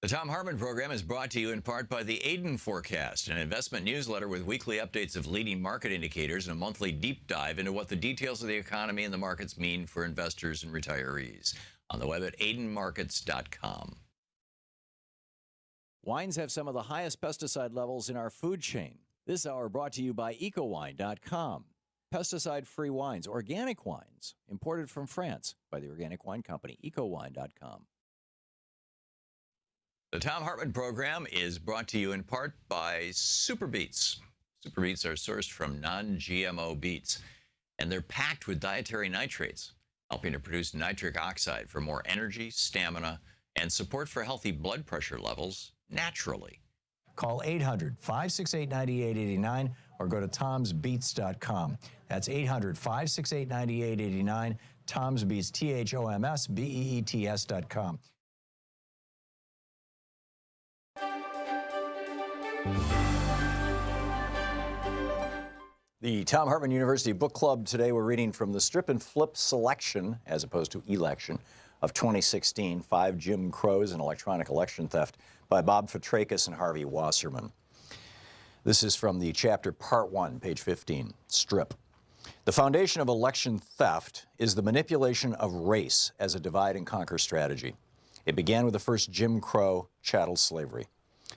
The Thom Hartmann Program is brought to you in part by the Aiden Forecast, an investment newsletter with weekly updates of leading market indicators and a monthly deep dive into what the details of the economy and the markets mean for investors and retirees. On the web at aidenmarkets.com. Wines have some of the highest pesticide levels in our food chain. This hour brought to you by ecowine.com. Pesticide-free wines, organic wines, imported from France by the Organic Wine Company, ecowine.com. The Thom Hartmann Program is brought to you in part by Super Beets. Super Beets are sourced from non-GMO beets, and they're packed with dietary nitrates, helping to produce nitric oxide for more energy, stamina, and support for healthy blood pressure levels naturally. Call 800-568-9889 or go to thomsbeets.com. That's 800-568-9889, Thom's Beets, THOMSBEETS.com. The Thom Hartmann University Book Club today, we're reading from the Strip and Flip Selection, as opposed to Election, of 2016, 5 Jim Crows and Electronic Election Theft, by Bob Fitrakis and Harvey Wasserman. This is from the chapter Part 1, page 15, Strip. The foundation of election theft is the manipulation of race as a divide and conquer strategy. It began with the first Jim Crow chattel slavery.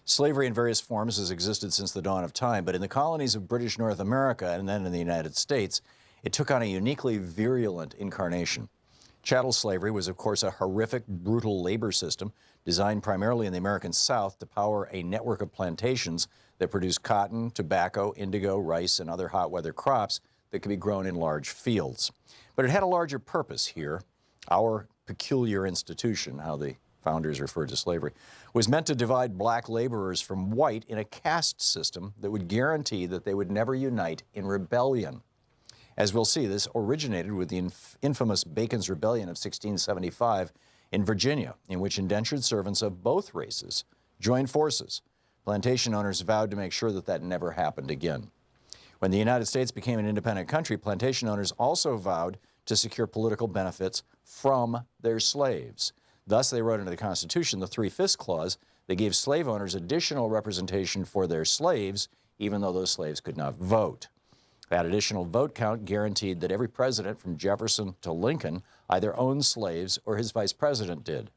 Slavery in various forms has existed since the dawn of time, but in the colonies of British North America and then in the United States, it took on a uniquely virulent incarnation. Chattel slavery was, of course, a horrific, brutal labor system designed primarily in the American South to power a network of plantations that produced cotton, tobacco, indigo, rice, and other hot weather crops that could be grown in large fields. But it had a larger purpose here. Our peculiar institution, how the founders referred to slavery, was meant to divide black laborers from white in a caste system that would guarantee that they would never unite in rebellion. As we'll see, this originated with the infamous Bacon's Rebellion of 1675 in Virginia, in which indentured servants of both races joined forces. Plantation owners vowed to make sure that that never happened again. When the United States became an independent country, plantation owners also vowed to secure political benefits from their slaves. Thus, they wrote into the Constitution the 3/5 clause that gave slave owners additional representation for their slaves, even though those slaves could not vote. That additional vote count guaranteed that every president from Jefferson to Lincoln either owned slaves or his vice president did,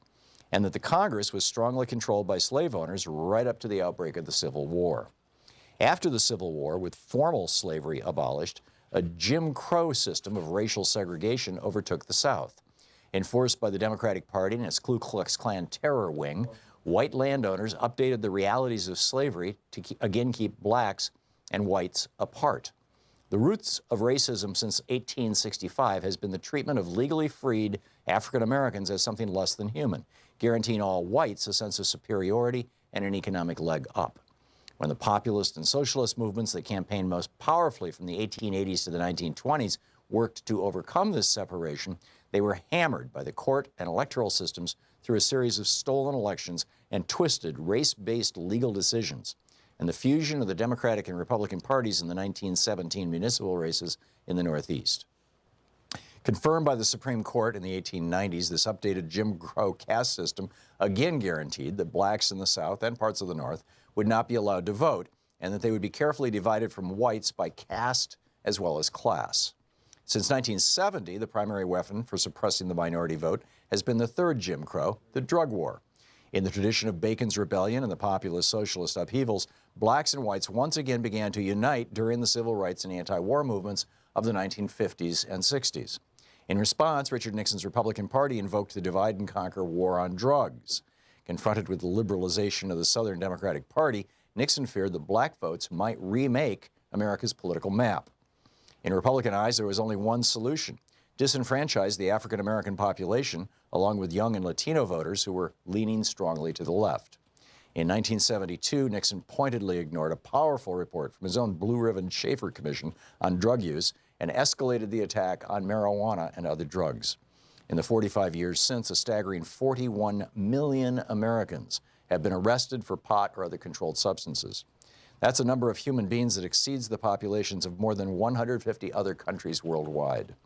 and that the Congress was strongly controlled by slave owners right up to the outbreak of the Civil War. After the Civil War, with formal slavery abolished, a Jim Crow system of racial segregation overtook the South. Enforced by the Democratic Party and its Ku Klux Klan terror wing, white landowners updated the realities of slavery to again keep blacks and whites apart. The roots of racism since 1865 has been the treatment of legally freed African Americans as something less than human, guaranteeing all whites a sense of superiority and an economic leg up. When the populist and socialist movements that campaigned most powerfully from the 1880s to the 1920s worked to overcome this separation, they were hammered by the court and electoral systems through a series of stolen elections and twisted race-based legal decisions, and the fusion of the Democratic and Republican parties in the 1917 municipal races in the Northeast. Confirmed by the Supreme Court in the 1890s, this updated Jim Crow caste system again guaranteed that blacks in the South and parts of the North would not be allowed to vote, and that they would be carefully divided from whites by caste as well as class. Since 1970, the primary weapon for suppressing the minority vote has been the third Jim Crow, the drug war. In the tradition of Bacon's Rebellion and the populist socialist upheavals, blacks and whites once again began to unite during the civil rights and anti-war movements of the 1950s and 60s. In response, Richard Nixon's Republican Party invoked the divide and conquer war on drugs. Confronted with the liberalization of the Southern Democratic Party, Nixon feared that black votes might remake America's political map. In Republican eyes, there was only one solution: disenfranchise the African American population, along with young and Latino voters who were leaning strongly to the left. In 1972, Nixon pointedly ignored a powerful report from his own Blue Ribbon Schaefer Commission on drug use and escalated the attack on marijuana and other drugs. In the 45 years since, a staggering 41 million Americans have been arrested for pot or other controlled substances. That's a number of human beings that exceeds the populations of more than 150 other countries worldwide.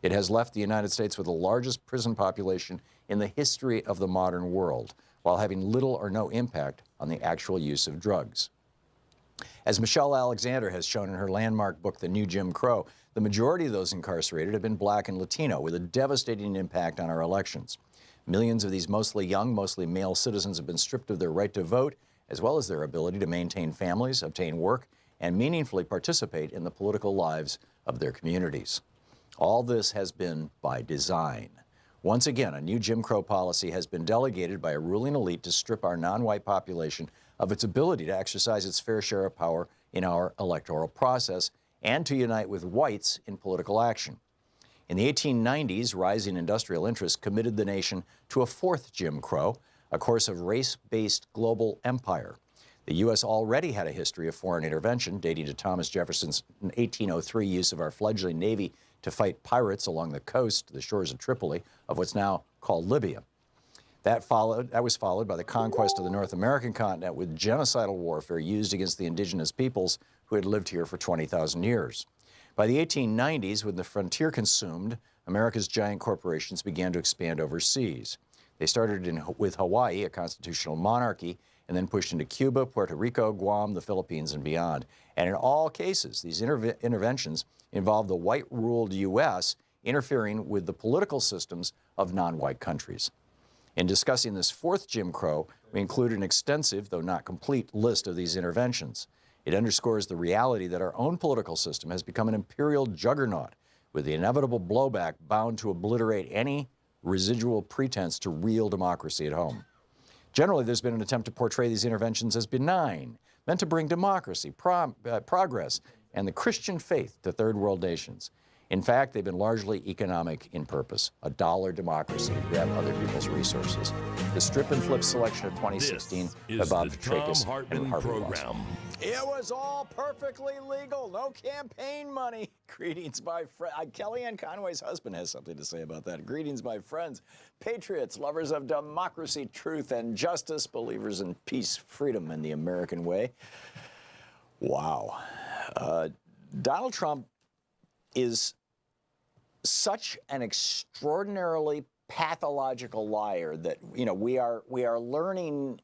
It has left the United States with the largest prison population in the history of the modern world, while having little or no impact on the actual use of drugs. As Michelle Alexander has shown in her landmark book, The New Jim Crow, the majority of those incarcerated have been black and Latino, with a devastating impact on our elections. Millions of these mostly young, mostly male citizens have been stripped of their right to vote, as well as their ability to maintain families, obtain work, and meaningfully participate in the political lives of their communities. All this has been by design. Once again, a new Jim Crow policy has been delegated by a ruling elite to strip our non-white population of its ability to exercise its fair share of power in our electoral process and to unite with whites in political action. In the 1890s, rising industrial interests committed the nation to a fourth Jim Crow, a course of race-based global empire. The U.S. already had a history of foreign intervention, dating to Thomas Jefferson's 1803 use of our fledgling Navy to fight pirates along the coast, the shores of Tripoli, of what's now called Libya. That was followed by the conquest of the North American continent with genocidal warfare used against the indigenous peoples who had lived here for 20,000 years. By the 1890s, when the frontier consumed, America's giant corporations began to expand overseas. They started with Hawaii, a constitutional monarchy, and then pushed into Cuba, Puerto Rico, Guam, the Philippines, and beyond. And in all cases, these interventions involved the white-ruled U.S. interfering with the political systems of non-white countries. In discussing this fourth Jim Crow, we include an extensive, though not complete, list of these interventions. It underscores the reality that our own political system has become an imperial juggernaut, with the inevitable blowback bound to obliterate any residual pretense to real democracy at home. Generally, there's been an attempt to portray these interventions as benign, meant to bring democracy, progress, and the Christian faith to third world nations. In fact, they've been largely economic in purpose, a dollar democracy to grab other people's resources. The strip and flip selection of 2016 by Bob Petrakis and Harvey Program. It was all perfectly legal, no campaign money. Greetings, my friend. Kellyanne Conway's husband has something to say about that. Greetings, my friends, patriots, lovers of democracy, truth, and justice, believers in peace, freedom, and the American way. Wow. Donald Trump is such an extraordinarily pathological liar that, you know, we are learning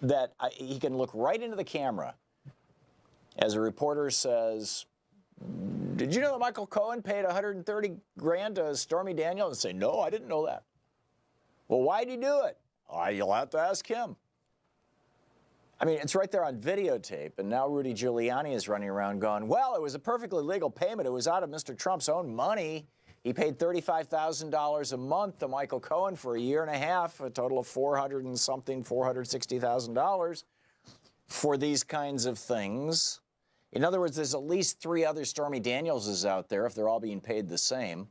that he can look right into the camera as a reporter says, "Did you know that Michael Cohen paid $130 grand to Stormy Daniels?" and say, "No, I didn't know that." "Well, why'd he do it?" "You'll have to ask him." I mean, it's right there on videotape, and now Rudy Giuliani is running around going, well, it was a perfectly legal payment. It was out of Mr. Trump's own money. He paid $35,000 a month to Michael Cohen for a year and a half, a total of $460,000 for these kinds of things. In other words, there's at least 3 other Stormy Danielses out there if they're all being paid the same.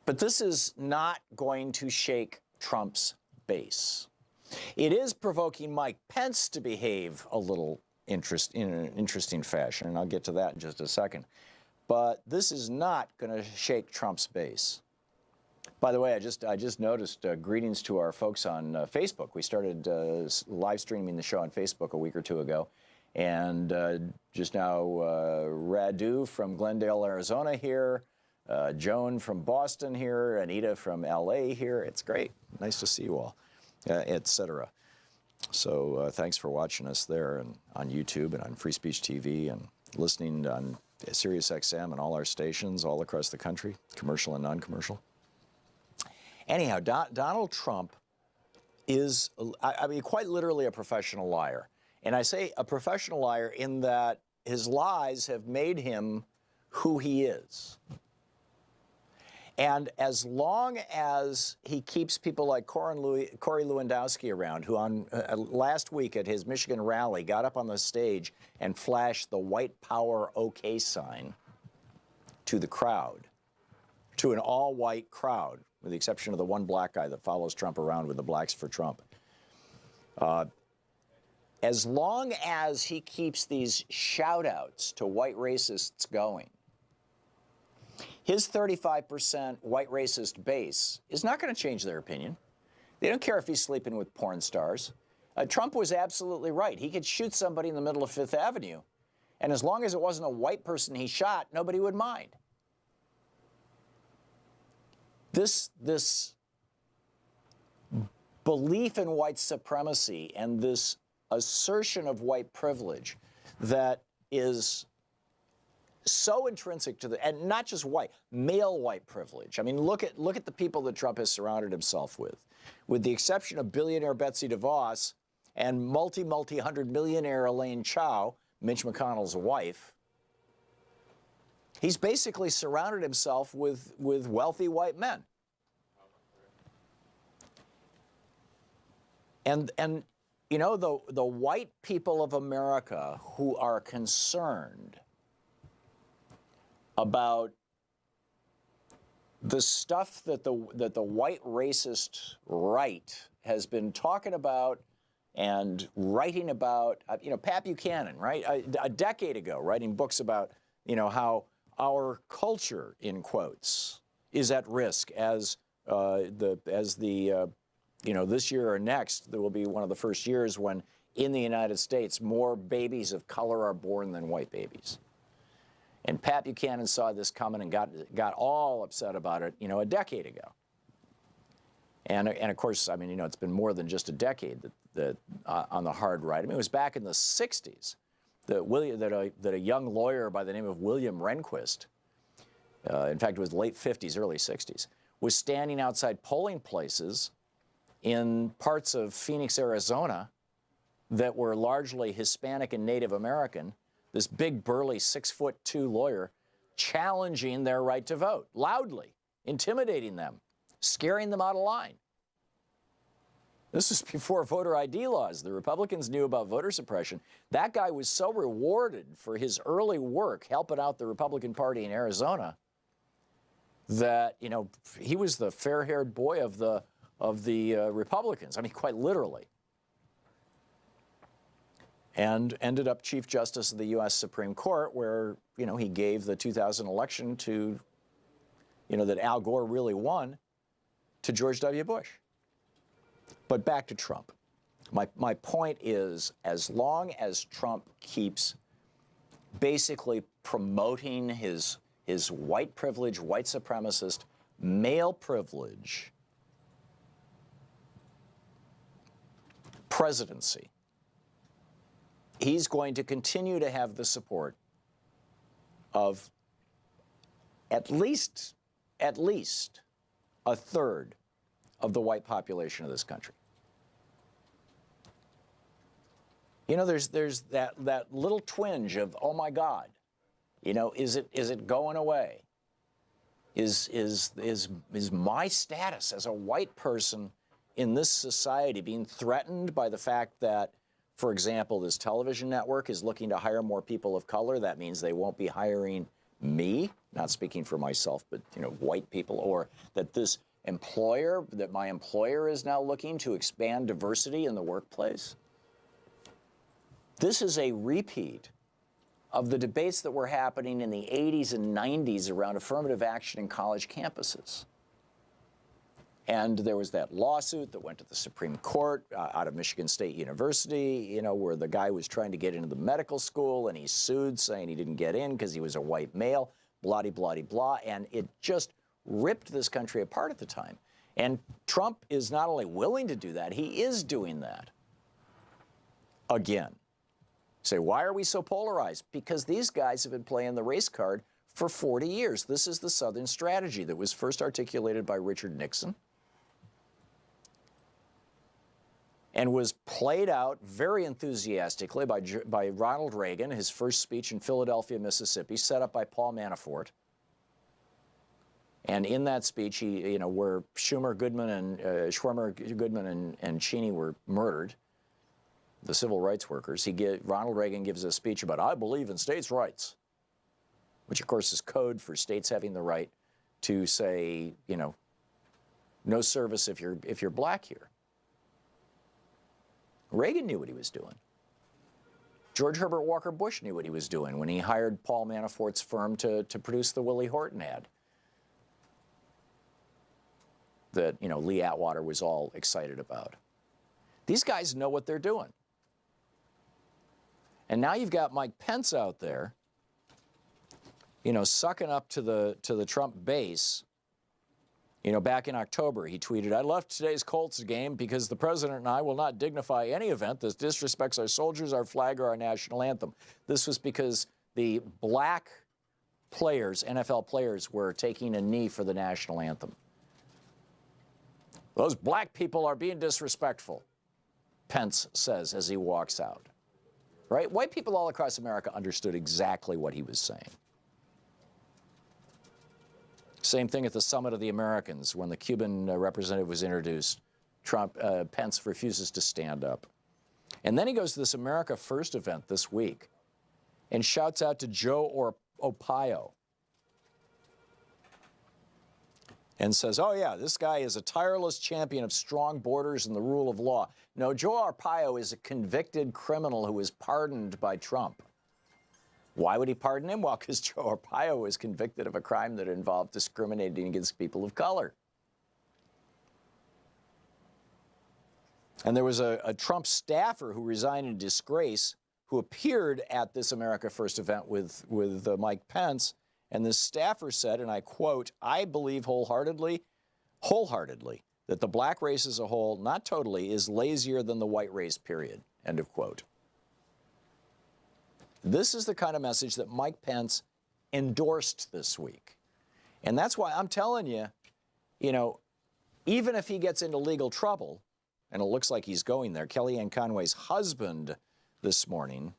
But this is not going to shake Trump's base. It is provoking Mike Pence to behave a little in an interesting fashion, and I'll get to that in just a second. But this is not going to shake Trump's base. By the way, I just noticed greetings to our folks on Facebook. We started live streaming the show on Facebook a week or two ago, and just now Radu from Glendale, Arizona here, Joan from Boston here, Anita from LA here. It's great. Nice to see you all. Etc. So thanks for watching us there and on YouTube and on Free Speech TV and listening on Sirius XM and all our stations all across the country, commercial and non-commercial. Anyhow, Donald Trump is, I mean, quite literally a professional liar. And I say a professional liar in that his lies have made him who he is. And as long as he keeps people like Corey Lewandowski around, who on last week at his Michigan rally got up on the stage and flashed the white power OK sign to the crowd, to an all-white crowd, with the exception of the one black guy that follows Trump around with the Blacks for Trump. As long as he keeps these shout-outs to white racists going, his 35% white racist base is not going to change their opinion. They don't care if he's sleeping with porn stars. Trump was absolutely right. He could shoot somebody in the middle of Fifth Avenue, And as long as it wasn't a white person he shot, nobody would mind. This belief in white supremacy and this assertion of white privilege that is so intrinsic to the, and not just white, male white privilege. I mean, look at the people that Trump has surrounded himself with the exception of billionaire Betsy DeVos and multi-hundred millionaire Elaine Chao, Mitch McConnell's wife. He's basically surrounded himself with wealthy white men. And you know, the white people of America who are concerned about the stuff that the white racist right has been talking about and writing about, you know, Pat Buchanan, right, a decade ago, writing books about, you know, how our culture, in quotes, is at risk as you know, this year or next, there will be one of the first years when in the United States more babies of color are born than white babies. And Pat Buchanan saw this coming and got all upset about it, you know, a decade ago. And of course, I mean, you know, it's been more than just a decade that on the hard right. I mean, it was back in the 60s that a young lawyer by the name of William Rehnquist, in fact, it was late 50s, early 60s, was standing outside polling places in parts of Phoenix, Arizona, that were largely Hispanic and Native American, this big, burly, 6'2" lawyer challenging their right to vote, loudly, intimidating them, scaring them out of line. This is before voter ID laws. The Republicans knew about voter suppression. That guy was so rewarded for his early work helping out the Republican Party in Arizona that, you know, he was the fair-haired boy of the Republicans. I mean, quite literally. And ended up Chief Justice of the U.S. Supreme Court, where, you know, he gave the 2000 election to, you know, that Al Gore really won, to George W. Bush. But back to Trump. My point is, as long as Trump keeps basically promoting his white privilege, white supremacist, male privilege presidency, he's going to continue to have the support of at least a third of the white population of this country. You know, there's that little twinge of, oh my God, you know, is it going away? Is my status as a white person in this society being threatened by the fact that, for example, this television network is looking to hire more people of color? That means they won't be hiring me, not speaking for myself, but, you know, white people, or that this employer, that my employer is now looking to expand diversity in the workplace. This is a repeat of the debates that were happening in the 80s and 90s around affirmative action in college campuses. And there was that lawsuit that went to the Supreme Court out of Michigan State University, you know, where the guy was trying to get into the medical school and he sued saying he didn't get in because he was a white male, blah, blah, blah. And it just ripped this country apart at the time. And Trump is not only willing to do that, he is doing that. Again. Say, why are we so polarized? Because these guys have been playing the race card for 40 years. This is the Southern strategy that was first articulated by Richard Nixon and was played out very enthusiastically by Ronald Reagan, his first speech in Philadelphia, Mississippi, set up by Paul Manafort. And in that speech, he, you know, where Schwimmer, Goodman, and Cheney were murdered, the civil rights workers, Ronald Reagan gives a speech about, I believe in states' rights, which of course is code for states having the right to say, you know, no service if you're black here. Reagan knew what he was doing. George Herbert Walker Bush knew what he was doing when he hired Paul Manafort's firm to produce the Willie Horton ad that, you know, Lee Atwater was all excited about. These guys know what they're doing. And now you've got Mike Pence out there, sucking up to the Trump base. Back in October, he tweeted, "I left today's Colts game because the president and I will not dignify any event that disrespects our soldiers, our flag, or our national anthem." This was because the black players, NFL players, were taking a knee for the national anthem. "Those black people are being disrespectful," Pence says as he walks out. Right? White people all across America understood exactly what he was saying. Same thing at the Summit of the Americans when the Cuban representative was introduced. Pence refuses to stand up. And then he goes to this America First event this week and shouts out to Joe Arpaio and says, "Oh yeah, this guy is a tireless champion of strong borders and the rule of law." No, Joe Arpaio is a convicted criminal who was pardoned by Trump. Why would he pardon him? Well, because Joe Arpaio was convicted of a crime that involved discriminating against people of color. And there was a Trump staffer who resigned in disgrace who appeared at this America First event with Mike Pence. And this staffer said, and I quote, "I believe wholeheartedly, that the black race as a whole, not totally, is lazier than the white race, period." End of quote. This is the kind of message that Mike Pence endorsed this week. And that's why I'm telling you, even if he gets into legal trouble, and it looks like he's going there, Kellyanne Conway's husband this morning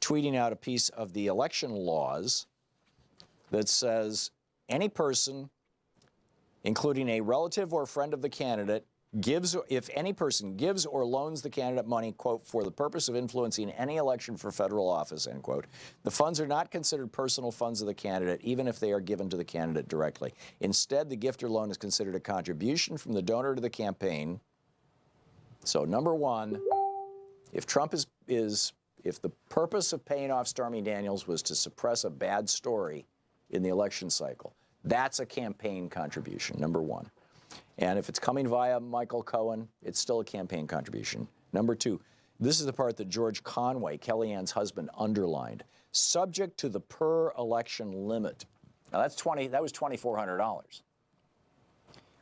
tweeting out a piece of the election laws that says any person, including a relative or friend of the candidate, if any person gives or loans the candidate money, quote, "for the purpose of influencing any election for federal office," end quote, the funds are not considered personal funds of the candidate, even if they are given to the candidate directly. Instead, the gift or loan is considered a contribution from the donor to the campaign. So number one, if the purpose of paying off Stormy Daniels was to suppress a bad story in the election cycle, that's a campaign contribution, number one. And if it's coming via Michael Cohen, it's still a campaign contribution. Number two, this is the part that George Conway, Kellyanne's husband, underlined. Subject to the per-election limit. Now that was $2,400,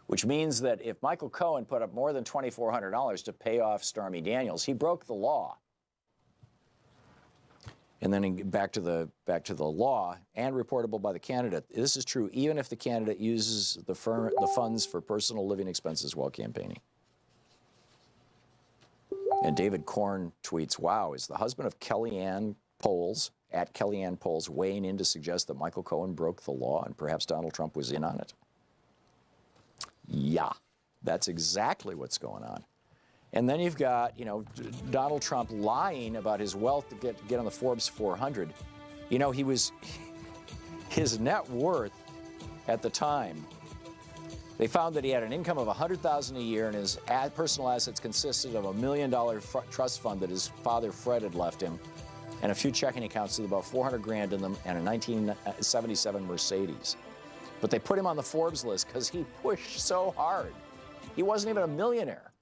which means that if Michael Cohen put up more than $2,400 to pay off Stormy Daniels, he broke the law. And then back to the law and reportable by the candidate. This is true even if the candidate uses the funds for personal living expenses while campaigning. And David Korn tweets, "Wow, is the husband of Kellyanne Poles, at Kellyanne Poles, weighing in to suggest that Michael Cohen broke the law and perhaps Donald Trump was in on it?" Yeah, that's exactly what's going on. And then you've got, Donald Trump lying about his wealth to get on the Forbes 400. His net worth at the time, they found that he had an income of $100,000 a year, and his personal assets consisted of $1 million trust fund that his father Fred had left him, and a few checking accounts with about $400,000 in them, and a 1977 Mercedes. But they put him on the Forbes list because he pushed so hard. He wasn't even a millionaire.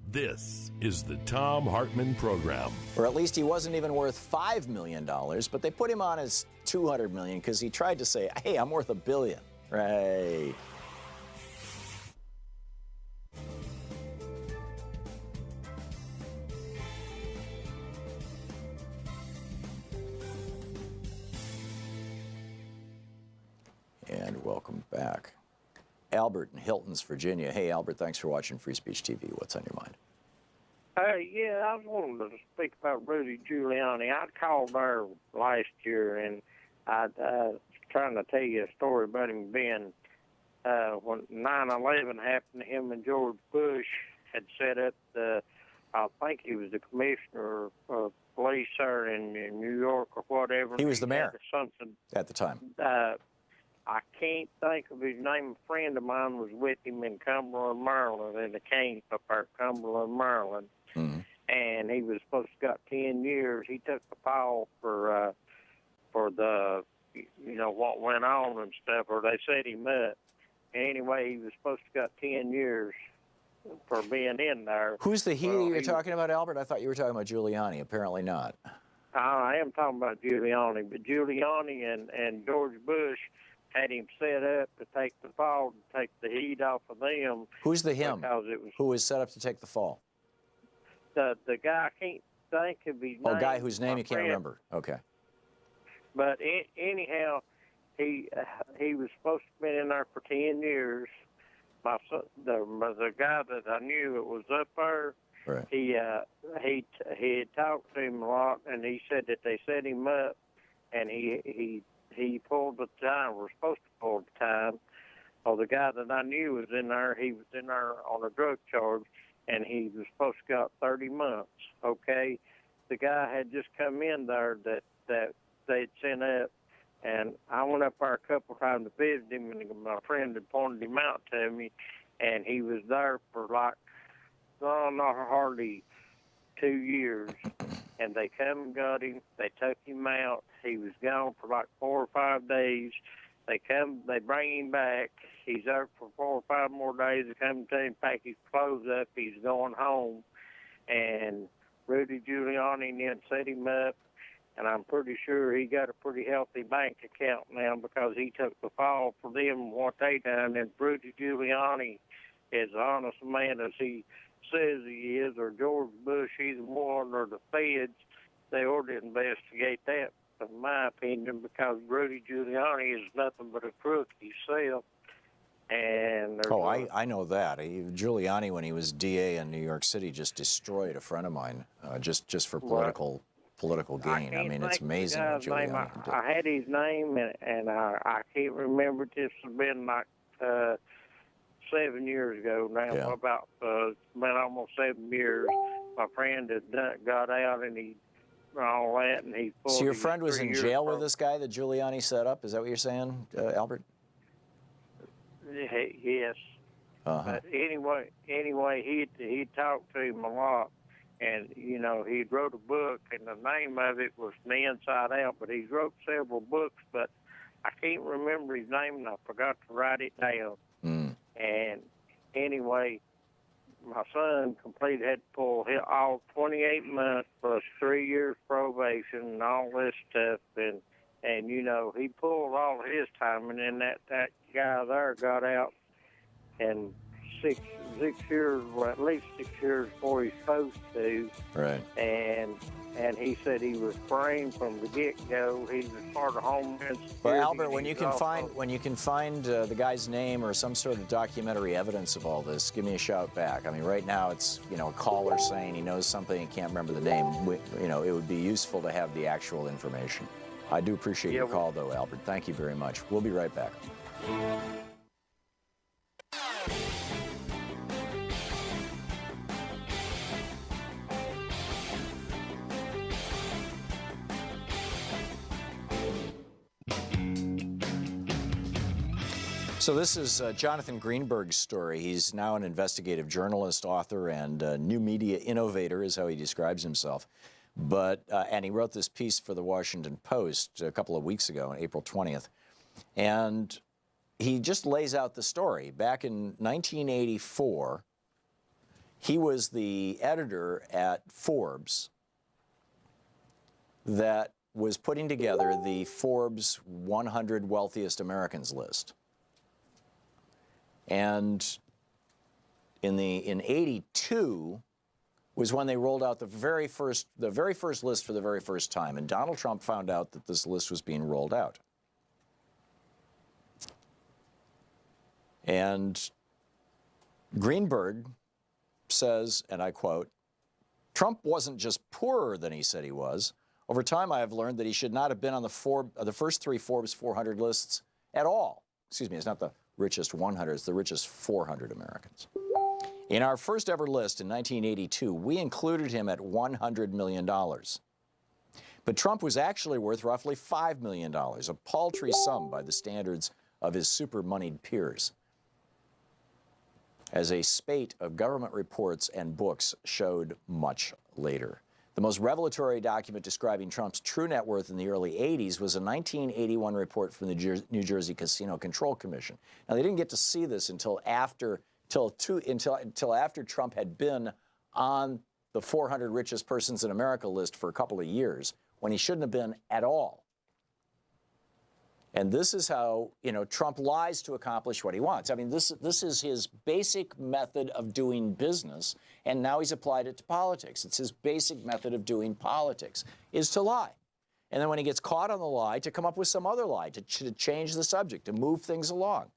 This is the Thom Hartmann Program. Or at least he wasn't even worth $5 million, but they put him on as $200 million because he tried to say, "Hey, I'm worth $1 billion." Right. And welcome back. Albert in Hilton's, Virginia. Hey, Albert, thanks for watching Free Speech TV. What's on your mind? Yeah, I was wanting to speak about Rudy Giuliani. I called there last year, and I was trying to tell you a story about him being, when 9/11 happened, him and George Bush had set up I think he was the commissioner of police there in New York or whatever. He was the mayor something at the time. I can't think of his name. A friend of mine was with him in Cumberland, Maryland, in the camp up there in Cumberland, Maryland. Mm-hmm. And he was supposed to got 10 years. He took the fall for the, what went on and stuff, or they set him up. Anyway, he was supposed to got 10 years for being in there. Who's the he that you're talking about, Albert? I thought you were talking about Giuliani. Apparently not. I am talking about Giuliani, but Giuliani and George Bush had him set up to take the fall, to take the heat off of them. Who's the him? Because it was who was set up to take the fall? the guy, I can't think of his name. Oh, guy whose name my you can't friend. remember. Okay. But anyhow, he was supposed to be in there for 10 years. My son, the guy that I knew that was up there, Right. he had talked to him a lot, and he said that they set him up, and he pulled the time. Was supposed to pull the time. Well, the guy that I knew was in there. He was in there on a drug charge, and he was supposed to got 30 months. Okay, the guy had just come in there that they'd sent up, and I went up there a couple times to visit him, and my friend had pointed him out to me, and he was there for like, not hardly 2 years, and they come and got him. They took him out. He was gone for like 4 or 5 days. They bring him back. He's there for 4 or 5 more days. They come to him, pack his clothes up. He's going home, and Rudy Giuliani then set him up, and I'm pretty sure he got a pretty healthy bank account now because he took the fall for them and what they done. And Rudy Giuliani is an honest man as he says he is, or George Bush, either one, or the feds. They ought to investigate that, in my opinion, because Rudy Giuliani is nothing but a crook himself. And I know that. Giuliani, when he was DA in New York City, just destroyed a friend of mine, just for political gain. I mean, it's amazing what Giuliani can do. I had his name, and I can't remember. This has been like 7 years ago now. Yeah. About it's been almost 7 years. My friend had got out, and he all that, and he pulled. So your friend was in jail with this guy that Giuliani set up? Is that what you're saying, Albert? Yes. Uh-huh. But anyway, he talked to him a lot, and he wrote a book, and the name of it was The Inside Out. But he's wrote several books, but I can't remember his name, and I forgot to write it down. Mm. And anyway, my son had to pull all 28 months plus 3 years probation and all this stuff, and he pulled all of his time, and then that guy there got out, and 6 years, well, at least 6 years before he's supposed to. Right. And he said he was framed from the get-go. He was part of Homeland Security. Well, Albert, when you can find the guy's name or some sort of documentary evidence of all this, give me a shout back. I mean, right now it's a caller saying he knows something and can't remember the name. It would be useful to have the actual information. I do appreciate your call, though, Albert. Thank you very much. We'll be right back. So this is Jonathan Greenberg's story. He's now an investigative journalist, author, and new media innovator is how he describes himself. And he wrote this piece for the Washington Post a couple of weeks ago, on April 20th. And he just lays out the story. Back in 1984, he was the editor at Forbes that was putting together the Forbes 100 Wealthiest Americans list. And in 82 was when they rolled out the very first list for the very first time, and Donald Trump found out that this list was being rolled out. And Greenberg says, and I quote, "Trump wasn't just poorer than he said he was. Over time, I have learned that he should not have been on the first 3 Forbes 400 lists at all." Excuse me, it's not the richest 100, it's the richest 400 Americans. In our first ever list in 1982, we included him at $100 million. But Trump was actually worth roughly $5 million, a paltry sum by the standards of his super-moneyed peers. As a spate of government reports and books showed much later. The most revelatory document describing Trump's true net worth in the early 80s was a 1981 report from the New Jersey Casino Control Commission. Now, they didn't get to see this until after Trump had been on the 400 richest persons in America list for a couple of years, when he shouldn't have been at all. And this is how, Trump lies to accomplish what he wants. I mean, this is his basic method of doing business, and now he's applied it to politics. It's his basic method of doing politics, is to lie. And then when he gets caught on the lie, to come up with some other lie, to change the subject, to move things along.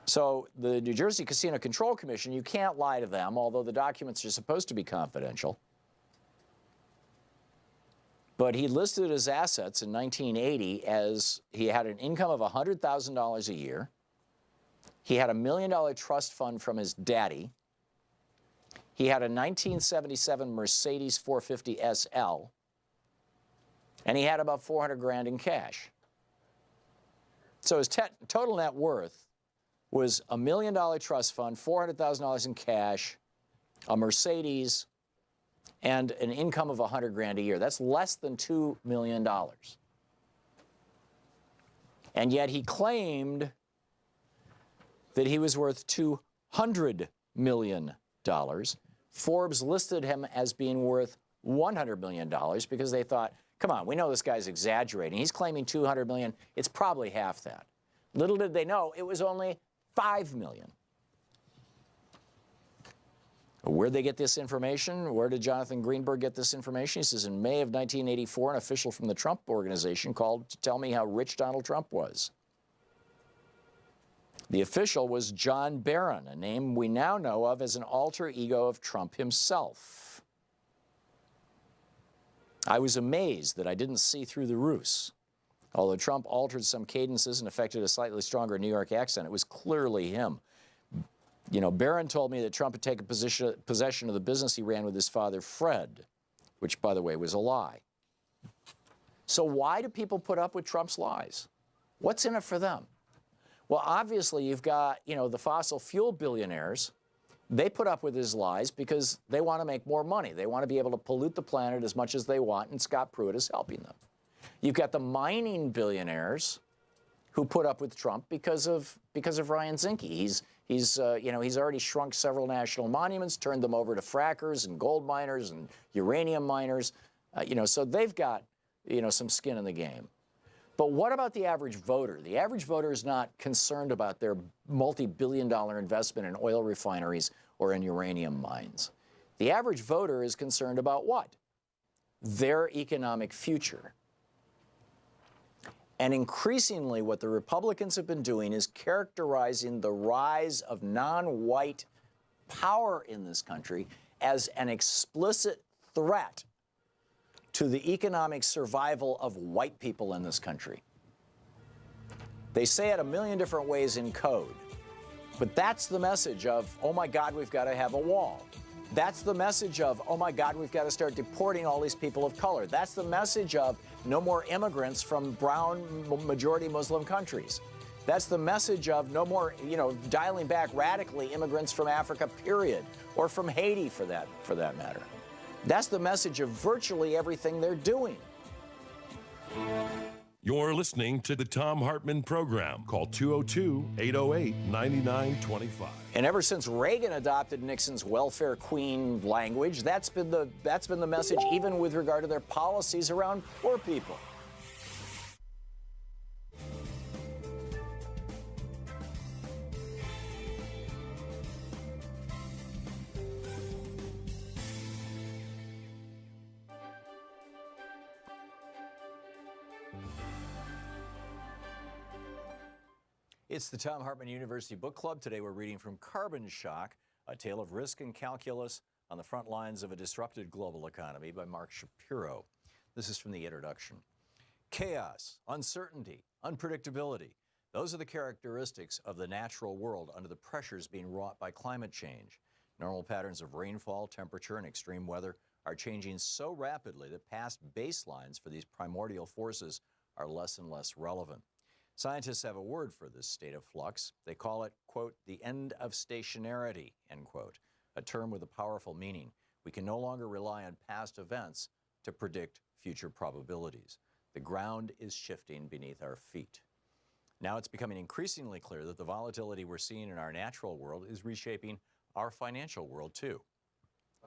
So the New Jersey Casino Control Commission, you can't lie to them, although the documents are supposed to be confidential. But he listed his assets in 1980 as he had an income of $100,000 a year. He had $1 million trust fund from his daddy. He had a 1977 Mercedes 450 SL. And he had about 400 grand in cash. So his total net worth was $1 million trust fund, $400,000 in cash, a Mercedes, and an income of 100 grand a year. That's less than $2 million. And yet he claimed that he was worth $200 million. Forbes listed him as being worth $100 million because they thought, come on, we know this guy's exaggerating. He's claiming $200 million. It's probably half that. Little did they know it was only $5 million. Where'd they get this information? Where did Jonathan Greenberg get this information? He says, in May of 1984, an official from the Trump Organization called to tell me how rich Donald Trump was. The official was John Barron, a name we now know of as an alter ego of Trump himself. I was amazed that I didn't see through the ruse. Although Trump altered some cadences and affected a slightly stronger New York accent, it was clearly him. Barron told me that Trump had taken possession of the business he ran with his father, Fred, which, by the way, was a lie. So why do people put up with Trump's lies? What's in it for them? Well, obviously, you've got, the fossil fuel billionaires. They put up with his lies because they want to make more money. They want to be able to pollute the planet as much as they want, and Scott Pruitt is helping them. You've got the mining billionaires who put up with Trump because of Ryan Zinke. He's already shrunk several national monuments, turned them over to frackers and gold miners and uranium miners. So they've got, some skin in the game. But what about the average voter? The average voter is not concerned about their multi-billion-dollar investment in oil refineries or in uranium mines. The average voter is concerned about what? Their economic future. And increasingly, what the Republicans have been doing is characterizing the rise of non-white power in this country as an explicit threat to the economic survival of white people in this country. They say it a million different ways in code, but that's the message of, oh my God, we've got to have a wall. That's the message of, oh my God, we've got to start deporting all these people of color. That's the message of no more immigrants from brown majority Muslim countries. That's the message of no more, dialing back radically immigrants from Africa, period, or from Haiti for that matter. That's the message of virtually everything they're doing. You're listening to the Thom Hartmann Program. Call 202-808-9925. And ever since Reagan adopted Nixon's welfare queen language, that's been the message, even with regard to their policies around poor people. It's the Thom Hartmann University Book Club. Today we're reading from Carbon Shock, A Tale of Risk and Calculus on the Front Lines of a Disrupted Global Economy by Mark Shapiro. This is from the introduction. Chaos, uncertainty, unpredictability. Those are the characteristics of the natural world under the pressures being wrought by climate change. Normal patterns of rainfall, temperature, and extreme weather are changing so rapidly that past baselines for these primordial forces are less and less relevant. Scientists have a word for this state of flux. They call it, quote, the end of stationarity, end quote, a term with a powerful meaning. We can no longer rely on past events to predict future probabilities. The ground is shifting beneath our feet. Now it's becoming increasingly clear that the volatility we're seeing in our natural world is reshaping our financial world too.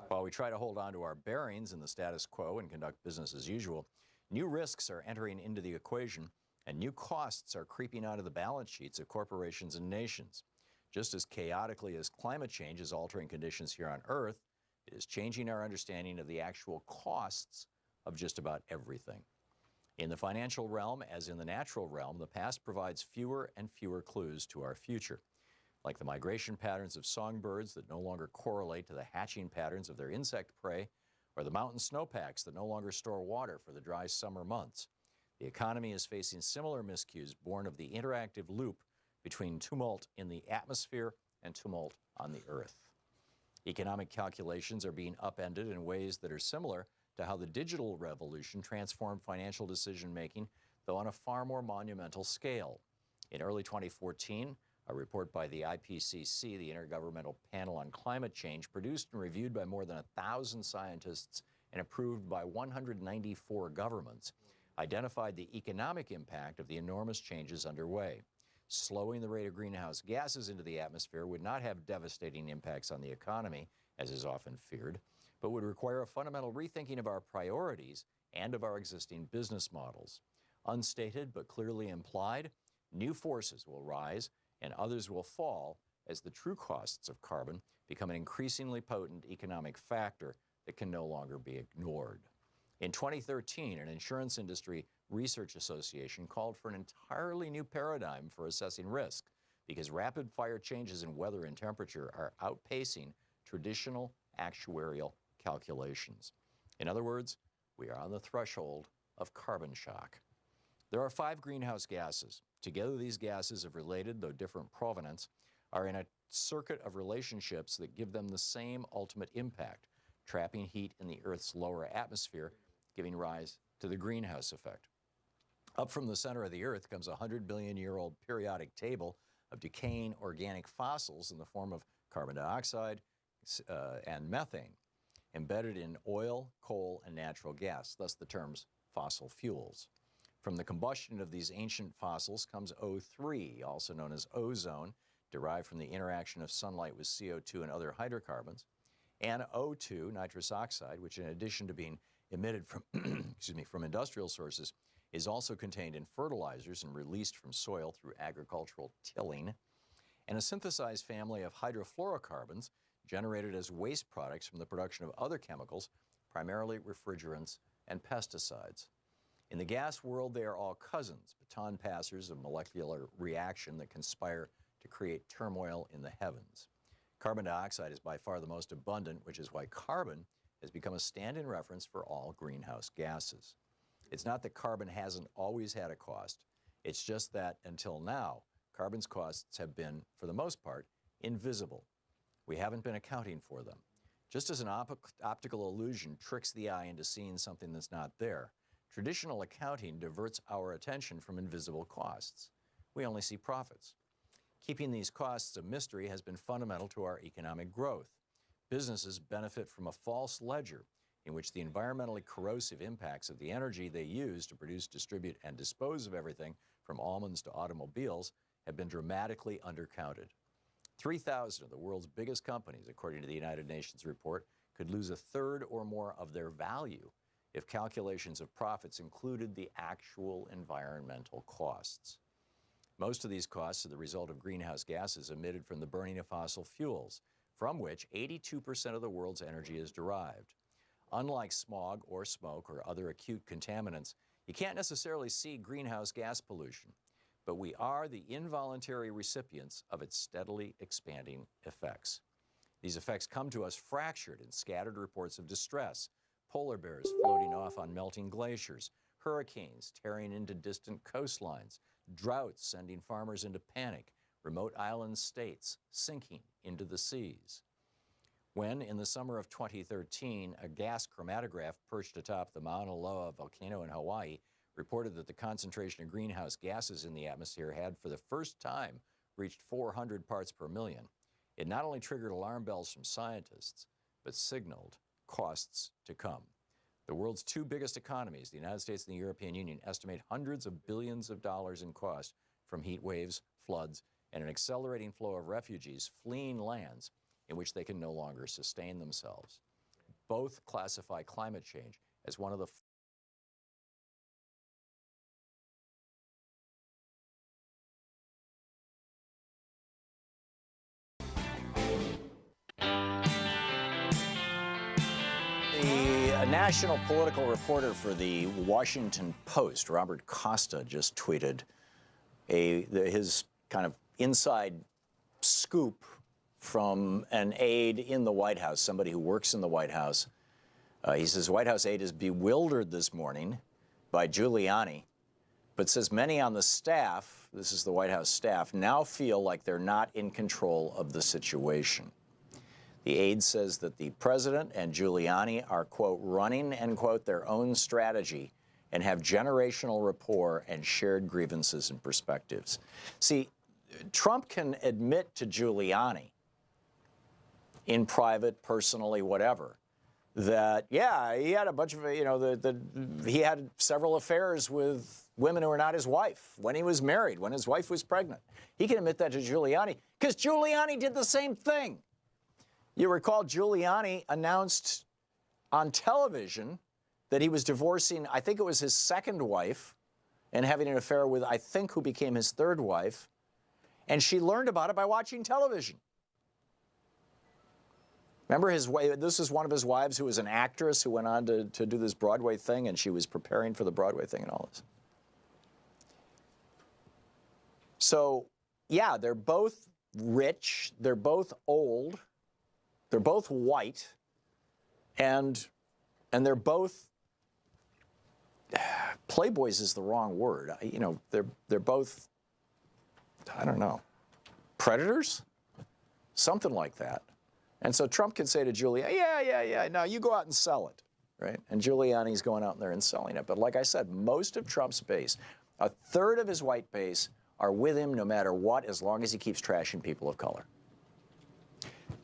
While we try to hold on to our bearings in the status quo and conduct business as usual, new risks are entering into the equation and new costs are creeping out of the balance sheets of corporations and nations. Just as chaotically as climate change is altering conditions here on Earth, it is changing our understanding of the actual costs of just about everything. In the financial realm, as in the natural realm, the past provides fewer and fewer clues to our future. Like the migration patterns of songbirds that no longer correlate to the hatching patterns of their insect prey, or the mountain snowpacks that no longer store water for the dry summer months. The economy is facing similar miscues born of the interactive loop between tumult in the atmosphere and tumult on the earth. Economic calculations are being upended in ways that are similar to how the digital revolution transformed financial decision-making, though on a far more monumental scale. In early 2014, a report by the IPCC, the Intergovernmental Panel on Climate Change, produced and reviewed by more than 1,000 scientists and approved by 194 governments, identified the economic impact of the enormous changes underway. Slowing the rate of greenhouse gases into the atmosphere would not have devastating impacts on the economy, as is often feared, but would require a fundamental rethinking of our priorities and of our existing business models. Unstated but clearly implied, new forces will rise and others will fall as the true costs of carbon become an increasingly potent economic factor that can no longer be ignored. In 2013, an insurance industry research association called for an entirely new paradigm for assessing risk because rapid-fire changes in weather and temperature are outpacing traditional actuarial calculations. In other words, we are on the threshold of carbon shock. There are 5 greenhouse gases. Together, these gases of related, though different provenance, are in a circuit of relationships that give them the same ultimate impact, trapping heat in the Earth's lower atmosphere, giving rise to the greenhouse effect. Up from the center of the Earth comes a 100-billion-year-old periodic table of decaying organic fossils in the form of carbon dioxide and methane, embedded in oil, coal, and natural gas, thus the terms fossil fuels. From the combustion of these ancient fossils comes O3, also known as ozone, derived from the interaction of sunlight with CO2 and other hydrocarbons, and O2, nitrous oxide, which in addition to being emitted from, from industrial sources, is also contained in fertilizers and released from soil through agricultural tilling, and a synthesized family of hydrofluorocarbons generated as waste products from the production of other chemicals, primarily refrigerants and pesticides. In the gas world, they are all cousins, baton passers of molecular reaction that conspire to create turmoil in the heavens. Carbon dioxide is by far the most abundant, which is why carbon has become a stand-in reference for all greenhouse gases. It's not that carbon hasn't always had a cost. It's just that, until now, carbon's costs have been, for the most part, invisible. We haven't been accounting for them. Just as an optical illusion tricks the eye into seeing something that's not there, traditional accounting diverts our attention from invisible costs. We only see profits. Keeping these costs a mystery has been fundamental to our economic growth. Businesses benefit from a false ledger in which the environmentally corrosive impacts of the energy they use to produce, distribute, and dispose of everything from almonds to automobiles have been dramatically undercounted. 3,000 of the world's biggest companies, according to the United Nations report, could lose 1/3 or more of their value if calculations of profits included the actual environmental costs. Most of these costs are the result of greenhouse gases emitted from the burning of fossil fuels, from which 82% of the world's energy is derived. Unlike smog or smoke or other acute contaminants, you can't necessarily see greenhouse gas pollution, but we are the involuntary recipients of its steadily expanding effects. These effects come to us fractured in scattered reports of distress, polar bears floating off on melting glaciers, hurricanes tearing into distant coastlines, droughts sending farmers into panic, remote island states sinking into the seas. When, in the summer of 2013, a gas chromatograph perched atop the Mauna Loa volcano in Hawaii reported that the concentration of greenhouse gases in the atmosphere had, for the first time, reached 400 parts per million, it not only triggered alarm bells from scientists, but signaled costs to come. The world's 2 biggest economies, the United States and the European Union, estimate hundreds of billions of dollars in cost from heat waves, floods, and an accelerating flow of refugees fleeing lands in which they can no longer sustain themselves. both classify climate change as one of the The national political reporter for the Washington Post, Robert Costa, just tweeted his kind of inside scoop from an aide in the White House, somebody who works in the White House. He says White House aide is bewildered this morning by Giuliani, but says many on the staff, this is the White House staff, now feel like they're not in control of the situation. The aide says that the president and Giuliani are, quote, running, end quote, their own strategy and have generational rapport and shared grievances and perspectives. See, Trump can admit to Giuliani in private, personally, whatever, that, yeah, he had a bunch of, he had several affairs with women who were not his wife when he was married, when his wife was pregnant. He can admit that to Giuliani because Giuliani did the same thing. You recall Giuliani announced on television that he was divorcing, I think it was his second wife, and having an affair with, I think, who became his third wife. And she learned about it by watching television. Remember this is one of his wives who was an actress who went on to do this Broadway thing, and she was preparing for the Broadway thing and all this. So, yeah, they're both rich, they're both old, they're both white, and they're both, playboys is the wrong word. They're both, I don't know, predators? Something like that. And so Trump can say to Giuliani, yeah, no, you go out and sell it, right? And Giuliani's going out there and selling it. But like I said, most of Trump's base, a third of his white base, are with him no matter what, as long as he keeps trashing people of color.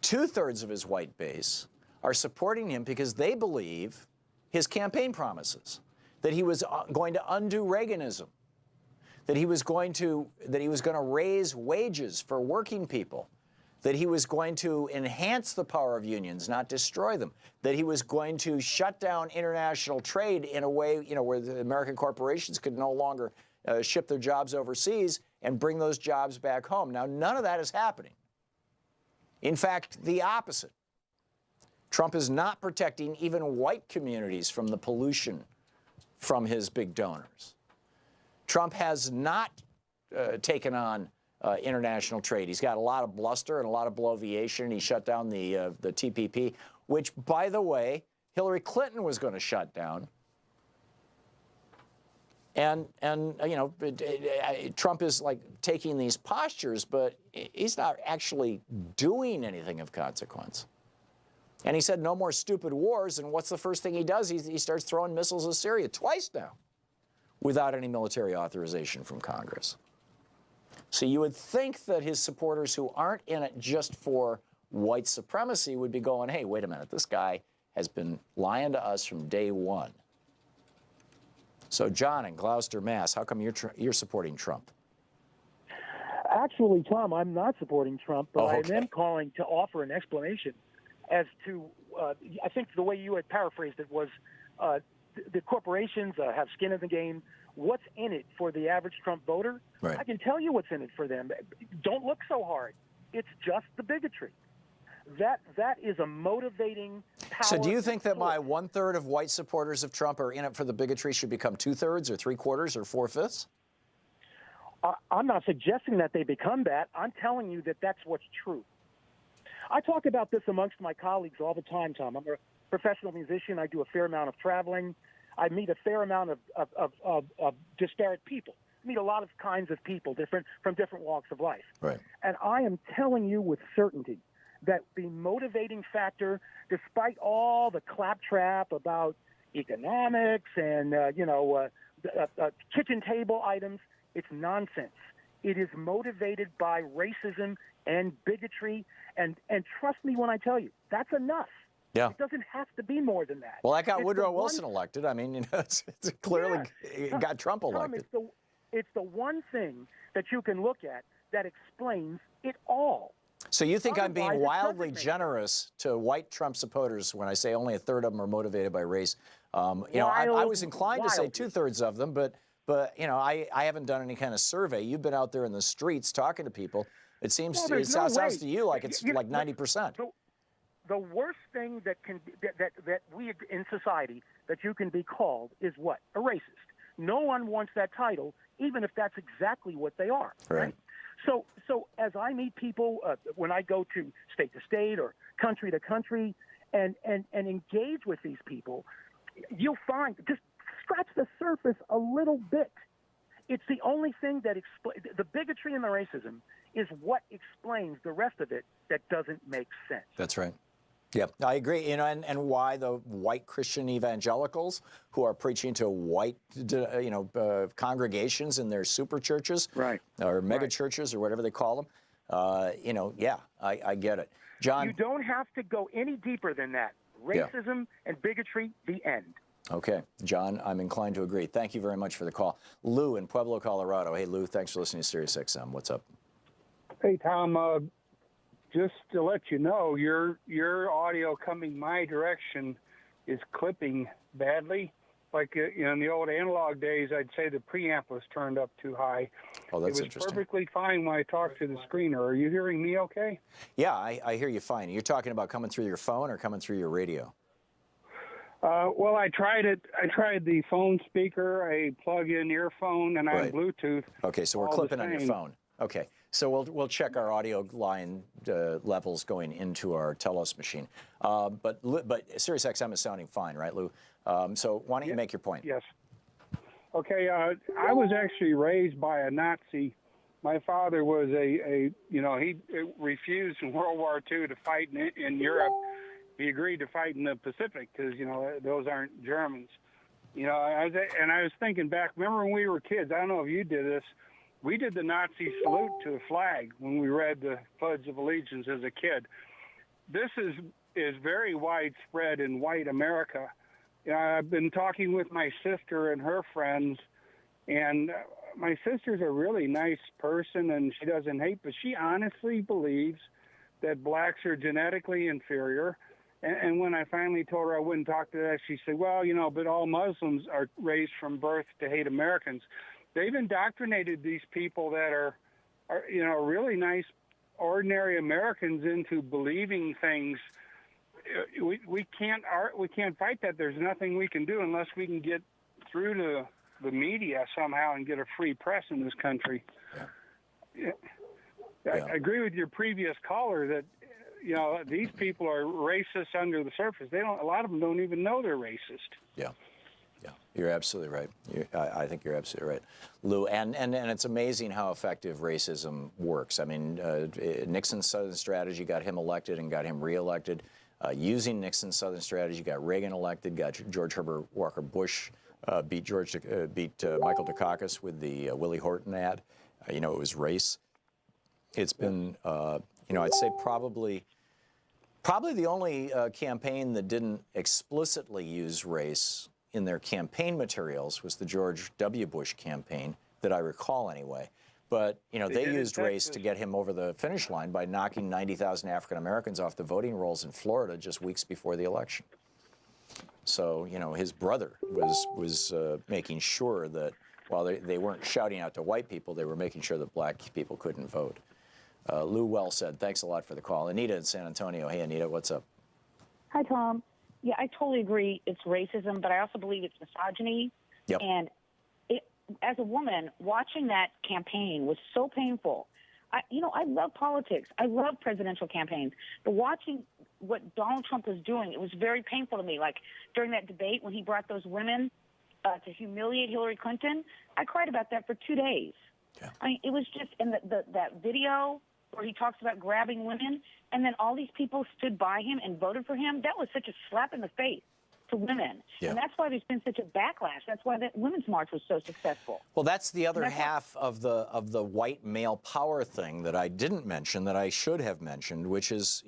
2/3 of his white base are supporting him because they believe his campaign promises, that he was going to undo Reaganism, that he was going to raise wages for working people, that he was going to enhance the power of unions, not destroy them, that he was going to shut down international trade in a way, where the American corporations could no longer ship their jobs overseas and bring those jobs back home. Now, none of that is happening. In fact, the opposite. Trump is not protecting even white communities from the pollution from his big donors. Trump has not taken on international trade. He's got a lot of bluster and a lot of bloviation. He shut down the TPP, which, by the way, Hillary Clinton was going to shut down. And Trump is like taking these postures, but he's not actually doing anything of consequence. And he said no more stupid wars, and what's the first thing he does? He starts throwing missiles at Syria twice now without any military authorization from Congress. So you would think that his supporters who aren't in it just for white supremacy would be going, hey, wait a minute, this guy has been lying to us from day one. So John in Gloucester, Mass., how come you're supporting Trump? Actually, Tom, I'm not supporting Trump, but okay. I am calling to offer an explanation as to, I think the way you had paraphrased it was, the corporations have skin in the game. What's in it for the average Trump voter? Right. I can tell you what's in it for them. Don't look so hard. It's just the bigotry. That is a motivating power. So do you think that my 1/3 of white supporters of Trump are in it for the bigotry should become 2/3 or 3/4 or 4/5? I'm not suggesting that they become that. I'm telling you that that's what's true. I talk about this amongst my colleagues all the time, Tom. I'm a professional musician. I do a fair amount of traveling. I meet a fair amount of disparate people. I meet a lot of kinds of people, from different walks of life. Right. And I am telling you with certainty that the motivating factor, despite all the claptrap about economics and kitchen table items, it's nonsense. It is motivated by racism and bigotry, and trust me when I tell you, that's enough. Yeah. It doesn't have to be more than that. Well, that got Woodrow Wilson elected. I mean, it's clearly got Trump elected. Tom, it's the one thing that you can look at that explains it all. So you think I'm being Otherwise, it wildly doesn't make generous to white Trump supporters when I say only a third of them are motivated by race? I was inclined to say Wild. 2/3 of them, but I haven't done any kind of survey. You've been out there in the streets talking to people. It seems Well, it there's no sounds way. to you like it's like 90%. The worst thing that we in society that you can be called is what? A racist. No one wants that title, even if that's exactly what they are. Right. So as I meet people when I go to state or country to country and engage with these people, you'll find, just scratch the surface a little bit. It's the only thing that the bigotry and the racism is what explains the rest of it that doesn't make sense. That's right. Yeah, I agree. And why the white Christian evangelicals who are preaching to white, congregations in their super churches, Right, or mega churches or whatever they call them, I get it. John, you don't have to go any deeper than that. Racism and bigotry, the end. Okay, John, I'm inclined to agree. Thank you very much for the call. Lou in Pueblo, Colorado. Hey, Lou, thanks for listening to Sirius XM. What's up? Hey, Tom. Just to let you know, your audio coming my direction is clipping badly. Like in the old analog days, I'd say the preamp was turned up too high. Oh, that's interesting. It was interesting. perfectly fine when I talked to the screener. Are you hearing me okay? Yeah, I hear you fine. You're talking about coming through your phone or coming through your radio? Well, I tried it. I tried the phone speaker, a plug-in earphone, and I Bluetooth. Okay, so we're clipping on your phone. Okay, so we'll check our audio line levels going into our Telos machine. But Sirius XM is sounding fine, right, Lou? So why don't you make your point? Yes. Okay, I was actually raised by a Nazi. My father was he refused in World War II to fight in Europe. He agreed to fight in the Pacific because, those aren't Germans. I was thinking back, remember when we were kids, I don't know if you did this, we did the Nazi salute to the flag when we read the Pledge of Allegiance as a kid. This is very widespread in white America. I've been talking with my sister and her friends, and my sister's a really nice person, and she doesn't hate, but she honestly believes that blacks are genetically inferior. And when I finally told her I wouldn't talk to that, she said, well, but all Muslims are raised from birth to hate Americans. They've indoctrinated these people that are really nice, ordinary Americans into believing things. We can't fight that. There's nothing we can do unless we can get through to the media somehow and get a free press in this country. Yeah. I agree with your previous caller that these people are racist under the surface. A lot of them don't even know they're racist. Yeah. You're absolutely right. I think you're absolutely right, Lou. And it's amazing how effective racism works. I mean, Nixon's Southern strategy got him elected and got him reelected. Using Nixon's Southern strategy got Reagan elected, got George Herbert Walker Bush, beat Michael Dukakis with the Willie Horton ad. It was race. It's been, I'd say probably the only campaign that didn't explicitly use race in their campaign materials was the George W. Bush campaign, that I recall anyway. But, they used race to get him over the finish line by knocking 90,000 African Americans off the voting rolls in Florida just weeks before the election. So, his brother was making sure that while they weren't shouting out to white people, they were making sure that black people couldn't vote. Lou, well said. Thanks a lot for the call. Anita in San Antonio. Hey, Anita, what's up? Hi, Tom. Yeah, I totally agree it's racism, but I also believe it's misogyny. Yep. And as a woman, watching that campaign was so painful. I love politics. I love presidential campaigns. But watching what Donald Trump was doing, it was very painful to me. Like during that debate when he brought those women to humiliate Hillary Clinton, I cried about that for 2 days. Yeah. I mean, it was just in that video where he talks about grabbing women, and then all these people stood by him and voted for him. That was such a slap in the face to women. Yeah. And that's why there's been such a backlash. That's why the Women's March was so successful. Well, that's the other half of the white male power thing that I didn't mention that I should have mentioned, which is,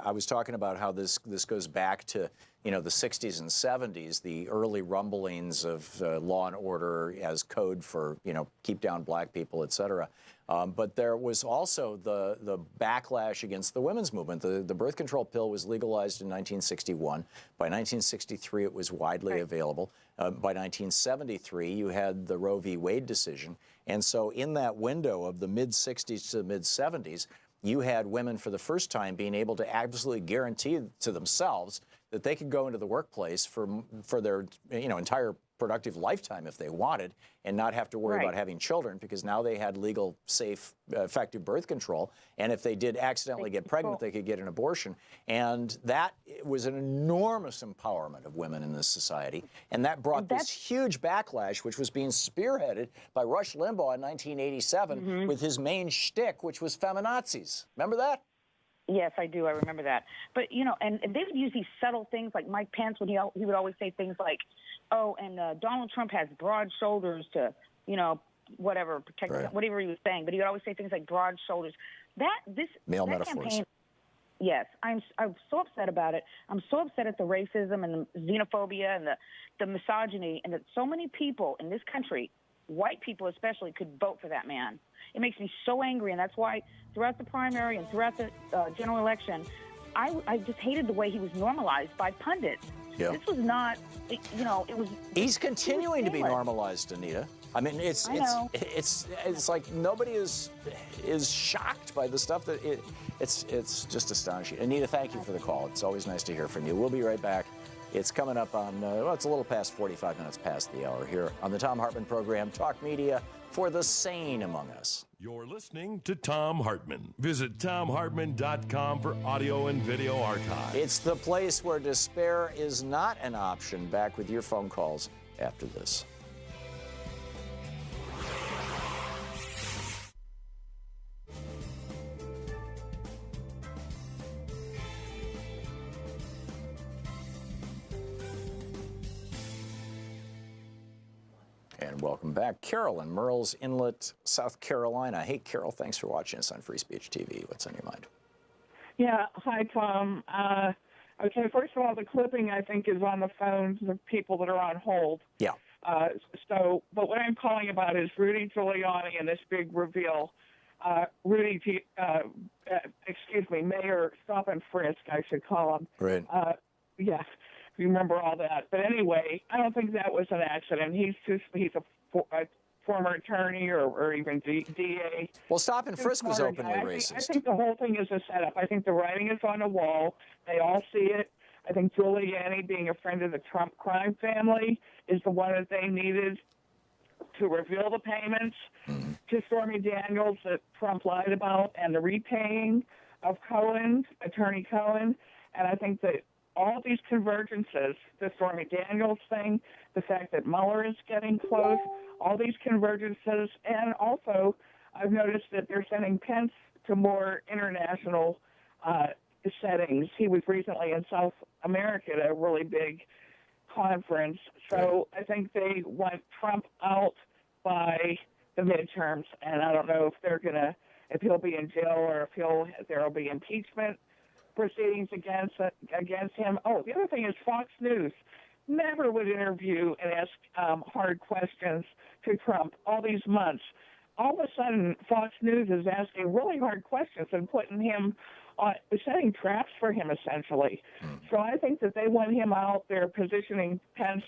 I was talking about how this goes back to, the 60s and 70s, the early rumblings of law and order as code for, keep down black people, et cetera. But there was also the backlash against the women's movement. The birth control pill was legalized in 1961. By 1963, it was widely available. By 1973, you had the Roe v. Wade decision. And so in that window of the mid-60s to the mid-70s, you had women for the first time being able to absolutely guarantee to themselves that they could go into the workplace for their entire productive lifetime if they wanted, and not have to worry about having children, because now they had legal, safe, effective birth control. And if they did accidentally get pregnant, they could get an abortion. And that was an enormous empowerment of women in this society. And that brought this huge backlash, which was being spearheaded by Rush Limbaugh in 1987 with his main shtick, which was feminazis. Remember that? Yes, I do. I remember that. But, you know, and they would use these subtle things like Mike Pence, when he would always say things like, oh, and Donald Trump has broad shoulders to, you know, whatever, protect, whatever he was saying. But he would always say things like broad shoulders. Male metaphors. Campaign, yes, I'm so upset about it. I'm so upset at the racism and the xenophobia and the misogyny, and that so many people in this country, white people especially, could vote for that man. It makes me so angry, and that's why throughout the primary and throughout the general election, I just hated the way he was normalized by pundits. Yeah. This was not, you know, it was. He's continuing to be normalized, Anita. I mean, it's like nobody is shocked by the stuff that it's just astonishing. Anita, thank you for the call. It's always nice to hear from you. We'll be right back. It's coming up on, well, it's a little past 45 minutes past the hour here on the Thom Hartmann Program, Talk Media for the sane among us. You're listening to Thom Hartmann. Visit thomhartmann.com for audio and video archives. It's the place where despair is not an option. Back with your phone calls after this. And welcome back. Carol in Murrells Inlet, South Carolina. Hey, Carol, thanks for watching us on Free Speech TV. What's on your mind? Yeah, hi, Tom. Okay, first of all, the clipping, I think, is on the phones of people that are on hold. Yeah. But what I'm calling about is Rudy Giuliani and this big reveal. Mayor Stop and Frisk, I should call him. Right. Yeah. You remember all that. But anyway, I don't think that was an accident. He's a former attorney or even DA. Well, Stop and Frisk was openly racist. I think the whole thing is a setup. I think the writing is on the wall. They all see it. I think Giuliani, being a friend of the Trump crime family, is the one that they needed to reveal the payments to Stormy Daniels that Trump lied about, and the repaying of Attorney Cohen. And I think that all these convergences, the Stormy Daniels thing, the fact that Mueller is getting close, all these convergences, and also I've noticed that they're sending Pence to more international settings. He was recently in South America at a really big conference. So I think they want Trump out by the midterms, and I don't know if he'll be in jail or if there'll be impeachment proceedings against him. Oh, the other thing is Fox News never would interview and ask hard questions to Trump all these months. All of a sudden, Fox News is asking really hard questions and putting him setting traps for him, essentially. So I think that they want him out there positioning Pence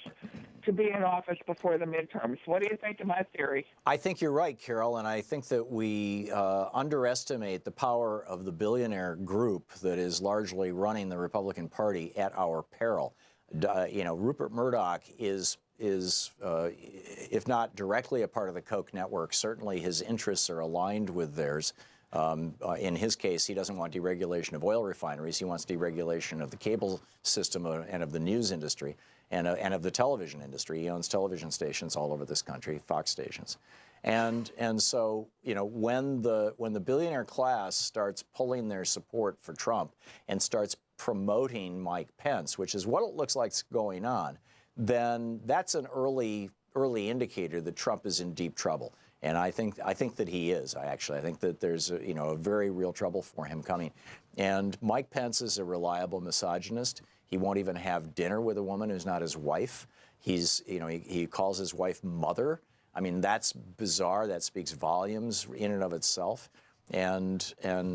to be in office before the midterms. What do you think of my theory? I think you're right, Carol, and I think that we underestimate the power of the billionaire group that is largely running the Republican Party at our peril. Rupert Murdoch is if not directly a part of the Koch network, certainly his interests are aligned with theirs. In his case, he doesn't want deregulation of oil refineries. He wants deregulation of the cable system and of the news industry and of the television industry. He owns television stations all over this country, Fox stations. And so, when the billionaire class starts pulling their support for Trump and starts promoting Mike Pence, which is what it looks like's going on, then that's an early indicator that Trump is in deep trouble. And I think that he is. I think that there's a very real trouble for him coming. And Mike Pence is a reliable misogynist. He won't even have dinner with a woman who's not his wife. He calls his wife mother. I mean, that's bizarre. That speaks volumes in and of itself. The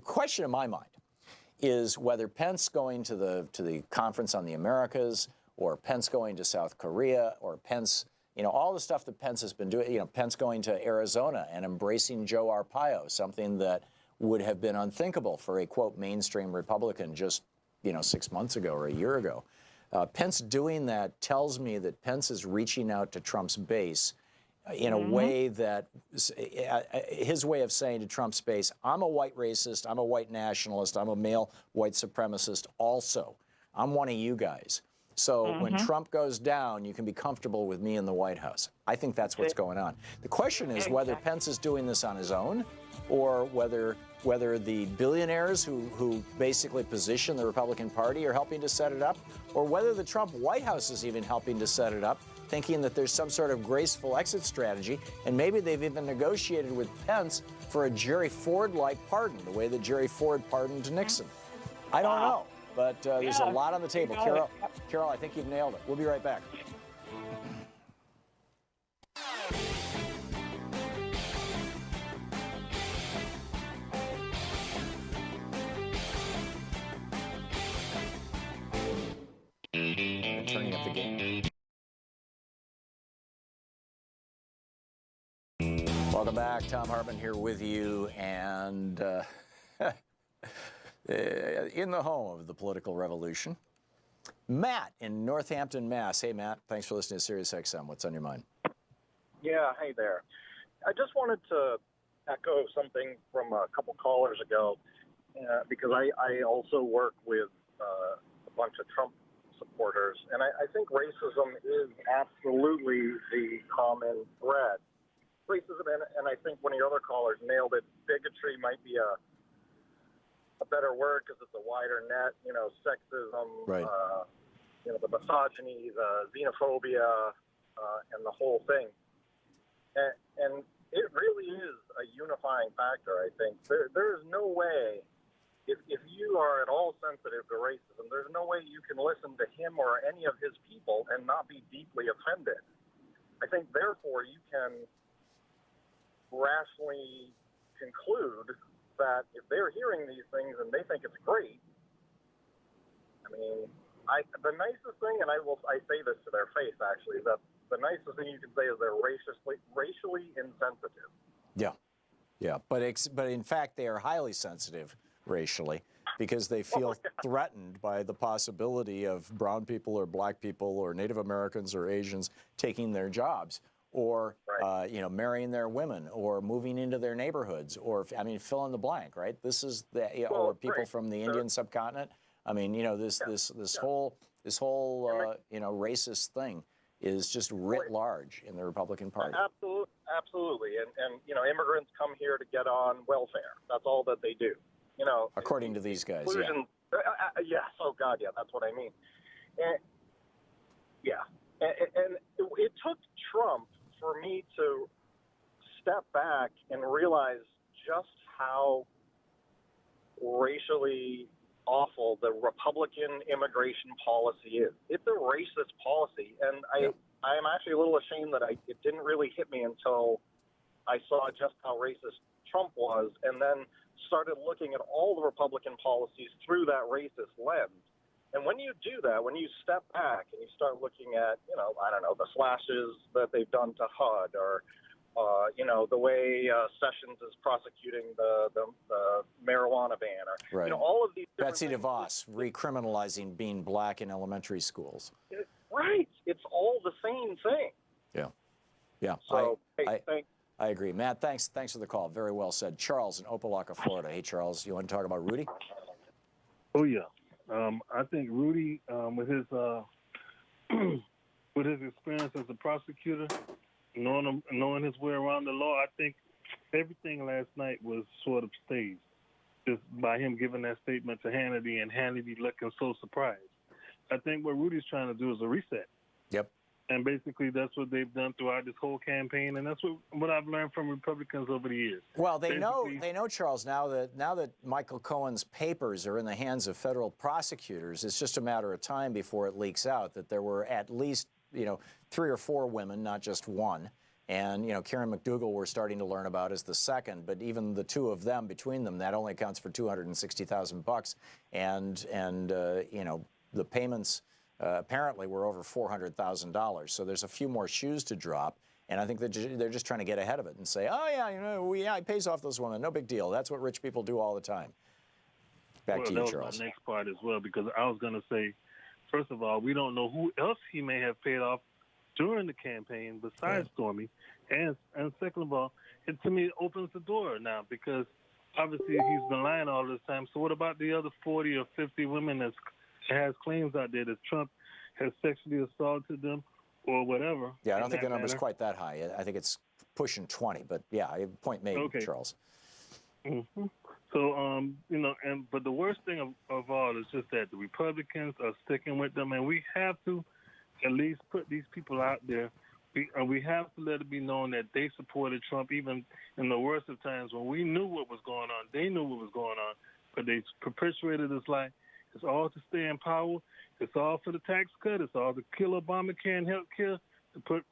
question in my mind is whether Pence going to the conference on the Americas, or Pence going to South Korea, or Pence, all the stuff that Pence has been doing, Pence going to Arizona and embracing Joe Arpaio, something that would have been unthinkable for a, quote, mainstream Republican just, 6 months ago or a year ago. Pence doing that tells me that Pence is reaching out to Trump's base in a way that his way of saying to Trump's base, I'm a white racist, I'm a white nationalist, I'm a male white supremacist also. I'm one of you guys. So when Trump goes down, you can be comfortable with me in the White House. I think that's what's going on. The question is whether Pence is doing this on his own, or whether the billionaires who basically position the Republican Party are helping to set it up, or whether the Trump White House is even helping to set it up, thinking that there's some sort of graceful exit strategy, and maybe they've even negotiated with Pence for a Jerry Ford-like pardon, the way that Jerry Ford pardoned Nixon. I don't know, but there's a lot on the table. Carol, I think you've nailed it. We'll be right back. Turning up the game. Welcome back. Thom Hartmann here with you, and in the home of the political revolution, Matt in Northampton, Mass. Hey, Matt. Thanks for listening to Sirius XM. What's on your mind? Yeah, hey there. I just wanted to echo something from a couple callers ago, because I also work with a bunch of Trump supporters, and I think racism is absolutely the common thread. Racism, and I think one of your other callers nailed it. Bigotry might be a better word because it's a wider net. Sexism, right. The misogyny, the xenophobia, and the whole thing. And it really is a unifying factor, I think. There is no way, if you are at all sensitive to racism, there's no way you can listen to him or any of his people and not be deeply offended. I think, therefore, you can rationally conclude that if they're hearing these things and they think it's great, I mean, the nicest thing, and I say this to their face, actually, that the nicest thing you can say is they're racially insensitive. Yeah, but in fact, they are highly sensitive racially, because they feel threatened by the possibility of brown people or black people or Native Americans or Asians taking their jobs, or marrying their women, or moving into their neighborhoods, or fill in the blank, right? This is or people from the Indian subcontinent. I mean, this whole racist thing is just writ large in the Republican Party. Absolutely, and immigrants come here to get on welfare. That's all that they do. According to these guys, yes. Oh God, yeah, that's what I mean. And it took Trump for me to step back and realize just how racially awful the Republican immigration policy is. It's a racist policy, and I am actually a little ashamed that it didn't really hit me until I saw just how racist Trump was, and then started looking at all the Republican policies through that racist lens. And when you do that, when you step back and you start looking at, the slashes that they've done to HUD, or, the way Sessions is prosecuting the marijuana ban, or, all of these Betsy DeVos recriminalizing being black in elementary schools. Right. It's all the same thing. Yeah. So, I agree. Matt, thanks for the call. Very well said. Charles in Opelika, Florida. Hey, Charles, you want to talk about Rudy? Oh, yeah. I think Rudy, with his experience as a prosecutor, knowing his way around the law, I think everything last night was sort of staged, just by him giving that statement to Hannity and Hannity looking so surprised. I think what Rudy's trying to do is a reset. Yep. And basically that's what they've done throughout this whole campaign, and that's what I've learned from Republicans over the years. Well, they know, Charles, now that Michael Cohen's papers are in the hands of federal prosecutors, it's just a matter of time before it leaks out that there were at least 3 or 4 women, not just one. And, Karen McDougal we're starting to learn about is the second, but even the 2 of them, between them, that only accounts for $260,000. And the payments apparently were over $400,000. So there's a few more shoes to drop. And I think they're just trying to get ahead of it and say, oh, yeah, he pays off those women. No big deal. That's what rich people do all the time. Back to you, Charles. That was my next part as well, because I was going to say, first of all, we don't know who else he may have paid off during the campaign besides Stormy. And second of all, it to me it opens the door now, because obviously he's been lying all this time. So what about the other 40 or 50 women that has claims out there that Trump has sexually assaulted them or whatever? Yeah, I don't think the number's quite that high. I think it's pushing 20, but yeah, point made, Charles. Mm-hmm. So, but the worst thing of all is just that the Republicans are sticking with them, and we have to at least put these people out there. We have to let it be known that they supported Trump even in the worst of times when we knew what was going on. They knew what was going on, but they perpetuated this lie. It's all to stay in power. It's all for the tax cut. It's all to kill Obamacare and healthcare, to put,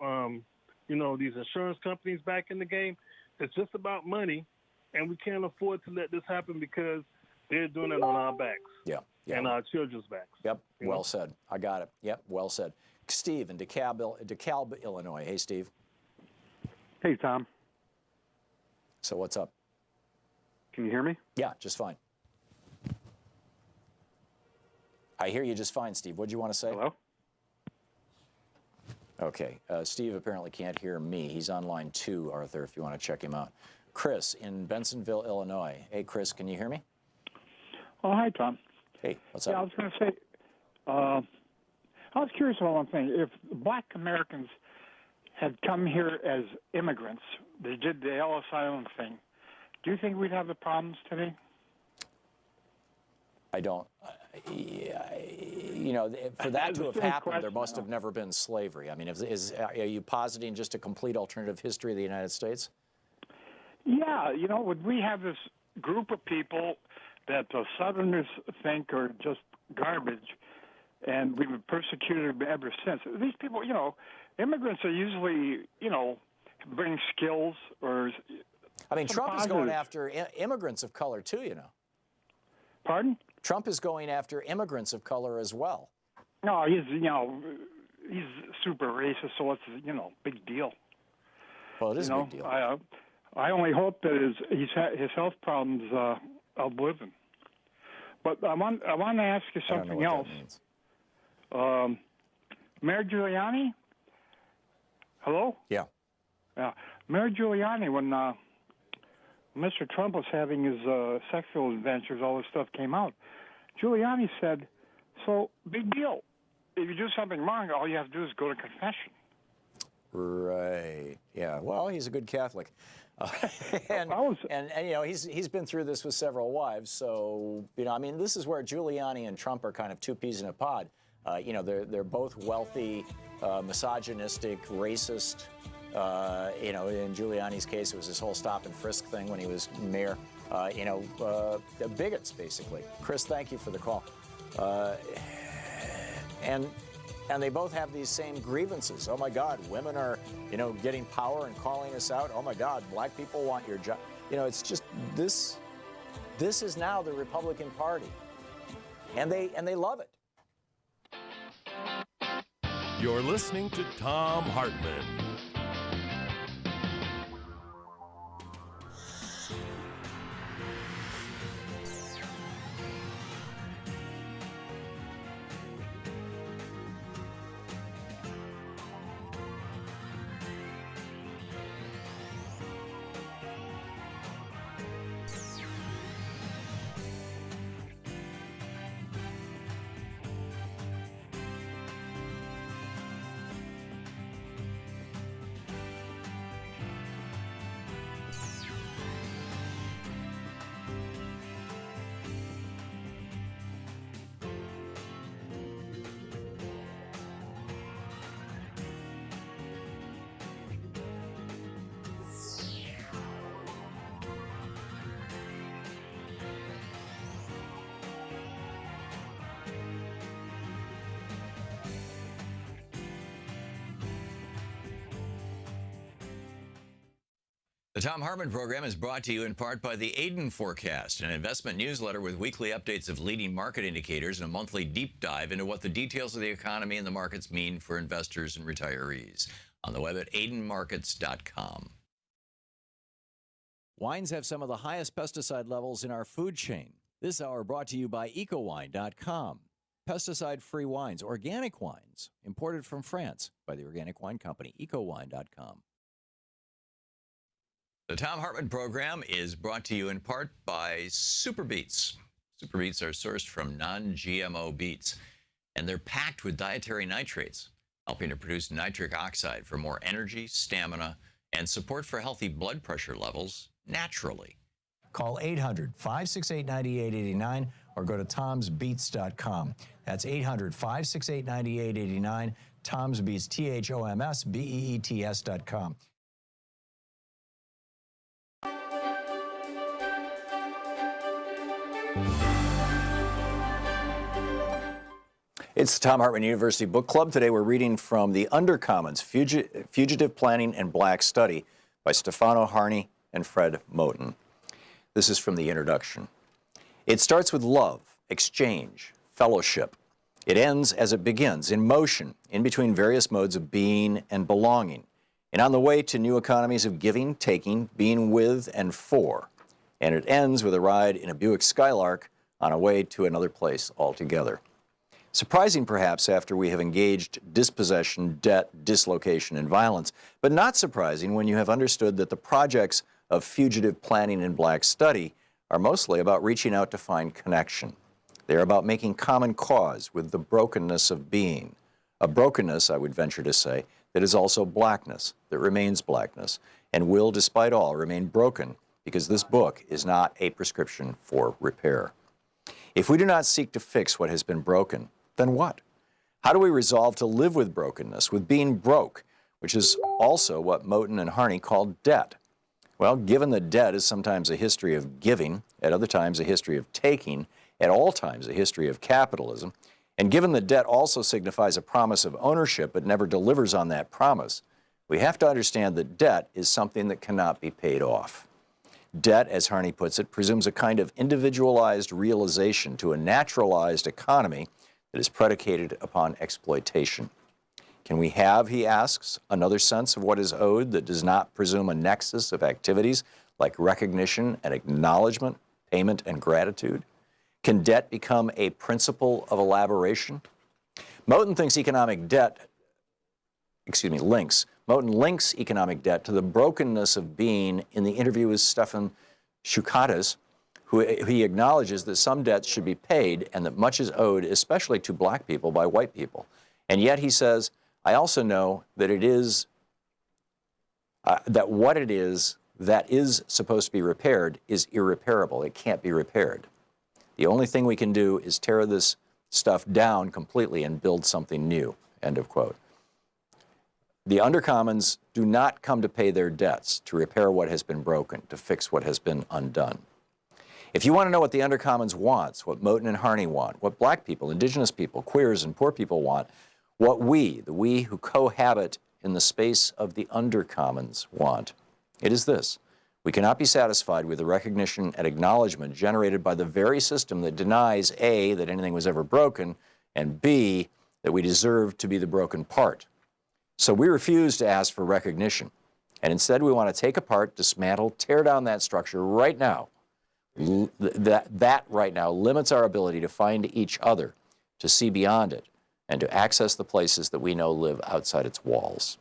these insurance companies back in the game. It's just about money, and we can't afford to let this happen because they're doing it on our backs. Yeah. And our children's backs. Yep, well said. I got it. Yep, well said. Steve in DeKalb, Illinois. Hey, Steve. Hey, Tom. So what's up? Can you hear me? Yeah, just fine. I hear you just fine, Steve. What do you want to say? Hello? Okay. Steve apparently can't hear me. He's on line 2, Arthur, if you want to check him out. Chris in Bensenville, Illinois. Hey, Chris, can you hear me? Oh, hi, Tom. Hey, what's up? Yeah, I was going to say, I was curious about one thing. If black Americans had come here as immigrants, they did the Ellis Island thing, do you think we'd have the problems today? I don't. For that to have happened, there must have never been slavery. I mean, are you positing just a complete alternative history of the United States? Yeah, would we have this group of people that the Southerners think are just garbage, and we've been persecuted ever since? These people, immigrants are usually, bring skills or. I mean, Trump is going after immigrants of color too, Pardon? Trump is going after immigrants of color as well. No, he's super racist, so it's big deal. Well, it is a big deal. I only hope that his health problems outlive him. But I want to ask you something else. Mayor Giuliani? Hello? Yeah. Yeah. Mayor Giuliani, when Mr. Trump was having his sexual adventures, all this stuff came out. Giuliani said, so big deal. If you do something wrong, all you have to do is go to confession. Right. Yeah. Well, he's a good Catholic. And he's been through this with several wives. So, this is where Giuliani and Trump are kind of two peas in a pod. They're both wealthy, misogynistic, racist. In Giuliani's case, it was this whole stop and frisk thing when he was mayor. Bigots, basically. Chris, thank you for the call. And they both have these same grievances. Oh my God, women are, getting power and calling us out. Oh my God, black people want your job. It's just this is now the Republican Party. And they love it. You're listening to Thom Hartmann. The Thom Hartmann Program is brought to you in part by the Aiden Forecast, an investment newsletter with weekly updates of leading market indicators and a monthly deep dive into what the details of the economy and the markets mean for investors and retirees. On the web at aidenmarkets.com. Wines have some of the highest pesticide levels in our food chain. This hour brought to you by ecowine.com. Pesticide-free wines, organic wines, imported from France by the Organic Wine Company, ecowine.com. The Thom Hartmann Program is brought to you in part by Super Beets. Super Beets are sourced from non-GMO beets, and they're packed with dietary nitrates, helping to produce nitric oxide for more energy, stamina, and support for healthy blood pressure levels naturally. Call 800-568-9889 or go to tomsbeets.com. That's 800-568-9889, Tom's Beets, THOMSBEETS.com. It's the Thom Hartmann University Book Club. Today we're reading from The Undercommons, Fugitive Planning and Black Study by Stefano Harney and Fred Moten. This is from the introduction. It starts with love, exchange, fellowship. It ends as it begins, in motion, in between various modes of being and belonging, and on the way to new economies of giving, taking, being with and for. And it ends with a ride in a Buick Skylark on a way to another place altogether. Surprising, perhaps, after we have engaged dispossession, debt, dislocation, and violence, but not surprising when you have understood that the projects of fugitive planning and black study are mostly about reaching out to find connection. They are about making common cause with the brokenness of being, a brokenness, I would venture to say, that is also blackness, that remains blackness, and will, despite all, remain broken because this book is not a prescription for repair. If we do not seek to fix what has been broken, then what? How do we resolve to live with brokenness, with being broke, which is also what Moten and Harney called debt? Well, given that debt is sometimes a history of giving, at other times a history of taking, at all times a history of capitalism, and given that debt also signifies a promise of ownership but never delivers on that promise, we have to understand that debt is something that cannot be paid off. Debt, as Harney puts it, presumes a kind of individualized realization to a naturalized economy that is predicated upon exploitation. Can we have, he asks, another sense of what is owed that does not presume a nexus of activities like recognition and acknowledgement, payment and gratitude? Can debt become a principle of elaboration? Moten links economic debt to the brokenness of being in the interview with Stefan Shukatis, who he acknowledges that some debts should be paid and that much is owed, especially to black people, by white people. And yet he says, I also know that it is, that what it is that is supposed to be repaired is irreparable. It can't be repaired. The only thing we can do is tear this stuff down completely and build something new, end of quote. The Undercommons do not come to pay their debts, to repair what has been broken, to fix what has been undone. If you want to know what the Undercommons wants, what Moten and Harney want, what black people, indigenous people, queers, and poor people want, what we, the we who cohabit in the space of the Undercommons want, it is this. We cannot be satisfied with the recognition and acknowledgement generated by the very system that denies A, that anything was ever broken, and B, that we deserve to be the broken part. So we refuse to ask for recognition, and instead we want to take apart, dismantle, tear down that structure right now. That right now limits our ability to find each other, to see beyond it, and to access the places that we know live outside its walls.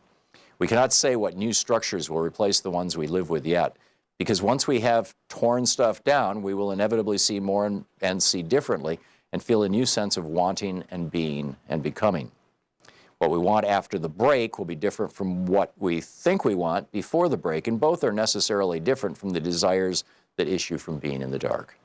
We cannot say what new structures will replace the ones we live with yet, because once we have torn stuff down, we will inevitably see more and see differently and feel a new sense of wanting and being and becoming. What we want after the break will be different from what we think we want before the break, and both are necessarily different from the desires that issue from being in the dark.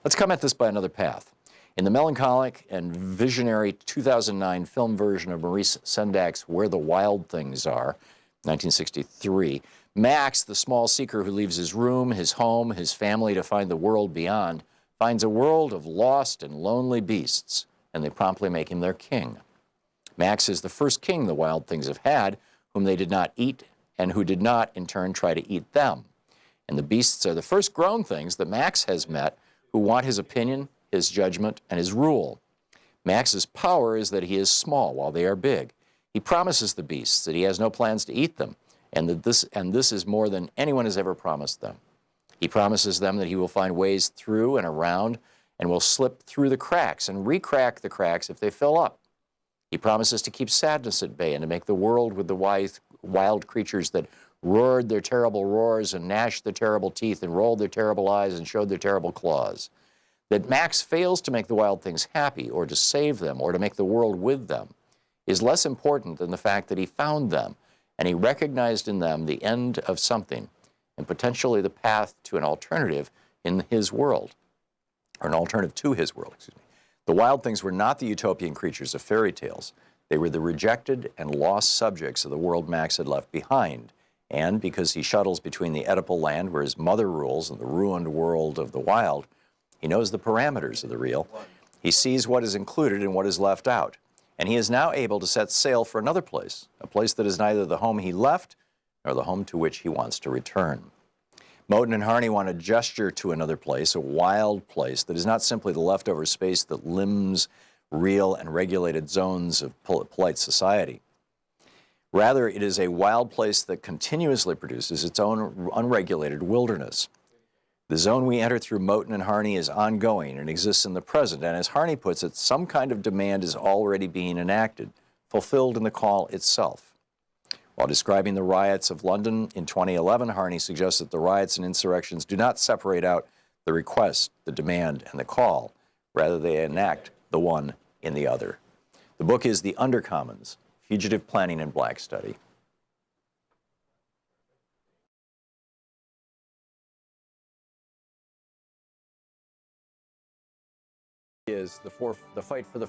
Let's come at this by another path. In the melancholic and visionary 2009 film version of Maurice Sendak's Where the Wild Things Are, 1963, Max, the small seeker who leaves his room, his home, his family to find the world beyond, finds a world of lost and lonely beasts, and they promptly make him their king. Max is the first king the wild things have had, whom they did not eat, and who did not, in turn, try to eat them. And the beasts are the first grown things that Max has met who want his opinion, his judgment, and his rule. Max's power is that he is small while they are big. He promises the beasts that he has no plans to eat them, and that this is more than anyone has ever promised them. He promises them that he will find ways through and around and will slip through the cracks and re-crack the cracks if they fill up. He promises to keep sadness at bay and to make the world with the wild creatures that roared their terrible roars and gnashed their terrible teeth and rolled their terrible eyes and showed their terrible claws. That Max fails to make the wild things happy or to save them or to make the world with them is less important than the fact that he found them and he recognized in them the end of something and potentially the path to an alternative in his world, or an alternative to his world, excuse me. The wild things were not the utopian creatures of fairy tales. They were the rejected and lost subjects of the world Max had left behind. And because he shuttles between the Oedipal land where his mother rules and the ruined world of the wild, he knows the parameters of the real. He sees what is included and what is left out. And he is now able to set sail for another place, a place that is neither the home he left nor the home to which he wants to return. Moten and Harney want to gesture to another place, a wild place that is not simply the leftover space that limbs real and regulated zones of polite society. Rather, it is a wild place that continuously produces its own unregulated wilderness. The zone we enter through Moten and Harney is ongoing and exists in the present, and as Harney puts it, some kind of demand is already being enacted, fulfilled in the call itself. While describing the riots of London in 2011, Harney suggests that the riots and insurrections do not separate out the request, the demand, and the call. Rather, they enact the one in the other. The book is The Undercommons, Fugitive Planning and Black Study. Is the fight for the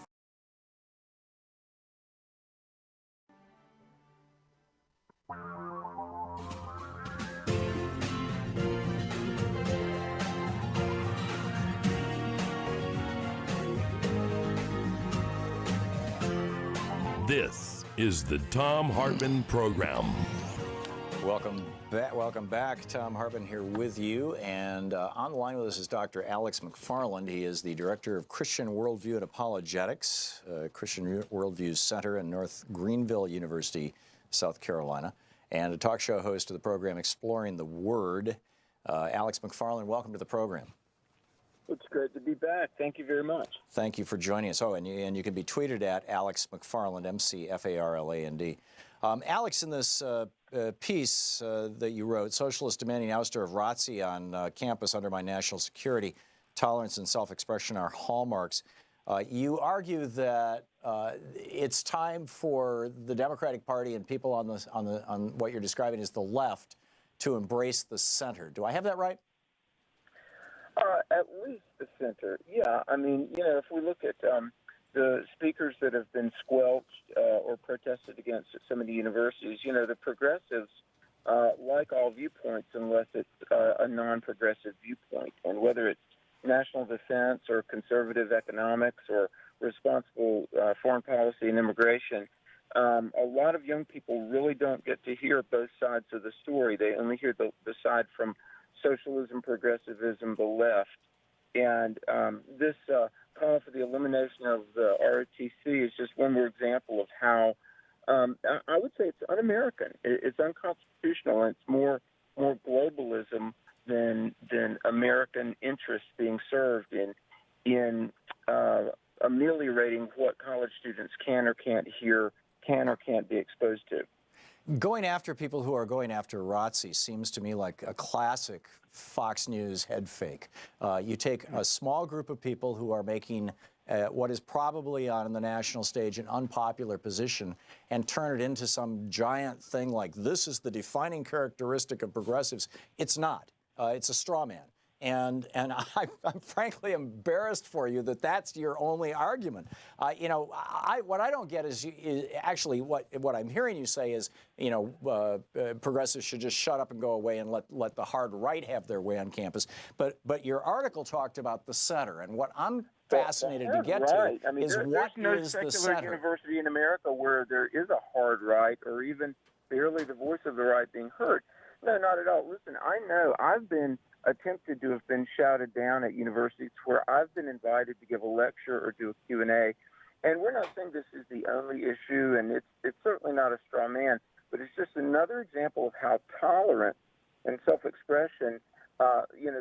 This is the Thom Hartmann Program. Welcome back. Thom Hartmann here with you. And on the line with us is Dr. Alex McFarland. He is the Director of Christian Worldview and Apologetics, Christian Worldview Center in North Greenville University, South Carolina, and a talk show host of the program Exploring the Word. Alex McFarland, welcome to the program. It's great to be back. Thank you very much. Thank you for joining us. Oh, and you can be tweeted at Alex McFarland, McFarland. Alex, in this piece that you wrote, Socialists Demanding Ouster of ROTC on Campus Undermine National Security, Tolerance and Self-Expression are hallmarks. You argue that it's time for the Democratic Party and people on what you're describing as the left to embrace the center. Do I have that right? At least the center. Yeah. I mean, if we look at the speakers that have been squelched or protested against at some of the universities, the progressives like all viewpoints unless it's a non-progressive viewpoint. And whether it's national defense or conservative economics or responsible foreign policy and immigration, a lot of young people really don't get to hear both sides of the story. They only hear the side from socialism, progressivism, the left. And this call for the elimination of the ROTC is just one more example of how I would say it's un-American. It's unconstitutional, and it's more globalism than American interests being served in ameliorating what college students can or can't hear, can or can't be exposed to. Going after people who are going after ROTC seems to me like a classic Fox News head fake. You take a small group of people who are making what is probably on the national stage an unpopular position and turn it into some giant thing like this is the defining characteristic of progressives. It's not. It's a straw man. And I'm frankly embarrassed for you that that's your only argument. What I don't get is actually what I'm hearing you say is, progressives should just shut up and go away and let the hard right have their way on campus. But your article talked about the center, and what I'm fascinated to get to is what there's no is the secular center. university in America where there is a hard right or even barely the voice of the right being heard. No, not at all. Listen, I know I've been attempted to have been shouted down at universities where I've been invited to give a lecture or do a Q&A. And we're not saying this is the only issue, and it's certainly not a straw man, but it's just another example of how tolerant and self-expression,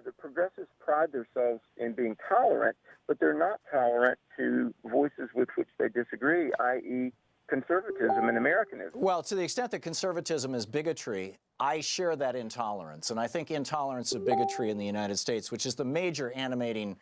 the progressives pride themselves in being tolerant, but they're not tolerant to voices with which they disagree, i.e., conservatism and Americanism. Well, to the extent that conservatism is bigotry, I share that intolerance. And I think intolerance of bigotry in the United States, which is the major animating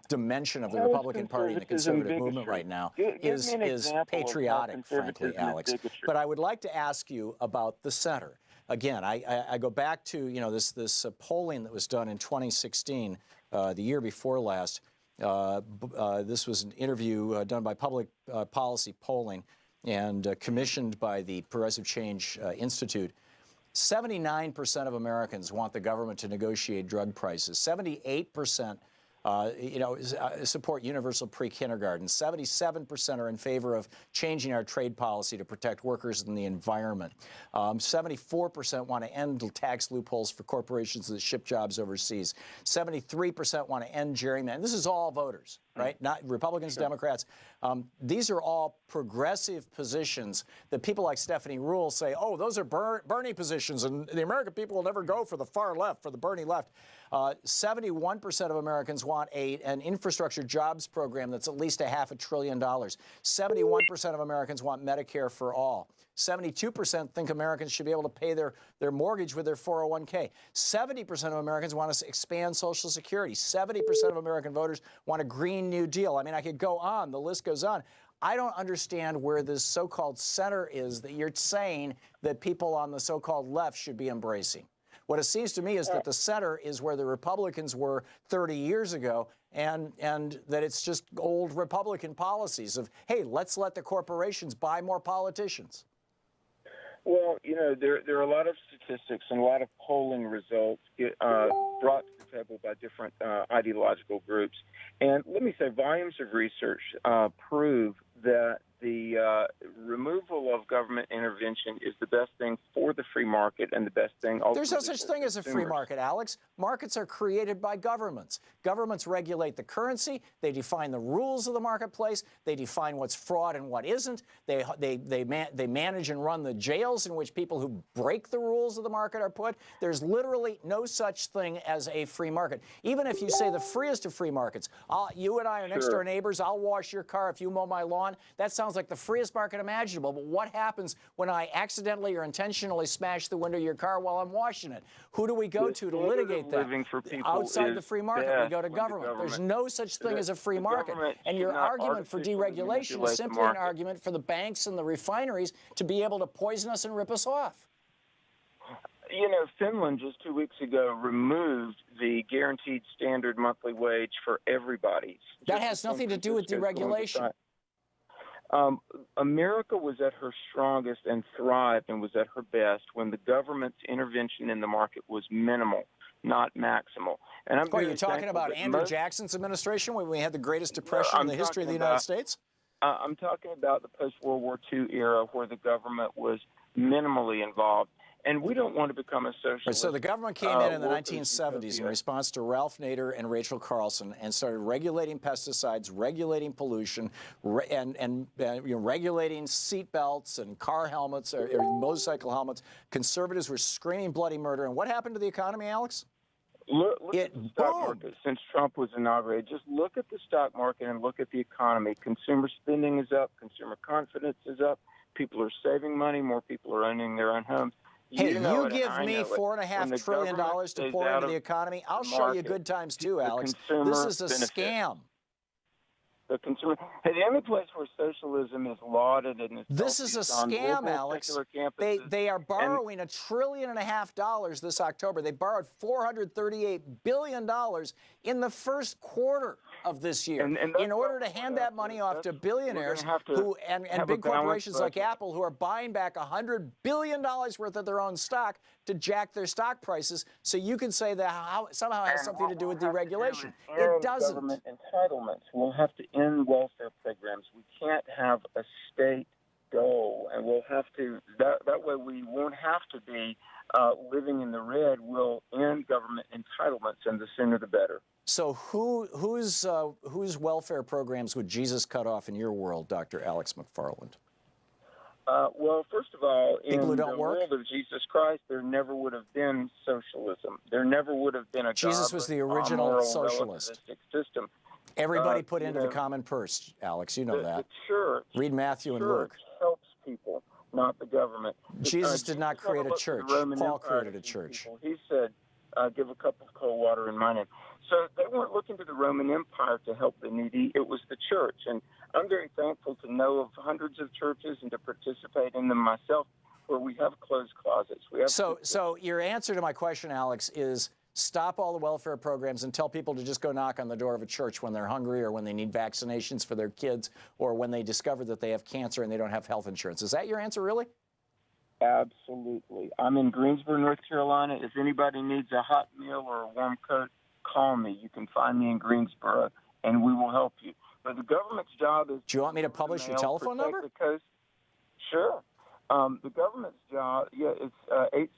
dimension of the Republican Party and the conservative movement right now, is patriotic, frankly, Alex. But I would like to ask you about the center. Again, I go back to this polling that was done in 2016, the year before last. This was an interview done by Public Policy Polling and commissioned by the Progressive Change Institute. 79% of Americans want the government to negotiate drug prices. 78% support universal pre-kindergarten. 77% are in favor of changing our trade policy to protect workers and the environment. 74% want to end tax loopholes for corporations that ship jobs overseas. 73% want to end gerrymandering. This is all voters, right? Not Republicans, Democrats. These are all progressive positions that people like Stephanie Ruhle say, oh, those are Bernie positions, and the American people will never go for the far left, for the Bernie left. 71% of Americans want an infrastructure jobs program that's at least $500 billion. 71% of Americans want Medicare for all. 72% think Americans should be able to pay their mortgage with their 401k. 70% of Americans want to expand Social Security. 70% of American voters want a Green New Deal. I mean, I could go on. The list goes on. I don't understand where this so-called center is that you're saying that people on the so-called left should be embracing. What it seems to me is that the center is where the Republicans were 30 years ago, and that it's just old Republican policies of, hey, let's let the corporations buy more politicians. Well, there are a lot of statistics and a lot of polling results brought to the table by different ideological groups. And let me say, volumes of research prove that the removal of government intervention is the best thing for the free market and the best thing ultimately. There's no such thing as a free market, Alex. Markets are created by governments. Governments regulate the currency. They define the rules of the marketplace. They define what's fraud and what isn't. They manage and run the jails in which people who break the rules of the market are put. There's literally no such thing as a free market. Even if you say the freest of free markets, you and I are next door neighbors. I'll wash your car if you mow my lawn. That sounds like the freest market imaginable, but what happens when I accidentally or intentionally smash the window of your car while I'm washing it? Who do we go to litigate that? Outside the free market, we go to government. There's no such thing as a free market. And your argument for deregulation is simply an argument for the banks and the refineries to be able to poison us and rip us off. Finland just 2 weeks ago removed the guaranteed standard monthly wage for everybody. That has nothing to do with deregulation. America was at her strongest and thrived and was at her best when the government's intervention in the market was minimal, not maximal. And are you talking about Andrew Jackson's administration when we had the greatest depression in the history of the United States? I'm talking about the post-World War II era where the government was minimally involved. And we don't want to become a socialist. So the government came in the 1970s in response to Ralph Nader and Rachel Carlson and started regulating pesticides, regulating pollution, and regulating seat belts and car helmets or motorcycle helmets. Conservatives were screaming bloody murder. And what happened to the economy, Alex? Look at the stock market since Trump was inaugurated. Just look at the stock market and look at the economy. Consumer spending is up. Consumer confidence is up. People are saving money. More people are owning their own homes. Hey, you give me $4.5 trillion to pour into the economy, I'll show you good times too, Alex. This is a scam. The consumer. Hey, the only place where socialism is lauded and this is a scam, Alex. They are borrowing $1.5 trillion this October. They borrowed $438 billion in the first quarter of this year in order to hand that money off to billionaires and big corporations like Apple who are buying back $100 billion worth of their own stock to jack their stock prices. So you can say that somehow has something to do with deregulation. It doesn't. Government entitlements. We'll have to end welfare programs. We can't have a state go, and we'll have to. That way, we won't have to be living in the red. We'll end government entitlements, and the sooner the better. So whose welfare programs would Jesus cut off in your world, Dr. Alex McFarland? Well, first of all, in People who the don't work? world of Jesus Christ, there never would have been socialism. There never would have been a Jesus was the original moral, socialist. relativistic system. Everybody put into the common purse, Alex. You know that. The church. Read Matthew and church Luke. Helps people, not the government. Jesus did not create a church. Paul created a church. People. He said, "Give a cup of cold water in my name." So they weren't looking to the Roman Empire to help the needy. It was the church. And I'm very thankful to know of hundreds of churches and to participate in them myself where we have closed closets. So your answer to my question, Alex, is stop all the welfare programs and tell people to just go knock on the door of a church when they're hungry or when they need vaccinations for their kids or when they discover that they have cancer and they don't have health insurance. Is that your answer, really? Absolutely. I'm in Greensboro, North Carolina. If anybody needs a hot meal or a warm coat, call me. You can find me in Greensboro, and we will help you. But the government's job is... Do you want me to publish your telephone number? The coast. Sure. The government's job, it's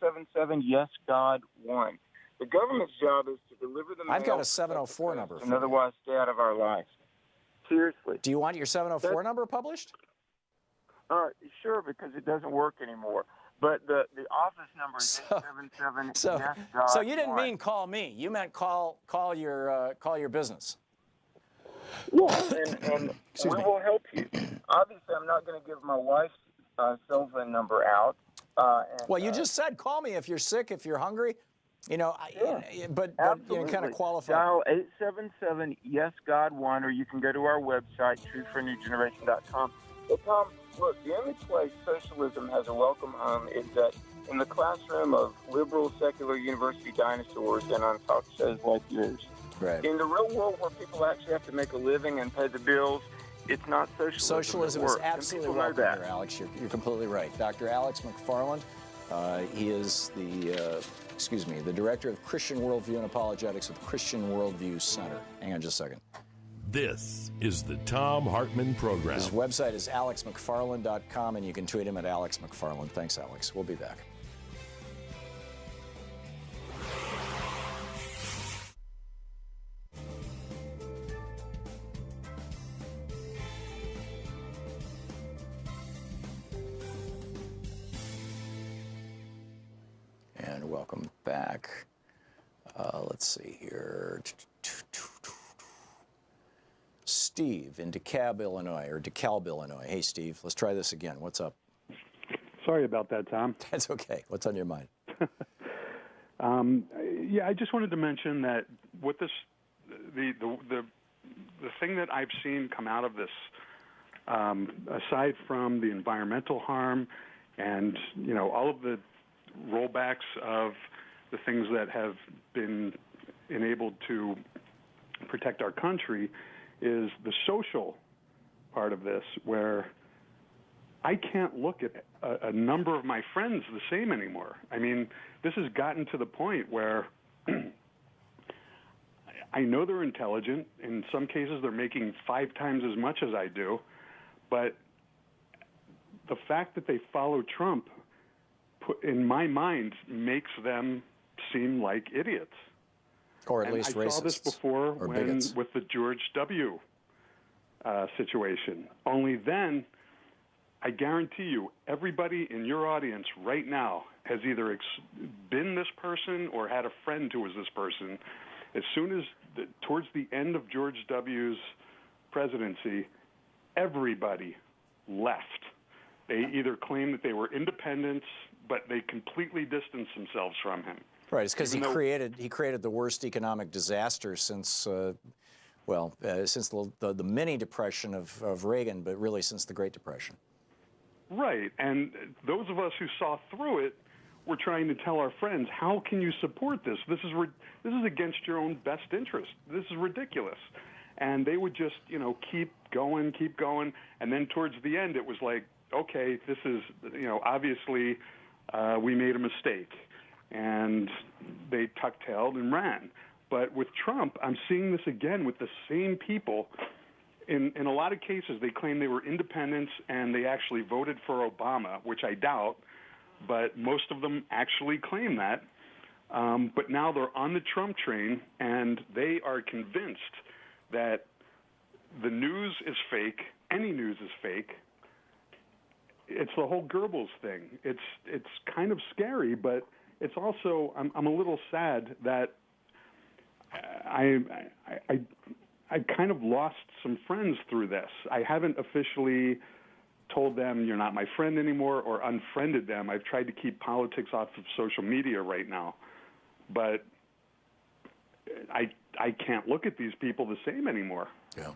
877-YES-GOD-1. The government's job is to deliver the mail... I've got a 704 number. And otherwise stay out of our lives. Seriously. Do you want your 704 number published? Sure, because it doesn't work anymore. But the office number is 877-YES-GOD-1. So you didn't mean call me. You meant call your business. Yeah, and we will help you. Obviously, I'm not going to give my wife's cell phone number out. Well, you just said call me if you're sick, if you're hungry. You know, but you kind of qualify. Dial 877-YES-GOD-1, or you can go to our website, truthfornewgeneration.com. But Tom, look, the only place socialism has a welcome home is that in the classroom of liberal, secular university dinosaurs and on talk shows like yours. Right. In the real world where people actually have to make a living and pay the bills, it's not socialism. Socialism is absolutely welcome here, Alex. You're completely right. Dr. Alex McFarland, he is the director of Christian Worldview and Apologetics with Christian Worldview Center. Hang on just a second. This is the Thom Hartmann Program. His website is alexmcfarland.com, and you can tweet him at Alex McFarland. Thanks, Alex. We'll be back. And welcome back. Let's see here. Steve in DeKalb, Illinois. Hey, Steve, let's try this again. What's up? Sorry about that, Tom. That's okay. What's on your mind? Yeah, I just wanted to mention that with this, the thing that I've seen come out of this, aside from the environmental harm and, you know, all of the rollbacks of the things that have been enabled to protect our country, is the social part of this, where I can't look at a number of my friends the same anymore. I mean, this has gotten to the point where I know they're intelligent. In some cases, they're making 5 times as much as I do. But the fact that they follow Trump, in my mind, makes them seem like idiots. Or at least racists. I saw this before with the George W. Situation. Only then, I guarantee you, everybody in your audience right now has either been this person or had a friend who was this person. As soon as, towards the end of George W.'s presidency, everybody left. They either claimed that they were independents, but they completely distanced themselves from him. Right, it's because he created the worst economic disaster since, since the mini depression of Reagan, but really since the Great Depression. Right, and those of us who saw through it were trying to tell our friends, how can you support this? This is against your own best interest. This is ridiculous. And they would just, keep going, and then towards the end it was like, okay, this is, obviously we made a mistake. And they tuck-tailed and ran. But with Trump, I'm seeing this again with the same people in a lot of cases, they claim they were independents and they actually voted for Obama, which I doubt, but most of them actually claim that. But now they're on the Trump train, and they are convinced that the news is fake, any news is fake. It's the whole Goebbels thing. It's kind of scary, but it's also, I'm a little sad that I kind of lost some friends through this. I haven't officially told them you're not my friend anymore or unfriended them. I've tried to keep politics off of social media right now. But I can't look at these people the same anymore. Yeah.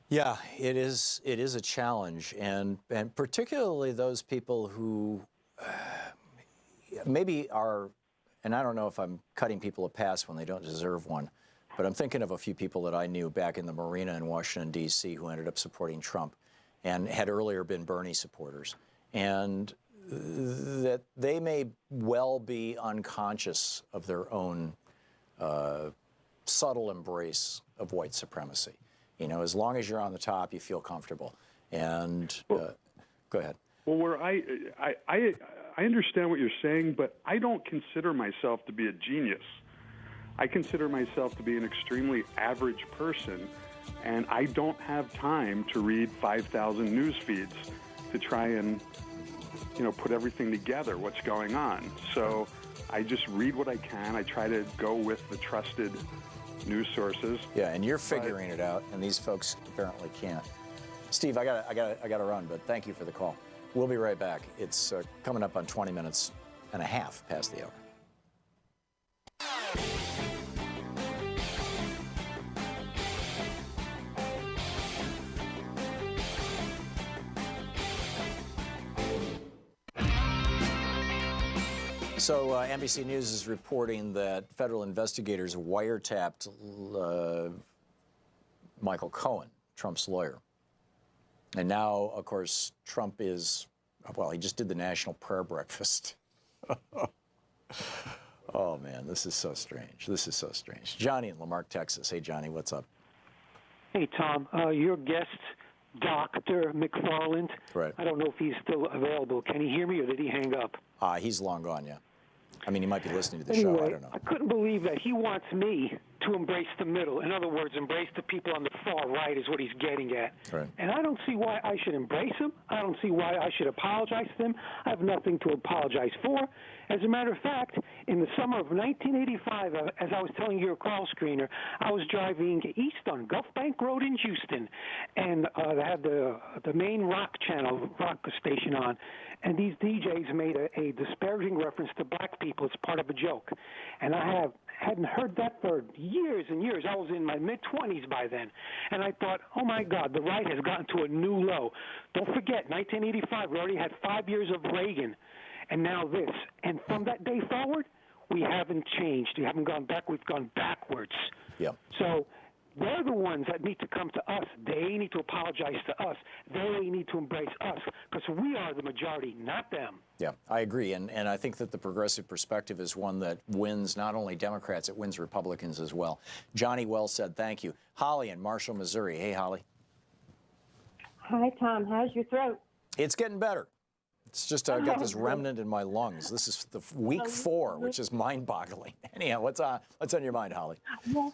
Yeah, it is a challenge, and particularly those people who maybe are, and I don't know if I'm cutting people a pass when they don't deserve one, but I'm thinking of a few people that I knew back in the marina in Washington, D.C., who ended up supporting Trump and had earlier been Bernie supporters. And that they may well be unconscious of their own subtle embrace of white supremacy. You know, as long as you're on the top, you feel comfortable. And go ahead. Well, where I understand what you're saying, but I don't consider myself to be a genius. I consider myself to be an extremely average person, and I don't have time to read 5,000 news feeds to try and, you know, put everything together, what's going on. So I just read what I can. I try to go with the trusted news sources. Yeah, and you're figuring it out, and these folks apparently can't. Steve, I gotta run, but thank you for the call. We'll be right back. It's coming up on 20 minutes and a half past the hour. So NBC News is reporting that federal investigators wiretapped Michael Cohen, Trump's lawyer. And now, of course, Trump is, well, he just did the National Prayer Breakfast. Oh, man, this is so strange. This is so strange. Johnny in Lamarck, Texas. Hey, Johnny, what's up? Hey, Tom, your guest, Dr. McFarland, right. I don't know if he's still available. Can he hear me, or did he hang up? He's long gone, yeah. I mean, he might be listening to the Anyway, show. I don't know. I couldn't believe that he wants me to embrace the middle. In other words, embrace the people on the far right is what he's getting at. Right. And I don't see why I should embrace him. I don't see why I should apologize to them. I have nothing to apologize for. As a matter of fact, in the summer of 1985, as I was telling your call screener, I was driving east on Gulf Bank Road in Houston, and they had the main rock station on, and these DJs made a disparaging reference to black people as part of a joke. And I hadn't heard that for years and years. I was in my mid-20s by then. And I thought, oh, my God, the right has gotten to a new low. Don't forget, 1985, we already had 5 years of Reagan, and now this. And from that day forward, we haven't changed. We haven't gone back. We've gone backwards. Yeah. So they're the ones that need to come to us. They need to apologize to us. They need to embrace us, because we are the majority, not them. Yeah, I agree. And I think that the progressive perspective is one that wins not only Democrats, it wins Republicans as well. Johnny, well said. Thank you. Holly in Marshall, Missouri. Hey, Holly. Hi, Tom. How's your throat? It's getting better. It's just I've got this remnant in my lungs. This is the week 4, which is mind-boggling. Anyhow, what's on your mind, Holly? Well,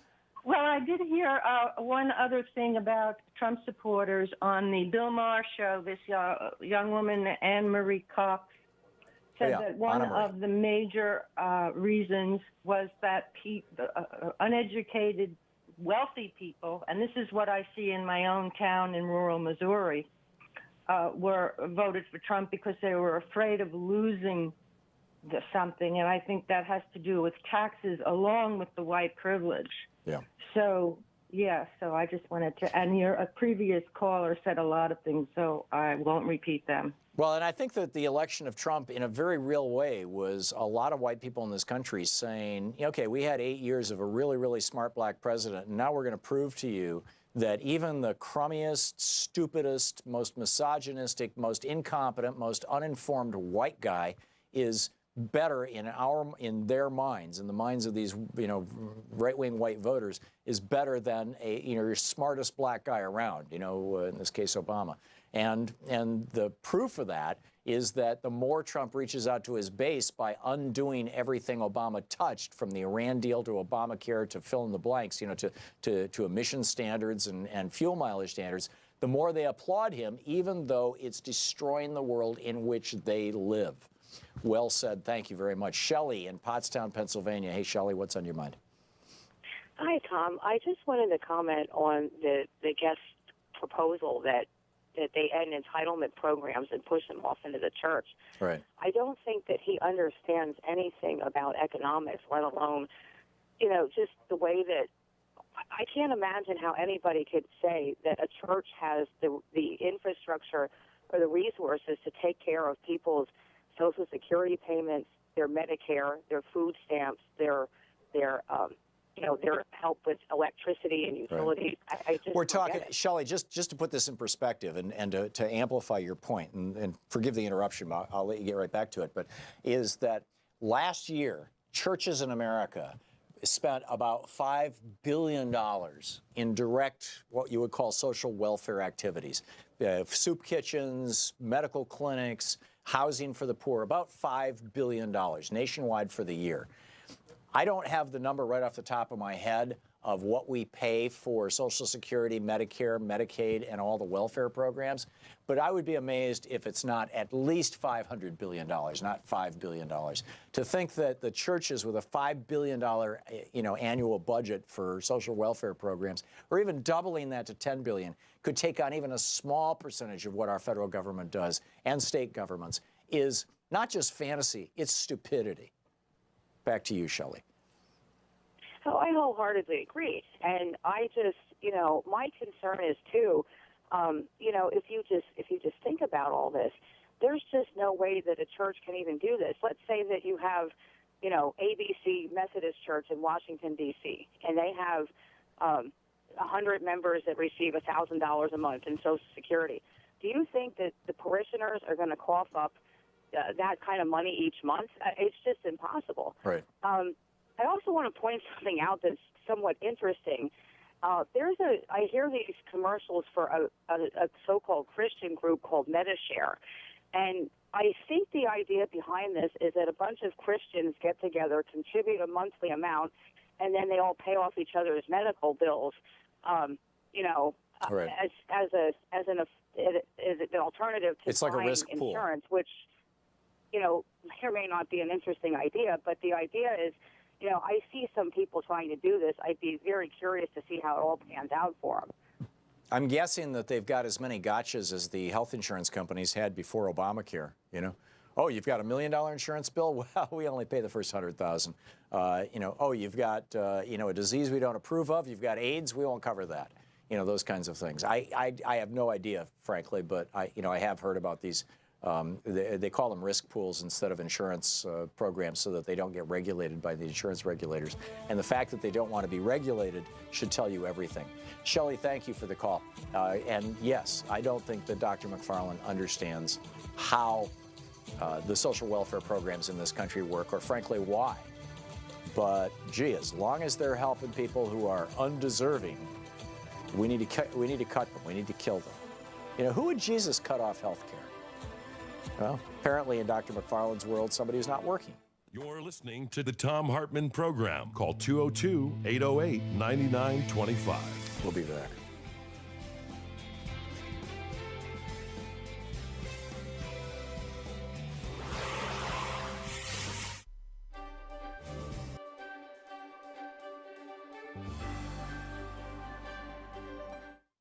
I did hear one other thing about Trump supporters on the Bill Maher show. This young woman, Anne Marie Cox, said that one of the major reasons was that uneducated, wealthy people, and this is what I see in my own town in rural Missouri, were voted for Trump because they were afraid of losing something, and I think that has to do with taxes along with the white privilege. Yeah. So, yeah, so I just wanted to, and a previous caller said a lot of things, so I won't repeat them. Well, and I think that the election of Trump, in a very real way, was a lot of white people in this country saying, okay, we had 8 years of a really, really smart black president, and now we're going to prove to you that even the crummiest, stupidest, most misogynistic, most incompetent, most uninformed white guy is better in their minds, in the minds of these right-wing white voters, is better than your smartest black guy around, in this case Obama. And the proof of that is that the more Trump reaches out to his base by undoing everything Obama touched, from the Iran deal to Obamacare to fill in the blanks, to emission standards and fuel mileage standards, the more they applaud him, even though it's destroying the world in which they live. Well said. Thank you very much. Shelley in Pottstown, Pennsylvania. Hey, Shelley, what's on your mind? Hi, Tom. I just wanted to comment on the guest proposal that they end entitlement programs and push them off into the church. Right. I don't think that he understands anything about economics, let alone, just the way that I can't imagine how anybody could say that a church has the infrastructure or the resources to take care of people's Social Security payments, their Medicare, their food stamps, their help with electricity and utilities. Right. We're talking, Shelley, just to put this in perspective and to amplify your point, and forgive the interruption, I'll let you get right back to it, but is that last year, churches in America spent about $5 billion in direct, what you would call social welfare activities. Soup kitchens, medical clinics, housing for the poor, about $5 billion nationwide for the year. I don't have the number right off the top of my head of what we pay for Social Security, Medicare, Medicaid, and all the welfare programs, but I would be amazed if it's not at least $500 billion, not $5 billion. To think that the churches with a $5 billion annual budget for social welfare programs, or even doubling that to $10 billion, could take on even a small percentage of what our federal government does and state governments, is not just fantasy, it's stupidity. Back to you, Shelley. Oh, I wholeheartedly agree. And I just, my concern is too, if you just think about all this, there's just no way that a church can even do this. Let's say that you have, ABC Methodist Church in Washington, D.C., and they have 100 members that receive $1,000 a month in Social Security. Do you think that the parishioners are going to cough up that kind of money each month? It's just impossible. Right. I also want to point something out that's somewhat interesting. I hear these commercials for a so-called Christian group called MediShare, and I think the idea behind this is that a bunch of Christians get together, contribute a monthly amount, and then they all pay off each other's medical bills. Right. as an alternative to it's like a risk insurance, pool. which may or may not be an interesting idea, but the idea is, I see some people trying to do this. I'd be very curious to see how it all pans out for them. I'm guessing that they've got as many gotchas as the health insurance companies had before Obamacare. Oh, you've got $1 million insurance bill? Well, we only pay the first $100,000. Oh, you've got a disease we don't approve of. You've got AIDS. We won't cover that. Those kinds of things. I have no idea, frankly, but I have heard about these. They call them risk pools instead of insurance programs, so that they don't get regulated by the insurance regulators. And the fact that they don't want to be regulated should tell you everything. Shelley, thank you for the call. And yes, I don't think that Dr. McFarland understands how the social welfare programs in this country work, or frankly why. But gee, as long as they're helping people who are undeserving, we need to cut them. We need to kill them. Who would Jesus cut off health care? Well, apparently in Dr. McFarland's world, somebody who's not working. You're listening to the Thom Hartmann Program. Call 202-808-9925. We'll be back.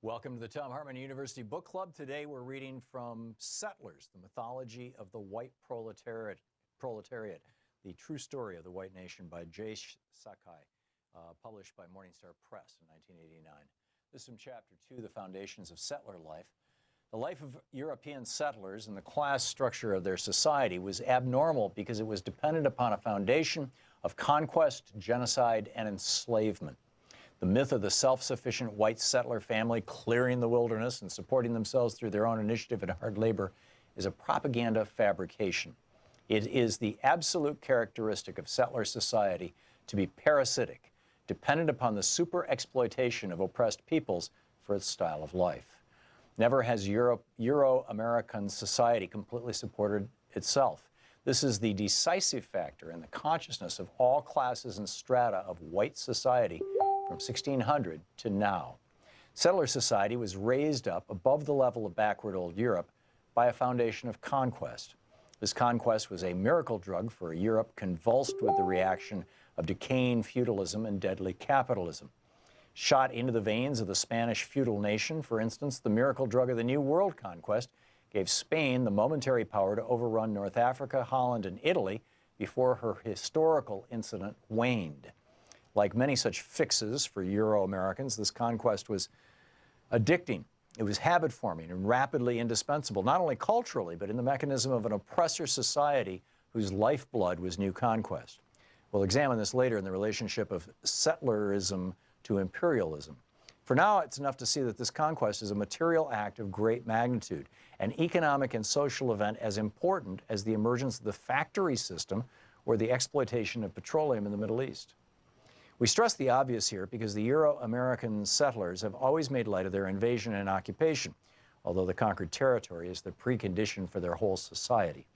Welcome to the Thom Hartmann University Book Club. Today we're reading from Settlers, the Mythology of the White Proletariat, the True Story of the White Nation by J. Sakai, published by Morningstar Press in 1989. This is from Chapter 2, The Foundations of Settler Life. The life of European settlers and the class structure of their society was abnormal because it was dependent upon a foundation of conquest, genocide, and enslavement. The myth of the self-sufficient white settler family clearing the wilderness and supporting themselves through their own initiative and hard labor is a propaganda fabrication. It is the absolute characteristic of settler society to be parasitic, dependent upon the super exploitation of oppressed peoples for its style of life. Never has Euro-American society completely supported itself. This is the decisive factor in the consciousness of all classes and strata of white society from 1600 to now. Settler society was raised up above the level of backward old Europe by a foundation of conquest. This conquest was a miracle drug for a Europe convulsed with the reaction of decaying feudalism and deadly capitalism. Shot into the veins of the Spanish feudal nation, for instance, the miracle drug of the New World conquest gave Spain the momentary power to overrun North Africa, Holland, and Italy before her historical incident waned. Like many such fixes for Euro-Americans, this conquest was addicting. It was habit-forming and rapidly indispensable, not only culturally, but in the mechanism of an oppressor society whose lifeblood was new conquest. We'll examine this later in the relationship of settlerism to imperialism. For now, it's enough to see that this conquest is a material act of great magnitude, an economic and social event as important as the emergence of the factory system or the exploitation of petroleum in the Middle East. We stress the obvious here because the Euro-American settlers have always made light of their invasion and occupation, although the conquered territory is the precondition for their whole society.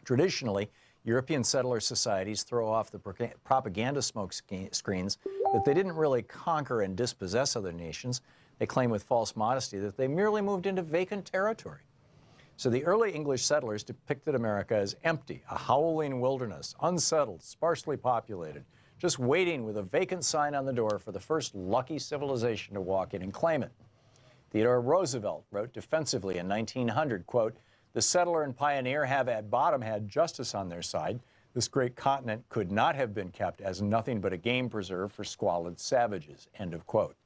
Traditionally, European settler societies throw off the propaganda smoke screens that they didn't really conquer and dispossess other nations. They claim with false modesty that they merely moved into vacant territory. So the early English settlers depicted America as empty, a howling wilderness, unsettled, sparsely populated, just waiting with a vacant sign on the door for the first lucky civilization to walk in and claim it. Theodore Roosevelt wrote defensively in 1900, quote, "The settler and pioneer have at bottom had justice on their side. This great continent could not have been kept as nothing but a game preserve for squalid savages," end of quote.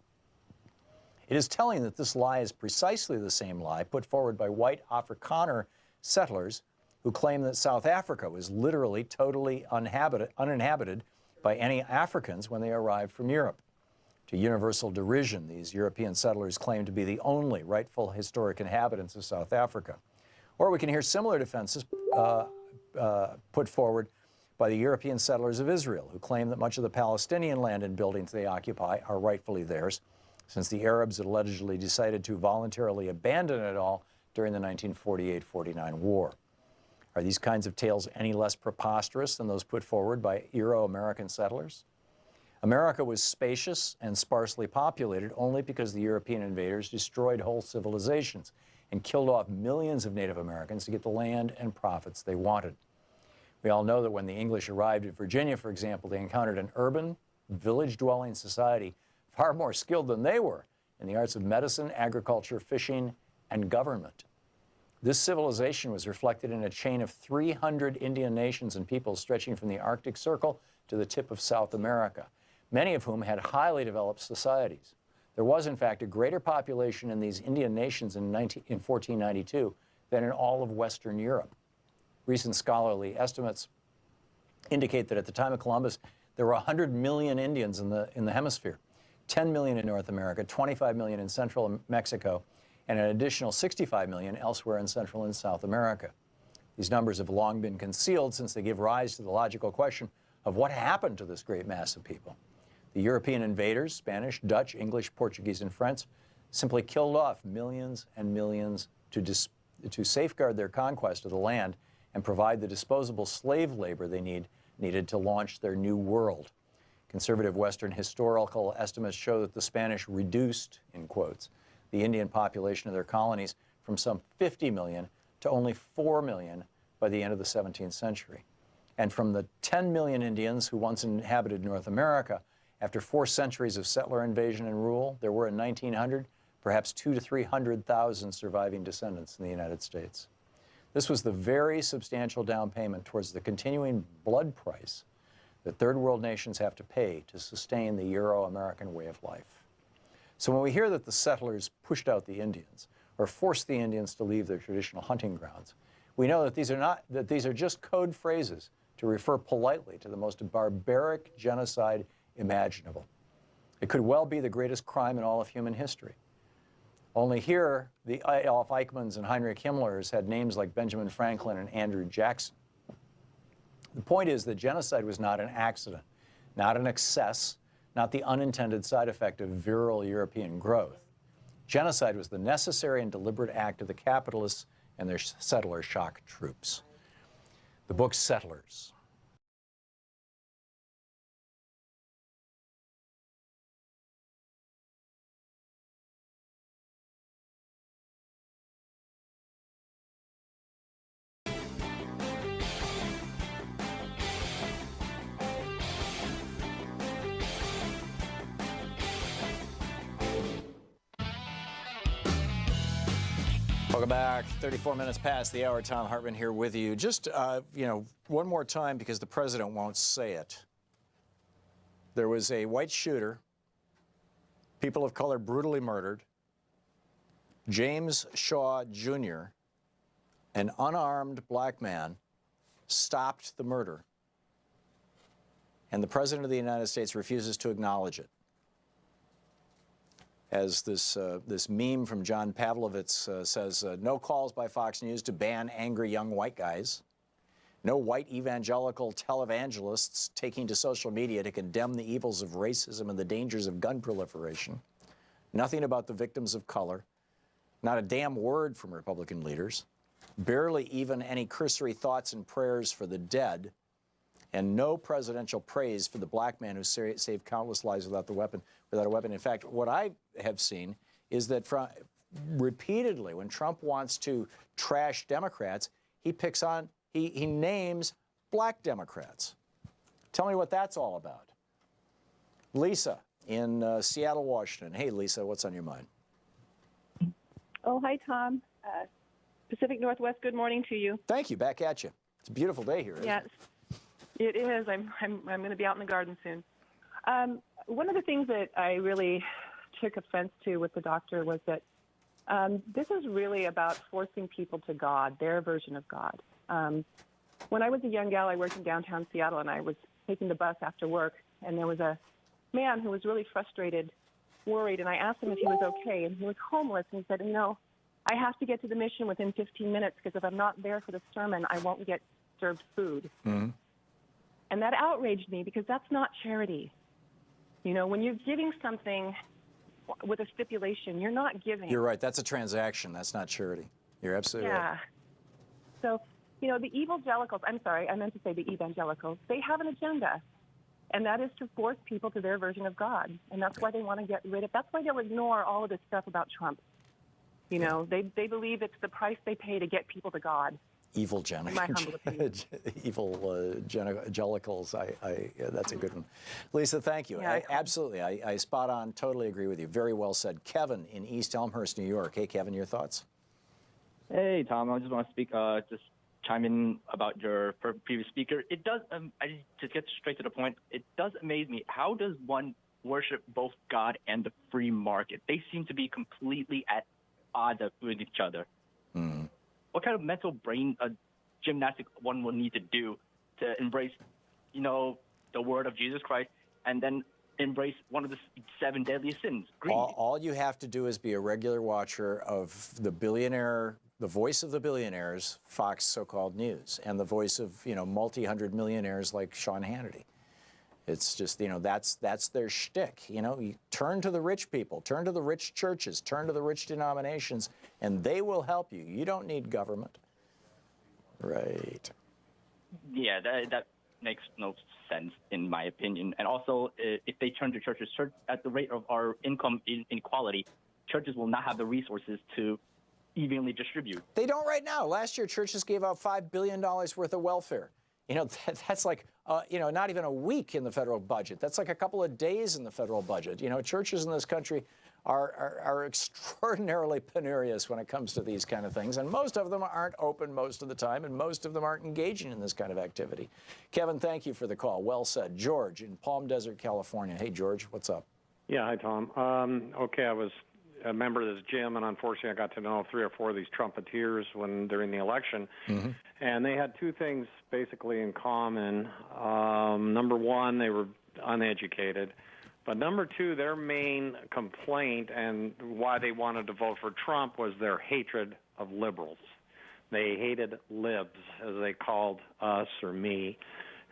It is telling that this lie is precisely the same lie put forward by white Afrikaner settlers who claim that South Africa was literally totally uninhabited by any Africans when they arrived from Europe. To universal derision, these European settlers claim to be the only rightful historic inhabitants of South Africa. Or we can hear similar defenses put forward by the European settlers of Israel, who claim that much of the Palestinian land and buildings they occupy are rightfully theirs, since the Arabs had allegedly decided to voluntarily abandon it all during the 1948-49 war. Are these kinds of tales any less preposterous than those put forward by Euro-American settlers? America was spacious and sparsely populated only because the European invaders destroyed whole civilizations and killed off millions of Native Americans to get the land and profits they wanted. We all know that when the English arrived at Virginia, for example, they encountered an urban, village-dwelling society far more skilled than they were in the arts of medicine, agriculture, fishing, and government. This civilization was reflected in a chain of 300 Indian nations and peoples stretching from the Arctic Circle to the tip of South America, many of whom had highly developed societies. There was, in fact, a greater population in these Indian nations in 1492 than in all of Western Europe. Recent scholarly estimates indicate that at the time of Columbus, there were 100 million Indians in the hemisphere, 10 million in North America, 25 million in Central Mexico, and an additional 65 million elsewhere in Central and South America. These numbers have long been concealed since they give rise to the logical question of what happened to this great mass of people. The European invaders, Spanish, Dutch, English, Portuguese, and French, simply killed off millions and millions to safeguard their conquest of the land and provide the disposable slave labor they needed to launch their new world. Conservative Western historical estimates show that the Spanish reduced, in quotes, the Indian population of their colonies from some 50 million to only 4 million by the end of the 17th century. And from the 10 million Indians who once inhabited North America, after 4 centuries of settler invasion and rule, there were in 1900 perhaps 200,000 to 300,000 surviving descendants in the United States. This was the very substantial down payment towards the continuing blood price that third world nations have to pay to sustain the Euro-American way of life. So when we hear that the settlers pushed out the Indians or forced the Indians to leave their traditional hunting grounds, we know that these are just code phrases to refer politely to the most barbaric genocide imaginable. It could well be the greatest crime in all of human history. Only here, the Adolf Eichmanns and Heinrich Himmlers had names like Benjamin Franklin and Andrew Jackson. The point is that genocide was not an accident, not an excess, not the unintended side effect of virile European growth. Genocide was the necessary and deliberate act of the capitalists and their settler shock troops. The book Settlers. Welcome back. 34 minutes past the hour. Thom Hartmann here with you. Just, one more time because the president won't say it. There was a white shooter, people of color brutally murdered. James Shaw Jr., an unarmed black man, stopped the murder. And the president of the United States refuses to acknowledge it. As this meme from John Pavlovitz says, no calls by Fox News to ban angry young white guys. No white evangelical televangelists taking to social media to condemn the evils of racism and the dangers of gun proliferation. Nothing about the victims of color. Not a damn word from Republican leaders. Barely even any cursory thoughts and prayers for the dead. And no presidential praise for the black man who saved countless lives without a weapon. In fact, what I have seen is that repeatedly, when Trump wants to trash Democrats, he names black Democrats. Tell me what that's all about. Lisa in Seattle, Washington. Hey, Lisa, what's on your mind? Oh, hi, Tom. Pacific Northwest, good morning to you. Thank you. Back at you. It's a beautiful day here, isn't Yes, it is. I'm going to be out in the garden soon. One of the things that I really took offense to with the doctor was that this is really about forcing people to God, their version of God. When I was a young gal, I worked in downtown Seattle, and I was taking the bus after work, and there was a man who was really frustrated, worried, and I asked him if he was okay, and he was homeless, and he said, no, I have to get to the mission within 15 minutes because if I'm not there for the sermon, I won't get served food. Mm-hmm. And that outraged me because that's not charity. You know, when you're giving something with a stipulation, you're not giving. You're right. That's a transaction. That's not charity. You're absolutely right. Yeah. So, the evangelicals, I'm sorry, I meant to say the evangelicals, they have an agenda. And that is to force people to their version of God. And that's why they want to get rid of, that's why they'll ignore all of this stuff about Trump. They believe it's the price they pay to get people to God. Evil evangelicals. That's a good one. Lisa, thank you. Yeah, Absolutely. I spot on, totally agree with you. Very well said. Kevin in East Elmhurst, New York. Hey, Kevin, your thoughts? Hey, Tom. I just want to speak, just chime in about your previous speaker. It does, to get straight to the point, it does amaze me. How does one worship both God and the free market? They seem to be completely at odds with each other. Mm. What kind of mental brain gymnastics one will need to do to embrace, the word of Jesus Christ and then embrace one of the 7 deadliest sins, greed? All you have to do is be a regular watcher of the voice of the billionaires, Fox so-called News, and the voice of, multi-hundred millionaires like Sean Hannity. It's just, that's their shtick. You turn to the rich people, turn to the rich churches, turn to the rich denominations, and they will help you. You don't need government. Right. Yeah, that makes no sense, in my opinion. And also, if they turn to churches, at the rate of our income inequality, churches will not have the resources to evenly distribute. They don't right now. Last year, churches gave out $5 billion worth of welfare. That's like, not even a week in the federal budget. That's like a couple of days in the federal budget. Churches in this country are extraordinarily penurious when it comes to these kind of things. And most of them aren't open most of the time, and most of them aren't engaging in this kind of activity. Kevin, thank you for the call. Well said. George in Palm Desert, California. Hey, George, what's up? Yeah, hi, Tom. I was a member of this gym, and unfortunately I got to know 3 or 4 of these Trumpeteers during the election. Mm-hmm. And they had 2 things basically in common. Number one, they were uneducated. But number 2, their main complaint and why they wanted to vote for Trump was their hatred of liberals. They hated libs, as they called us or me.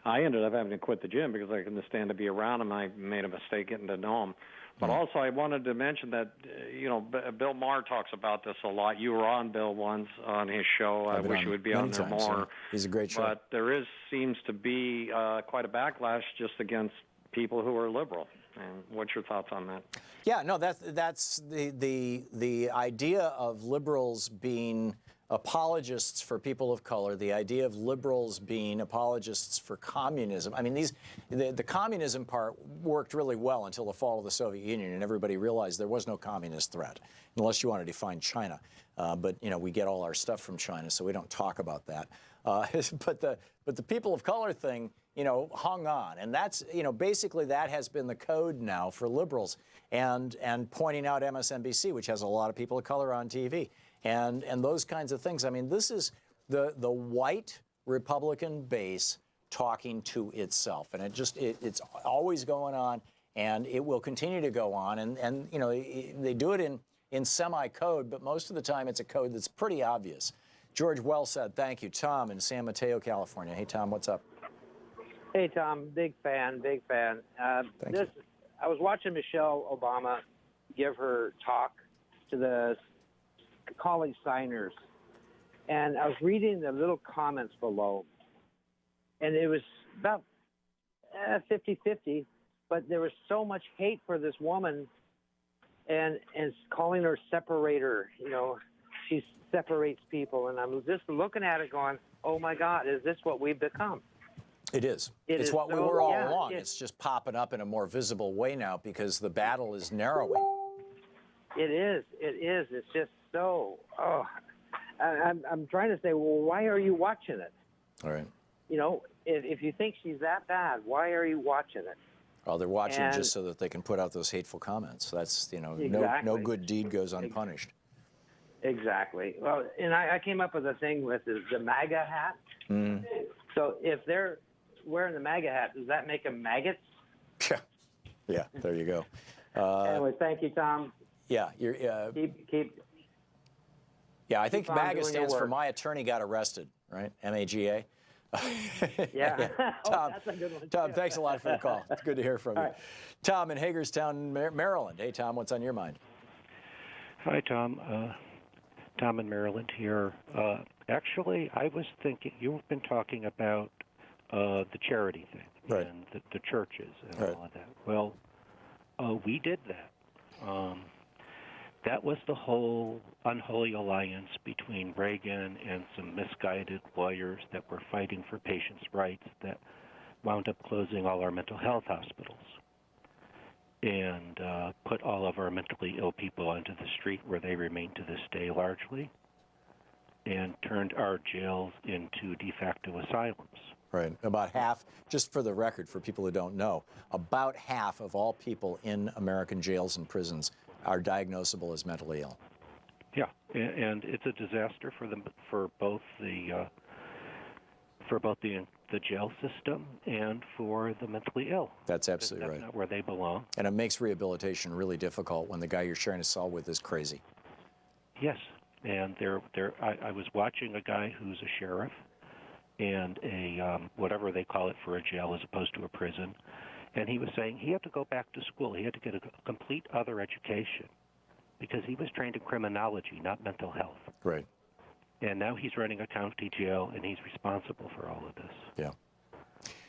I ended up having to quit the gym because I couldn't stand to be around them. I made a mistake getting to know them. But also, I wanted to mention that, Bill Maher talks about this a lot. You were on Bill once on his show. I wish you would be on there more. Yeah. He's a great show. But there seems to be quite a backlash just against people who are liberal. And what's your thoughts on that? Yeah, no, that's the idea of liberals being apologists for people of color, the idea of liberals being apologists for communism. I mean, the communism part worked really well until the fall of the Soviet Union, and everybody realized there was no communist threat, unless you want to define China. But we get all our stuff from China, so we don't talk about that. But the people of color thing, hung on, and that's basically that has been the code now for liberals, and pointing out MSNBC, which has a lot of people of color on TV. And those kinds of things. I mean, this is the white Republican base talking to itself, and it's always going on, and it will continue to go on. And they do it in semi-code, but most of the time it's a code that's pretty obvious. George, well said. Thank you. Tom in San Mateo, California. Hey, Tom, what's up? Hey, Tom. Big fan. I was watching Michelle Obama give her talk to the college signers, and I was reading the little comments below, and it was about 50-50, but there was so much hate for this woman, and calling her separator. She separates people, and I'm just looking at it going, oh my God, is this what we've become? It is. It's what we were all along. It's just popping up in a more visible way now because the battle is narrowing. It is. It's just so. I'm trying to say, well, why are you watching it? All right. If you think she's that bad, why are you watching it? Well, they're watching just so that they can put out those hateful comments. That's Exactly. no good deed goes unpunished. Exactly. Well, and I came up with a thing with the MAGA hat. Mm. So if they're wearing the MAGA hat, does that make them maggots? Yeah. There you go. Anyway, thank you, Tom. Yeah, you're. Keep. Yeah, I think MAGA stands for My Attorney Got Arrested, right? MAGA. Yeah. Tom, that's a good one. Tom, thanks a lot for the call. It's good to hear from you. Right. Tom in Hagerstown, Maryland. Hey, Tom, what's on your mind? Hi, Tom. Tom in Maryland here. Actually, I was thinking, you've been talking about the charity thing and the churches and all of that. Well, we did that. That was the whole unholy alliance between Reagan and some misguided lawyers that were fighting for patients' rights that wound up closing all our mental health hospitals and put all of our mentally ill people onto the street where they remain to this day largely, and turned our jails into de facto asylums. Right. About half, just for the record, for people who don't know, about half of all people in American jails and prisons are diagnosable as mentally ill. Yeah, and it's a disaster for both the jail system and for the mentally ill. That's absolutely right. That's not where they belong. And it makes rehabilitation really difficult when the guy you're sharing a cell with is crazy. Yes, and I was watching a guy who's a sheriff and a whatever they call it for a jail as opposed to a prison, and he was saying he had to go back to school. He had to get a complete other education because he was trained in criminology, not mental health. Right. And now he's running a county jail, and he's responsible for all of this. Yeah.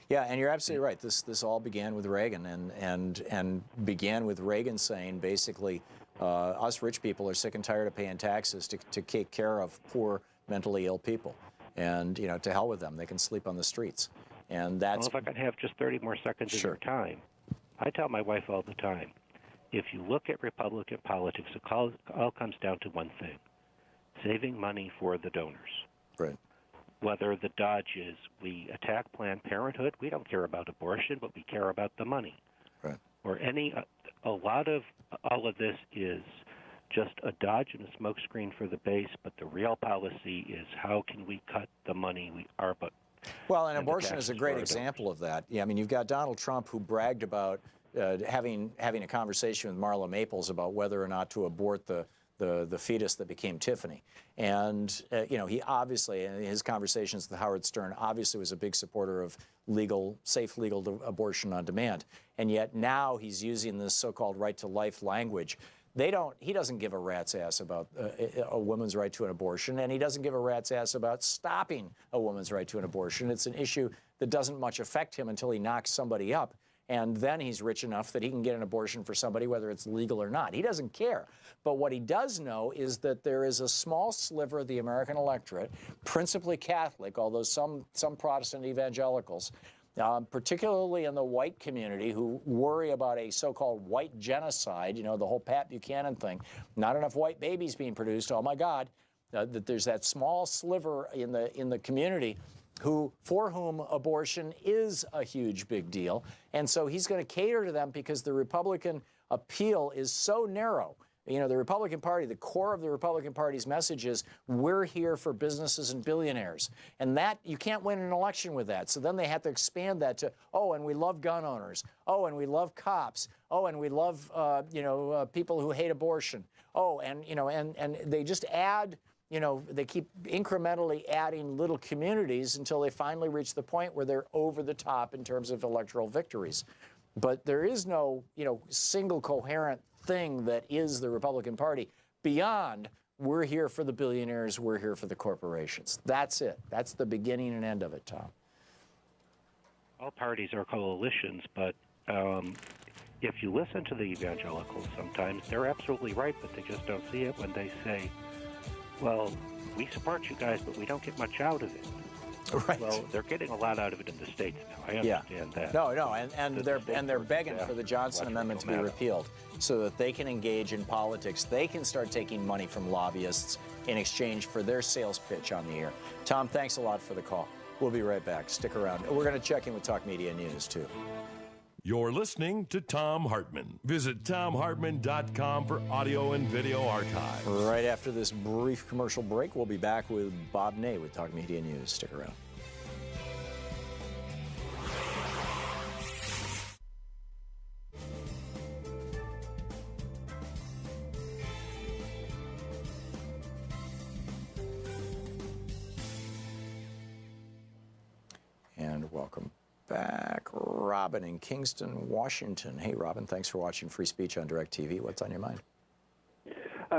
Yeah, and you're absolutely right. This all began with Reagan, and began with Reagan saying basically, us rich people are sick and tired of paying taxes to take care of poor mentally ill people, and to hell with them. They can sleep on the streets, and that's. Well, if I could have just 30 more seconds of your time, I tell my wife all the time, if you look at Republican politics, it all comes down to one thing: saving money for the donors. Right. Whether the dodge is we attack Planned Parenthood, we don't care about abortion, but we care about the money. Right. Or a lot of all of this is just a dodge and a smokescreen for the base, but the real policy is how can we cut the money we are. Well, and abortion is a great example of that. Yeah, I mean, you've got Donald Trump who bragged about having a conversation with Marla Maples about whether or not to abort the the fetus that became Tiffany. And, he obviously, in his conversations with Howard Stern, obviously was a big supporter of safe legal abortion on demand. And yet now he's using this so-called right to life language. He doesn't give a rat's ass about a woman's right to an abortion, and he doesn't give a rat's ass about stopping a woman's right to an abortion. It's an issue that doesn't much affect him until he knocks somebody up. And then he's rich enough that he can get an abortion for somebody, whether it's legal or not. He doesn't care. But what he does know is that there is a small sliver of the American electorate, principally Catholic, although some Protestant evangelicals, particularly in the white community, who worry about a so-called white genocide, the whole Pat Buchanan thing, not enough white babies being produced, oh my God, that there's that small sliver in the community for whom abortion is a huge big deal. And so he's going to cater to them because the Republican appeal is so narrow. The Republican Party, the core of the Republican Party's message is, we're here for businesses and billionaires. And that, you can't win an election with that. So then they have to expand that to, oh, and we love gun owners. Oh, and we love cops. Oh, and we love, people who hate abortion. Oh, and they just add, they keep incrementally adding little communities until they finally reach the point where they're over the top in terms of electoral victories. But there is no, single coherent thing that is the Republican Party beyond, we're here for the billionaires, we're here for the corporations. That's it. That's the beginning and end of it, Tom. All parties are coalitions, but if you listen to the evangelicals sometimes, they're absolutely right, but they just don't see it when they say, well, we support you guys, but we don't get much out of it. Right. Well, they're getting a lot out of it in the States now. I understand that. No, and they're begging for the Johnson Amendment to be repealed so that they can engage in politics. They can start taking money from lobbyists in exchange for their sales pitch on the air. Tom, thanks a lot for the call. We'll be right back. Stick around. We're going to check in with Talk Media News, too. You're listening to Thom Hartmann. Visit thomhartmann.com for audio and video archives. Right after this brief commercial break, we'll be back with Bob Ney with Talk Media News. Stick around. And welcome back. Robin in Kingston, Washington. Hey, Robin, thanks for watching Free Speech on DirecTV. What's on your mind?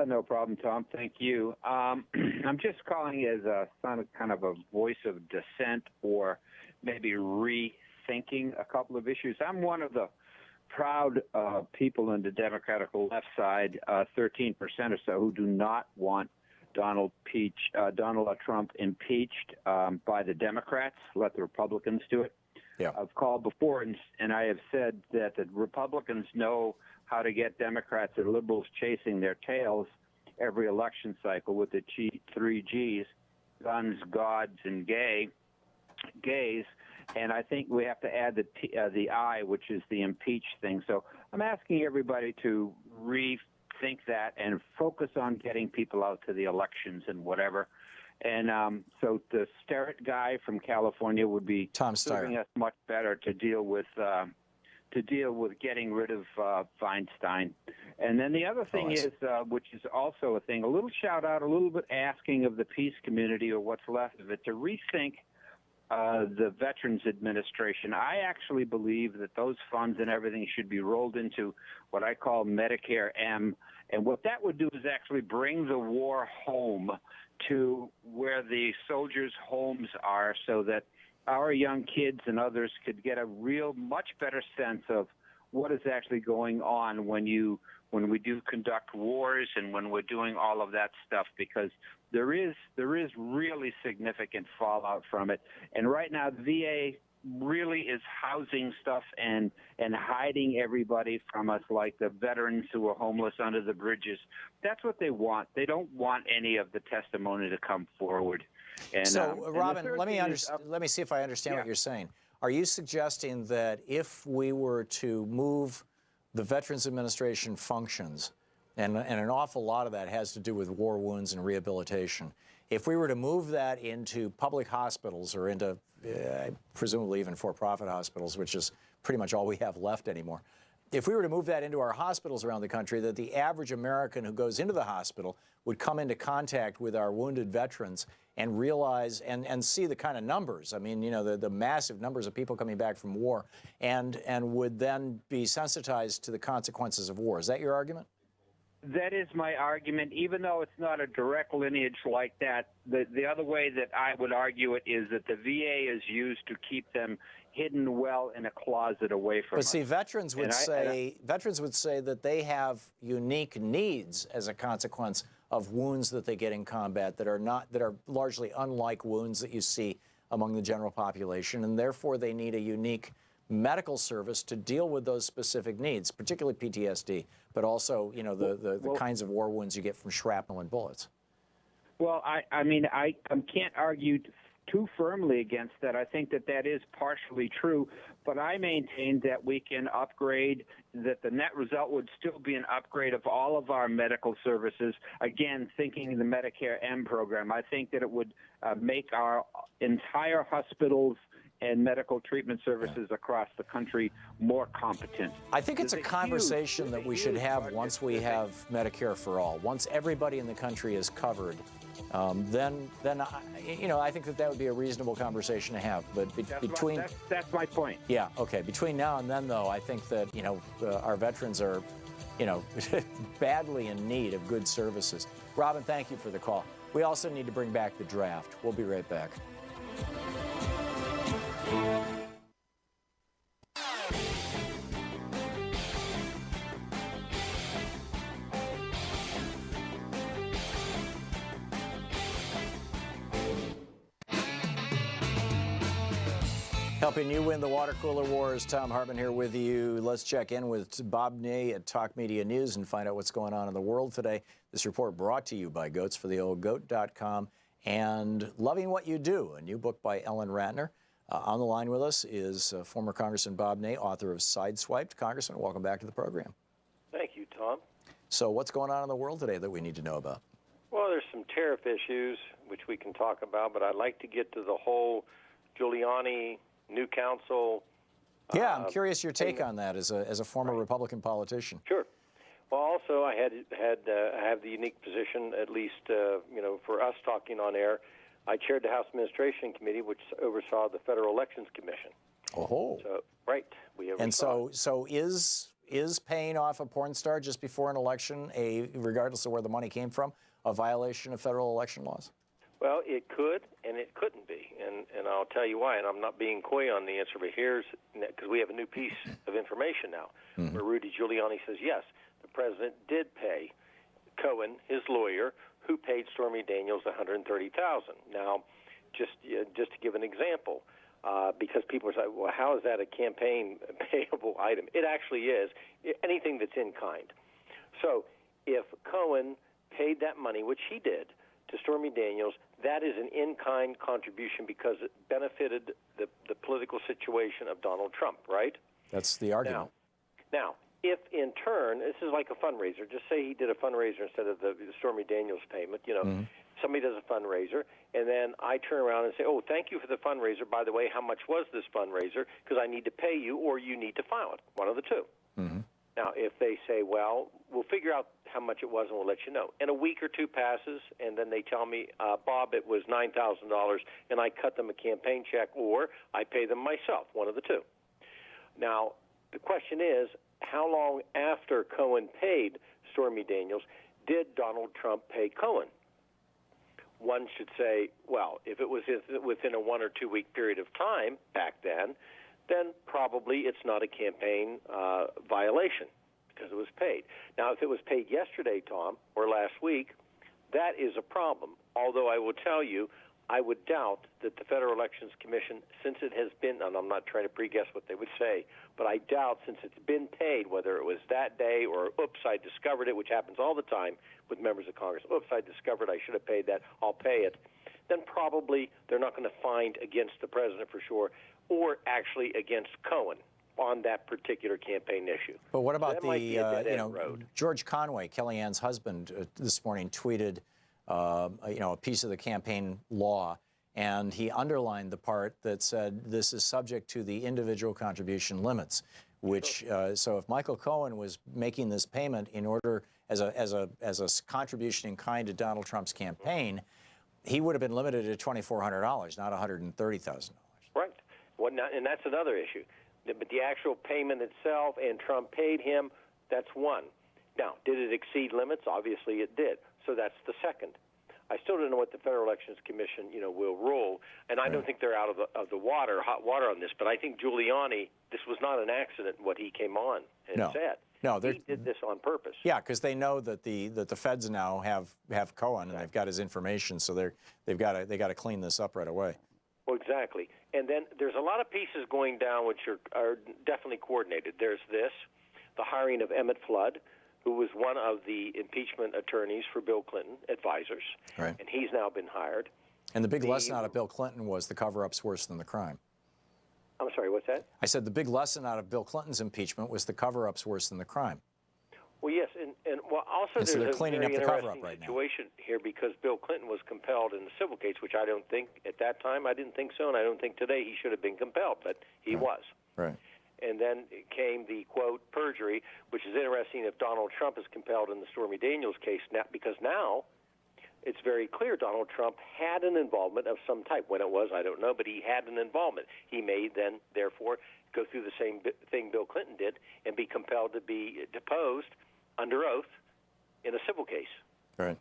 No problem, Tom. Thank you. I'm just calling as a kind of a voice of dissent or maybe rethinking a couple of issues. I'm one of the proud people in the Democratic left side, 13% or so, who do not want Donald Trump impeached by the Democrats. Let the Republicans do it. Yeah. I've called before, and I have said that the Republicans know how to get Democrats and liberals chasing their tails every election cycle with the three Gs, guns, gods, and gays. And I think we have to add the I, which is the impeach thing. So I'm asking everybody to rethink that and focus on getting people out to the elections and whatever. And so the Sterrett guy from California would be serving us much better to deal with getting rid of Feinstein. And then the other thing is, which is also a thing, a little shout out, a little bit asking of the peace community or what's left of it to rethink the Veterans Administration. I actually believe that those funds and everything should be rolled into what I call Medicare M. And what that would do is actually bring the war home to where the soldiers' homes are so that our young kids and others could get a real much better sense of what is actually going on when we do conduct wars and when we're doing all of that stuff, because there is really significant fallout from it. And right now the VA really is housing stuff and hiding everybody from us, like the veterans who are homeless under the bridges. That's what they want. They don't want any of the testimony to come forward. And, so, Robin, let me see if I understand what you're saying. Are you suggesting that if we were to move the Veterans Administration functions, and an awful lot of that has to do with war wounds and rehabilitation, if we were to move that into public hospitals or into presumably even for-profit hospitals, which is pretty much all we have left anymore, if we were to move that into our hospitals around the country, that the average American who goes into the hospital would come into contact with our wounded veterans and realize and see the kind of numbers. I mean, you know, the massive numbers of people coming back from war, and would then be sensitized to the consequences of war. Is that your argument? That is my argument, even though it's not a direct lineage like that. The other way that I would argue it is that the VA is used to keep them hidden well in a closet away from us. But see, veterans would say that they have unique needs as a consequence of wounds that they get in combat that are largely unlike wounds that you see among the general population, and therefore they need a unique medical service to deal with those specific needs, particularly PTSD, but also, you know, the kinds of war wounds you get from shrapnel and bullets. Well, I mean, I can't argue too firmly against that. I think that is partially true, but I maintain that we can upgrade, that the net result would still be an upgrade of all of our medical services. Again, thinking the Medicare M program, I think that it would make our entire hospitals and medical treatment services across the country more competent. I think it's a conversation that we should have once we have Medicare for all. Once everybody in the country is covered, then you know, I think that would be a reasonable conversation to have. But that's my point. Yeah. Okay. Between now and then, though, I think that, you know, our veterans are, you know, badly in need of good services. Robin, thank you for the call. We also need to bring back the draft. We'll be right back. Helping you win the water cooler wars, Thom Hartmann here with you. Let's check in with Bob Ney at Talk Media News and find out what's going on in the world today. This report brought to you by goatsfortheoldgoat.com and Loving What You Do, a new book by Ellen Ratner. On the line with us is former Congressman Bob Ney, author of Sideswiped. Congressman, welcome back to the program. Thank you, Tom. So what's going on in the world today that we need to know about? Well, there's some tariff issues, which we can talk about, but I'd like to get to the whole Giuliani, new counsel. Yeah, I'm curious your take on that as a former Republican politician. Sure. Well, also, I have the unique position, at least, you know, for us talking on air. I chaired the House Administration Committee, which oversaw the Federal Elections Commission. Oh. So, right. We have. And so is paying off a porn star just before an election, regardless of where the money came from, a violation of federal election laws? Well, it could and it couldn't be, and I'll tell you why. And I'm not being coy on the answer, but here's, because we have a new piece of information now, where Rudy Giuliani says yes, the president did pay Cohen, his lawyer, who paid Stormy Daniels $130,000. Now, just to give an example, because people say, well, how is that a campaign payable item? It actually is anything that's in kind. So if Cohen paid that money, which he did, to Stormy Daniels, that is an in-kind contribution because it benefited the political situation of Donald Trump, right? That's the argument. Now, if in turn, this is like a fundraiser. Just say he did a fundraiser instead of the Stormy Daniels payment. You know, somebody does a fundraiser, and then I turn around and say, oh, thank you for the fundraiser. By the way, how much was this fundraiser? Because I need to pay you or you need to file it, one of the two. Now, if they say, well, we'll figure out how much it was and we'll let you know. And a week or two passes, and then they tell me, Bob, it was $9,000, and I cut them a campaign check, or I pay them myself, one of the two. Now, the question is, how long after Cohen paid Stormy Daniels did Donald Trump pay Cohen? One should say, well, if it was within a 1 or 2 week period of time back then probably it's not a campaign violation because it was paid. Now, if it was paid yesterday, Tom, or last week, that is a problem. Although I will tell you, I would doubt that the Federal Elections Commission, since it has been, and I'm not trying to pre-guess what they would say, but I doubt since it's been paid, whether it was that day or, oops, I discovered it, which happens all the time with members of Congress. Oops, I discovered I should have paid that. I'll pay it. Then probably they're not going to find against the president for sure, or actually against Cohen on that particular campaign issue. But what about George Conway, Kellyanne's husband, this morning tweeted, a piece of the campaign law, and he underlined the part that said this is subject to the individual contribution limits, which so if Michael Cohen was making this payment in order as a contribution in kind to Donald Trump's campaign, he would have been limited to $2,400, not $130,000. Right. Well, and that's another issue. But the actual payment itself, and Trump paid him, that's one. Now, did it exceed limits? Obviously, it did. So that's the second. I still don't know what the Federal Elections Commission, will rule, and I don't think they're out of the hot water on this. But I think Giuliani, this was not an accident. What he came on and said. No, he did this on purpose. Yeah, because they know that the feds now have Cohen and they've got his information, so they got to clean this up right away. Well, exactly. And then there's a lot of pieces going down which are definitely coordinated. There's this, the hiring of Emmett Flood, who was one of the impeachment attorneys for Bill Clinton, advisors, right. And he's now been hired. And the big lesson out of Bill Clinton was the cover-up's worse than the crime. I'm sorry, what's that? I said the big lesson out of Bill Clinton's impeachment was the cover-up's worse than the crime. Well, yes, and also and so there's they're a cleaning very up the interesting cover-up right now. situation here because Bill Clinton was compelled in the civil case, which I don't think at that time, I didn't think so, and I don't think today he should have been compelled, but he was. Right. And then came the, quote, perjury, which is interesting if Donald Trump is compelled in the Stormy Daniels case, now, because now it's very clear Donald Trump had an involvement of some type. When it was, I don't know, but he had an involvement. He may then, therefore, go through the same thing Bill Clinton did and be compelled to be deposed under oath in a civil case. Right.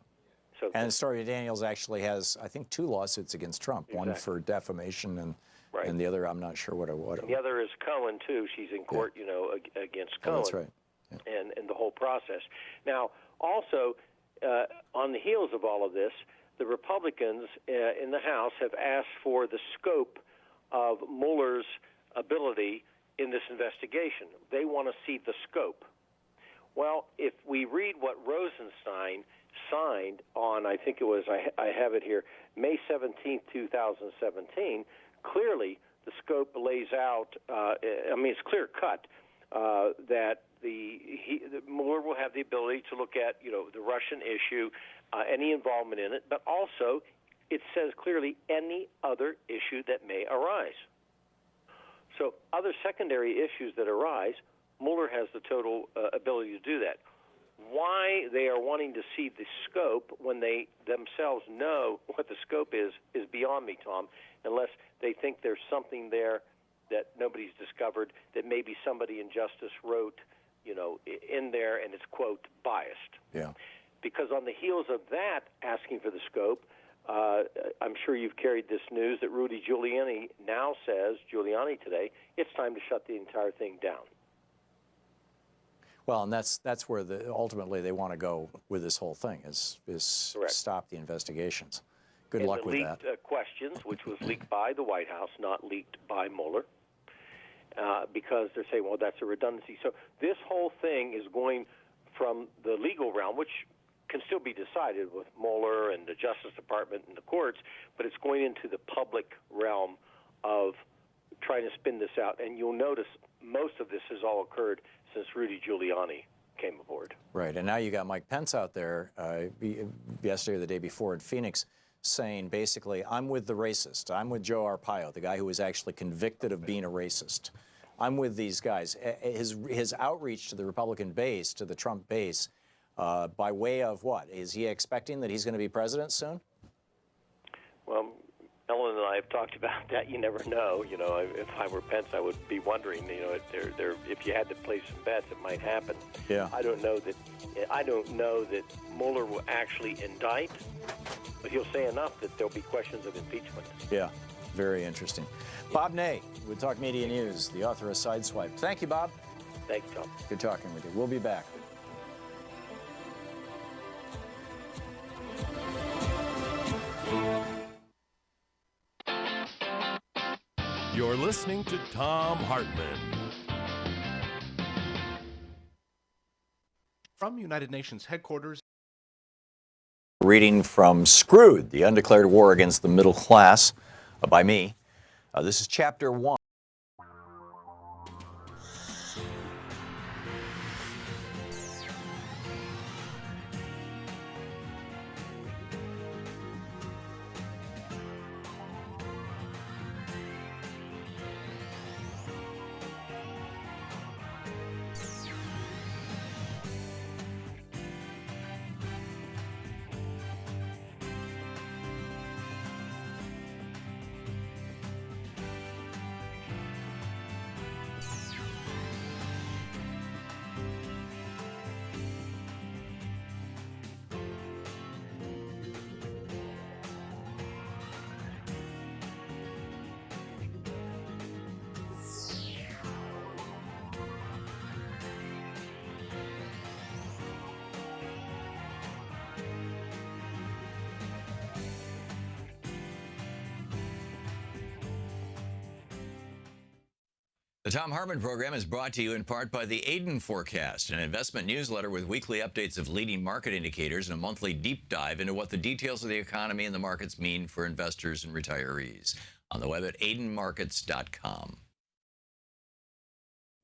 So, and Stormy Daniels actually has, I think, 2 lawsuits against Trump, one for defamation and the other, I'm not sure what it the other is Cohen, too. She's in court, against Cohen. That's right. Yeah. And the whole process. Now, also, on the heels of all of this, the Republicans in the House have asked for the scope of Mueller's ability in this investigation. They want to see the scope. Well, if we read what Rosenstein signed on, I think it was, I have it here, May 17, 2017, clearly the scope lays out, it's clear-cut that Mueller will have the ability to look at, the Russian issue, any involvement in it, but also it says clearly any other issue that may arise. So other secondary issues that arise, Mueller has the total ability to do that. Why they are wanting to see the scope when they themselves know what the scope is beyond me, Tom, unless they think there's something there that nobody's discovered that maybe somebody in Justice wrote, in there and it's, quote, biased. Yeah. Because on the heels of that, asking for the scope, I'm sure you've carried this news that Rudy Giuliani now says, Giuliani today, it's time to shut the entire thing down. Well, and that's where ultimately they want to go with this whole thing is stop the investigations. Good luck with that. Leaked questions, which was leaked by the White House, not leaked by Mueller, because they're saying, well, that's a redundancy. So this whole thing is going from the legal realm, which can still be decided with Mueller and the Justice Department and the courts, but it's going into the public realm of trying to spin this out. And you'll notice most of this has all occurred since Rudy Giuliani came aboard. Right, and now you got Mike Pence out there yesterday or the day before in Phoenix saying basically, I'm with the racist. I'm with Joe Arpaio, the guy who was actually convicted of being a racist. I'm with these guys. His outreach to the Republican base, to the Trump base, by way of what? Is he expecting that he's going to be president soon? Well, Ellen and I have talked about that. You never know. If I were Pence, I would be wondering. If you had to place some bets, it might happen. Yeah. I don't know that Mueller will actually indict, but he'll say enough that there'll be questions of impeachment. Yeah, very interesting. Bob Ney, with Talk Media News, the author of Sideswipe. Thank you, Bob. Thank you, Tom. Good talking with you. We'll be back. You're listening to Thom Hartmann. From United Nations headquarters. Reading from Screwed, The Undeclared War Against the Middle Class, by me. This is Chapter 1. The Thom Hartmann Program is brought to you in part by the Aiden Forecast, an investment newsletter with weekly updates of leading market indicators and a monthly deep dive into what the details of the economy and the markets mean for investors and retirees. On the web at aidenmarkets.com.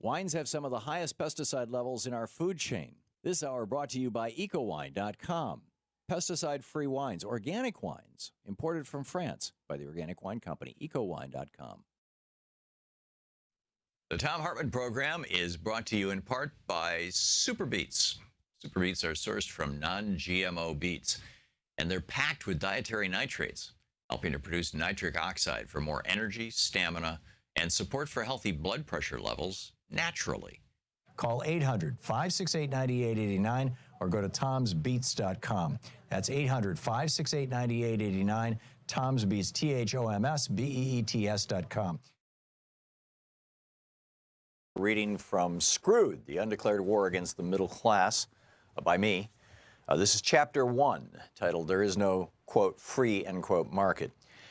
Wines have some of the highest pesticide levels in our food chain. This hour brought to you by ecowine.com. Pesticide-free wines, organic wines, imported from France by the organic wine company, ecowine.com. The Thom Hartmann Program is brought to you in part by Super Beets. Super Beets are sourced from non-GMO beets, and they're packed with dietary nitrates, helping to produce nitric oxide for more energy, stamina, and support for healthy blood pressure levels naturally. Call 800-568-9889 or go to thomsbeets.com. That's 800-568-9889, Thom's Beets, THOMSBEETS.com. Reading from Screwed, The Undeclared War Against the Middle Class, by me. This is Chapter 1, titled There Is No, quote, free, end quote, market.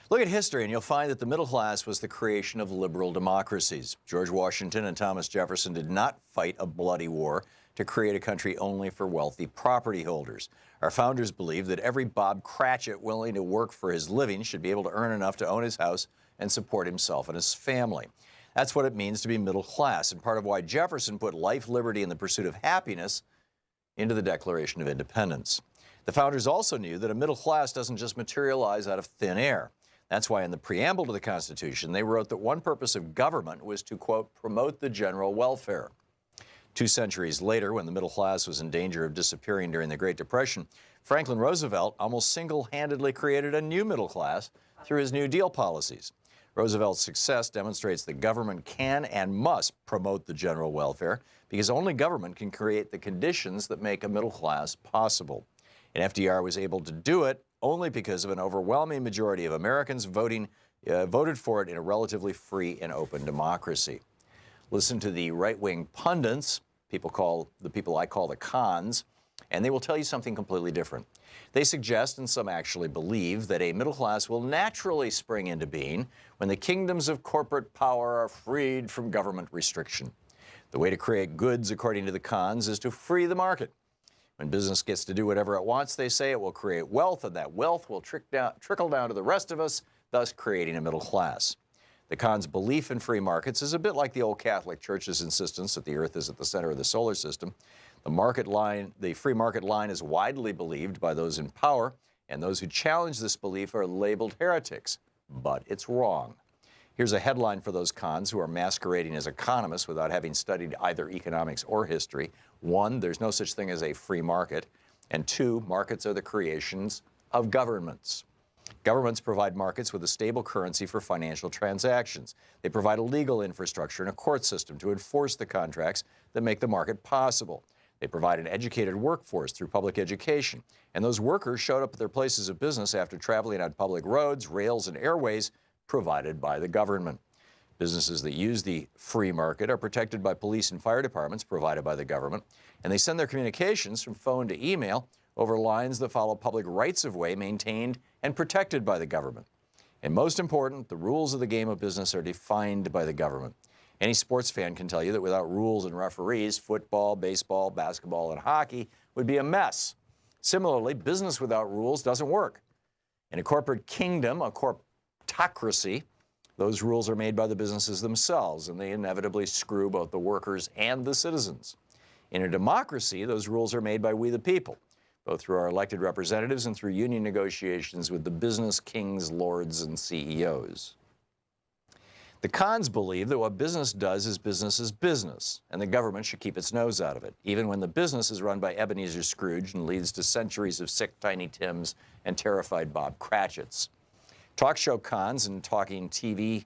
Look at history and you'll find that the middle class was the creation of liberal democracies. George Washington and Thomas Jefferson did not fight a bloody war to create a country only for wealthy property holders. Our founders believed that every Bob Cratchit willing to work for his living should be able to earn enough to own his house and support himself and his family. That's what it means to be middle class, and part of why Jefferson put life, liberty, and the pursuit of happiness into the Declaration of Independence. The founders also knew that a middle class doesn't just materialize out of thin air. That's why in the preamble to the Constitution, they wrote that one purpose of government was to, quote, promote the general welfare. 2 centuries later, when the middle class was in danger of disappearing during the Great Depression, Franklin Roosevelt almost single-handedly created a new middle class through his New Deal policies. Roosevelt's success demonstrates that government can and must promote the general welfare because only government can create the conditions that make a middle class possible. And FDR was able to do it only because of an overwhelming majority of Americans voted for it in a relatively free and open democracy. Listen to the right-wing pundits, the people I call the cons, and they will tell you something completely different. They suggest, and some actually believe, that a middle class will naturally spring into being when the kingdoms of corporate power are freed from government restriction. The way to create goods, according to the cons, is to free the market. When business gets to do whatever it wants, they say, it will create wealth, and that wealth will trickle down to the rest of us, thus creating a middle class. The cons' belief in free markets is a bit like the old Catholic Church's insistence that the Earth is at the center of the solar system. The free market line is widely believed by those in power, and those who challenge this belief are labeled heretics. But it's wrong. Here's a headline for those cons who are masquerading as economists without having studied either economics or history. 1, there's no such thing as a free market. And 2, markets are the creations of governments. Governments provide markets with a stable currency for financial transactions. They provide a legal infrastructure and a court system to enforce the contracts that make the market possible. They provide an educated workforce through public education. And those workers showed up at their places of business after traveling on public roads, rails, and airways provided by the government. Businesses that use the free market are protected by police and fire departments provided by the government, and they send their communications from phone to email over lines that follow public rights-of-way maintained and protected by the government. And most important, the rules of the game of business are defined by the government. Any sports fan can tell you that without rules and referees, football, baseball, basketball, and hockey would be a mess. Similarly, business without rules doesn't work. In a corporate kingdom, a corptocracy, those rules are made by the businesses themselves, and they inevitably screw both the workers and the citizens. In a democracy, those rules are made by we the people, both through our elected representatives and through union negotiations with the business kings, lords, and CEOs. The cons believe that what business does is business, and the government should keep its nose out of it, even when the business is run by Ebenezer Scrooge and leads to centuries of sick Tiny Tims and terrified Bob Cratchits. Talk show cons and TV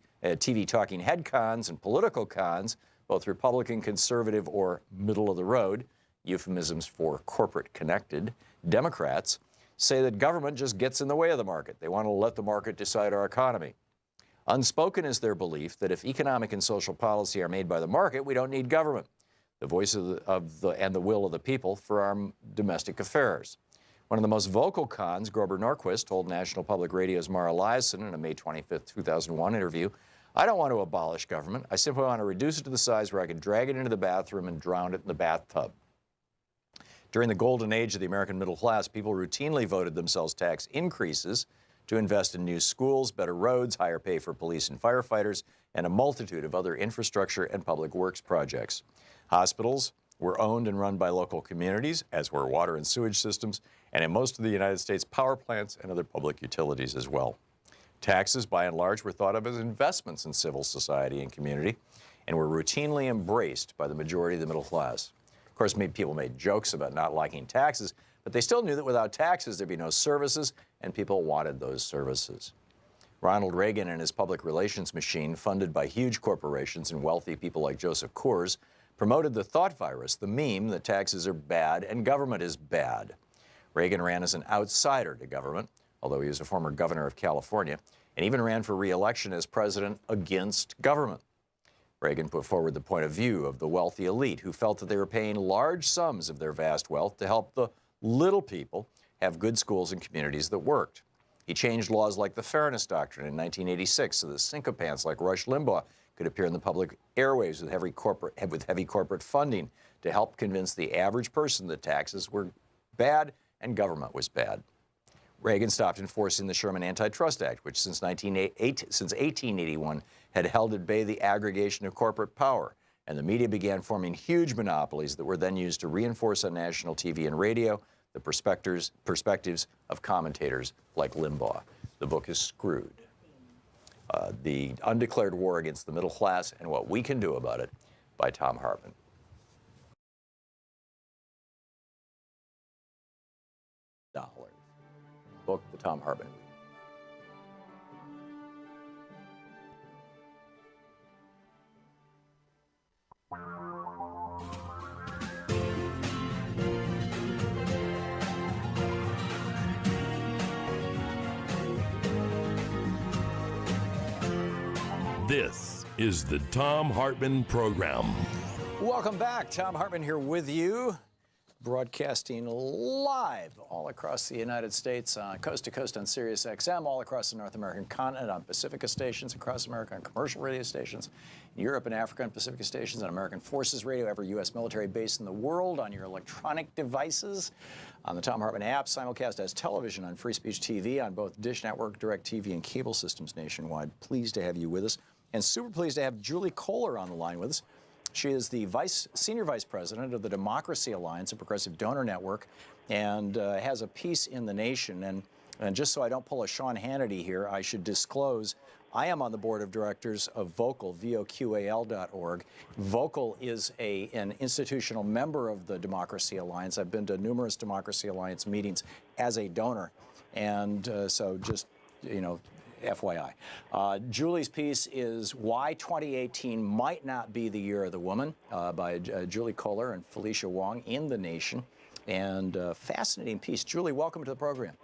talking head cons and political cons, both Republican, conservative, or middle of the road, euphemisms for corporate connected, Democrats, say that government just gets in the way of the market. They want to let the market decide our economy. Unspoken is their belief that if economic and social policy are made by the market, we don't need government, the voice and the will of the people for our domestic affairs. One of the most vocal cons, Grover Norquist, told National Public Radio's Mara Liasson in a May 25, 2001 interview, I don't want to abolish government. I simply want to reduce it to the size where I can drag it into the bathroom and drown it in the bathtub. During the golden age of the American middle class, people routinely voted themselves tax increases to invest in new schools, better roads, higher pay for police and firefighters, and a multitude of other infrastructure and public works projects. Hospitals were owned and run by local communities, as were water and sewage systems, and in most of the United States, power plants and other public utilities as well. Taxes, by and large, were thought of as investments in civil society and community, and were routinely embraced by the majority of the middle class. Of course, people made jokes about not liking taxes, but they still knew that without taxes, there'd be no services, and people wanted those services. Ronald Reagan and his public relations machine, funded by huge corporations and wealthy people like Joseph Coors, promoted the thought virus, the meme that taxes are bad and government is bad. Reagan ran as an outsider to government, although he was a former governor of California, and even ran for re-election as president against government. Reagan put forward the point of view of the wealthy elite who felt that they were paying large sums of their vast wealth to help the little people have good schools and communities that worked. He changed laws like the Fairness Doctrine in 1986 so that sycophants like Rush Limbaugh could appear in the public airwaves with heavy corporate funding to help convince the average person that taxes were bad and government was bad. Reagan stopped enforcing the Sherman Antitrust Act, which since 1881 had held at bay the aggregation of corporate power, and the media began forming huge monopolies that were then used to reinforce on national TV and radio the perspectives of commentators like Limbaugh. The book is Screwed. The Undeclared War Against the Middle Class and What We Can Do About It by Thom Hartmann. Book, the Thom Hartmann. This is the Thom Hartmann Program. Welcome back. Thom Hartmann here with you, broadcasting live all across the United States, coast to coast on Sirius XM, all across the North American continent, on Pacifica stations across America, on commercial radio stations, in Europe and Africa on Pacifica stations, on American Forces Radio, every U.S. military base in the world, on your electronic devices, on the Thom Hartmann app, simulcast as television on Free Speech TV, on both Dish Network, DirecTV, and cable systems nationwide. Pleased to have you with us, and super pleased to have Julie Kohler on the line with us. She is the Senior Vice President of the Democracy Alliance, a progressive donor network, and has a piece in The Nation. And just so I don't pull a Sean Hannity here, I should disclose I am on the board of directors of Vocal, VOQAL.org. Vocal is an institutional member of the Democracy Alliance. I've been to numerous Democracy Alliance meetings as a donor. And so just, you know, FYI. Julie's piece is Why 2018 Might Not Be the Year of the Woman by Julie Kohler and Felicia Wong in The Nation. And fascinating piece. Julie, welcome to the program.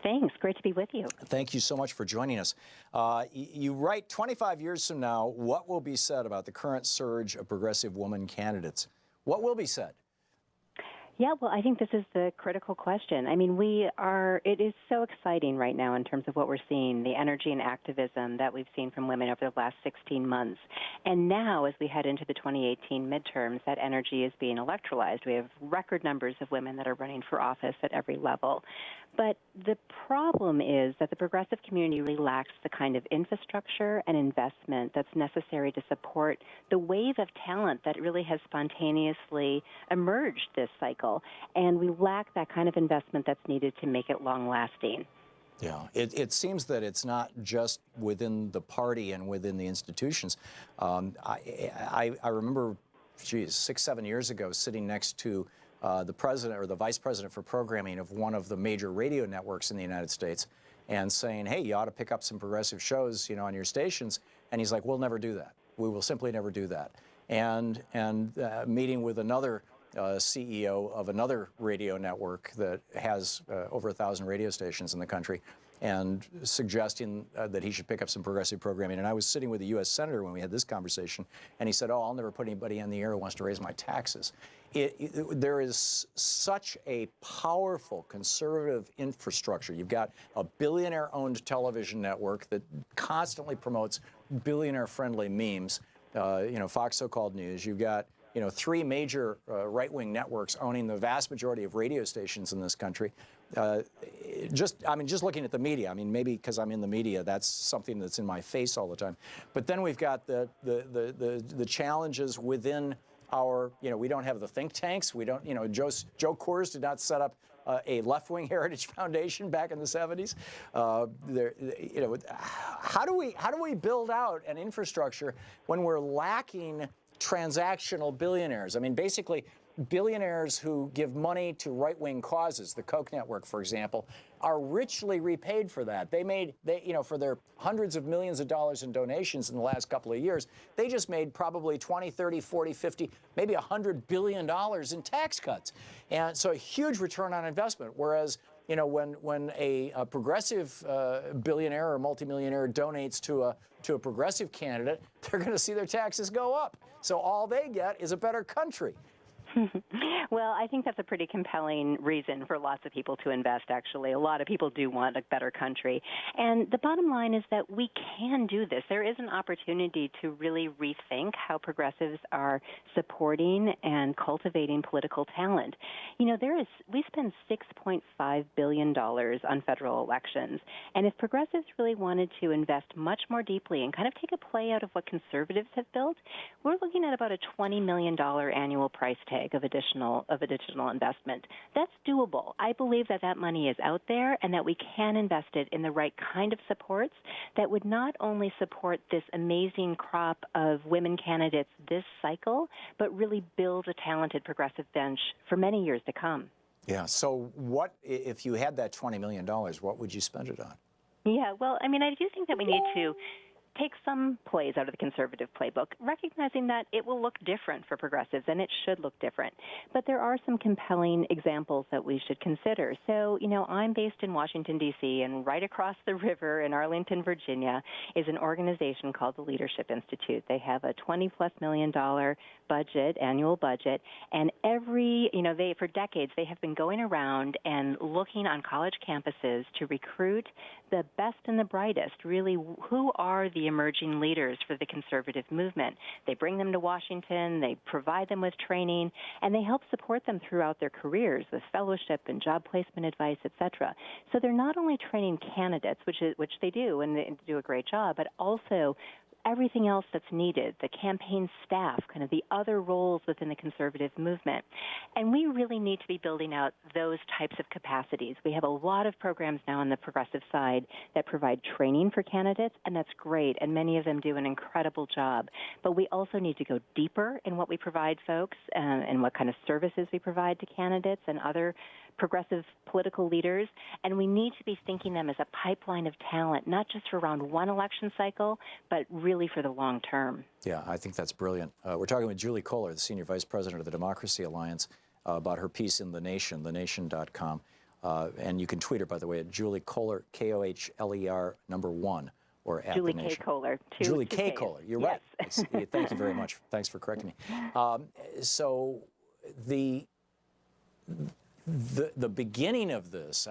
Thanks. Great to be with you. Thank you so much for joining us. You write 25 years from now, what will be said about the current surge of progressive woman candidates? What will be said? Yeah, well, I think this is the critical question. I mean, it is so exciting right now in terms of what we're seeing, the energy and activism that we've seen from women over the last 16 months. And now, as we head into the 2018 midterms, that energy is being electrolyzed. We have record numbers of women that are running for office at every level. But the problem is that the progressive community really lacks the kind of infrastructure and investment that's necessary to support the wave of talent that really has spontaneously emerged this cycle. And we lack that kind of investment that's needed to make it long-lasting. Yeah, it seems that it's not just within the party and within the institutions. I remember, 6, 7 years ago, sitting next to the president or the vice president for programming of one of the major radio networks in the United States and saying, hey, you ought to pick up some progressive shows, on your stations. And he's like, we'll never do that. We will simply never do that. And meeting with another CEO of another radio network that has over 1,000 radio stations in the country and suggesting that he should pick up some progressive programming. And I was sitting with a U.S. Senator when we had this conversation, and he said, oh, I'll never put anybody on the air who wants to raise my taxes. There is such a powerful conservative infrastructure. You've got a billionaire-owned television network that constantly promotes billionaire-friendly memes. Fox So-Called News. You've got, 3 major right-wing networks owning the vast majority of radio stations in this country. Just looking at the media. I mean, maybe because I'm in the media, that's something that's in my face all the time. But then we've got the challenges within our, we don't have the think tanks. We don't, Joe Coors did not set up a left-wing heritage foundation back in the 70s. How do we build out an infrastructure when we're lacking transactional billionaires? I mean, basically, billionaires who give money to right-wing causes, the Koch network, for example, are richly repaid for that. For their hundreds of millions of dollars in donations in the last couple of years, they just made probably 20, 30, 40, 50, maybe $100 billion in tax cuts. And so a huge return on investment. Whereas, when a progressive billionaire or multimillionaire donates to a progressive candidate, they're going to see their taxes go up. So all they get is a better country. Well, I think that's a pretty compelling reason for lots of people to invest, actually. A lot of people do want a better country. And the bottom line is that we can do this. There is an opportunity to really rethink how progressives are supporting and cultivating political talent. We spend $6.5 billion on federal elections. And if progressives really wanted to invest much more deeply and kind of take a play out of what conservatives have built, we're looking at about a $20 million annual price tag of additional investment. That's doable. I believe that money is out there and that we can invest it in the right kind of supports that would not only support this amazing crop of women candidates this cycle, but really build a talented progressive bench for many years to come. Yeah. So what, if you had that $20 million, what would you spend it on? Yeah, well, I do think that we need to take some plays out of the conservative playbook, recognizing that it will look different for progressives, and it should look different. But there are some compelling examples that we should consider. So, I'm based in Washington, D.C., and right across the river in Arlington, Virginia, is an organization called the Leadership Institute. They have a $20+ million annual budget, and for decades, they have been going around and looking on college campuses to recruit the best and the brightest, really, who are the emerging leaders for the conservative movement. They bring them to Washington, they provide them with training, and they help support them throughout their careers with fellowship and job placement advice, etc. So they're not only training candidates, which they do, and they do a great job, but also everything else that's needed, the campaign staff, kind of the other roles within the conservative movement. And we really need to be building out those types of capacities. We have a lot of programs now on the progressive side that provide training for candidates, and that's great, and many of them do an incredible job. But we also need to go deeper in what we provide folks and what kind of services we provide to candidates and other progressive political leaders, and we need to be thinking them as a pipeline of talent, not just for around one election cycle, but really for the long term. Yeah, I think that's brilliant. We're talking with Julie Kohler, the Senior Vice President of the Democracy Alliance, about her piece in The Nation, thenation.com. And you can tweet her, by the way, at Julie Kohler, Kohler, number 1, or at Julie The Nation. K. Kohler. Julie K. Kohler, you're yes. Right. Thank you very much. Thanks for correcting me. So the beginning of this,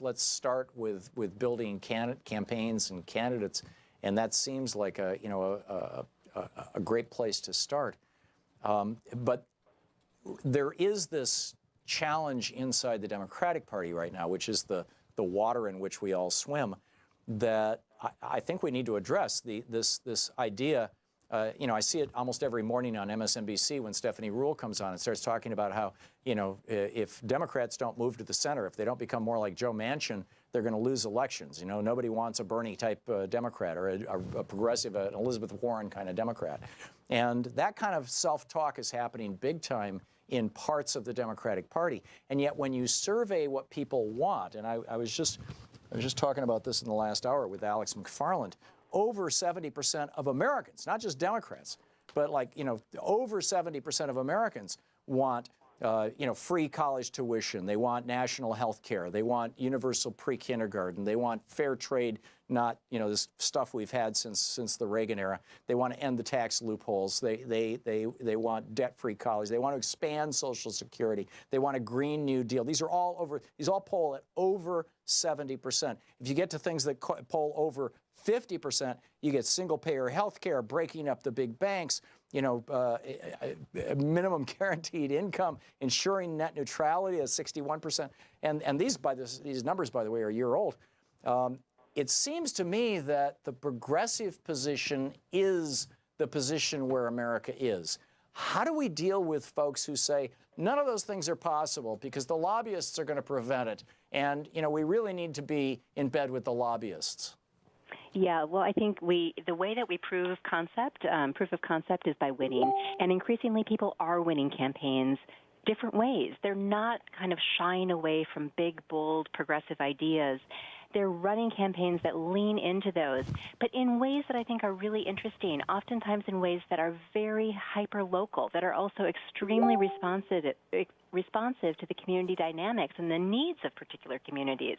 let's start with building campaigns and candidates, and that seems like a great place to start. But there is this challenge inside the Democratic Party right now, which is the water in which we all swim, that I think we need to address. This idea. I see it almost every morning on MSNBC when Stephanie Ruhle comes on and starts talking about how, if Democrats don't move to the center, if they don't become more like Joe Manchin, they're going to lose elections. Nobody wants a Bernie-type Democrat or a progressive, an Elizabeth Warren kind of Democrat. And that kind of self-talk is happening big time in parts of the Democratic Party. And yet when you survey what people want, and I was just talking about this in the last hour with Alex McFarland, over 70% of Americans, not just Democrats, but over 70% of Americans want free college tuition. They want national health care. They want universal pre-kindergarten. They want fair trade, not this stuff we've had since the Reagan era. They want to end the tax loopholes. They want debt-free college. They want to expand Social Security. They want a Green New Deal. These all poll at over 70%. If you get to things that poll over 50%, you get single-payer health care, breaking up the big banks, minimum guaranteed income, ensuring net neutrality at 61%. And these numbers, by the way, are a year old. It seems to me that the progressive position is the position where America is. How do we deal with folks who say, none of those things are possible because the lobbyists are going to prevent it, and we really need to be in bed with the lobbyists? Yeah, well, I think the way that we proof of concept is by winning. And increasingly people are winning campaigns different ways. They're not kind of shying away from big, bold, progressive ideas. They're running campaigns that lean into those, but in ways that I think are really interesting, oftentimes in ways that are very hyper-local, that are also extremely responsive to the community dynamics and the needs of particular communities.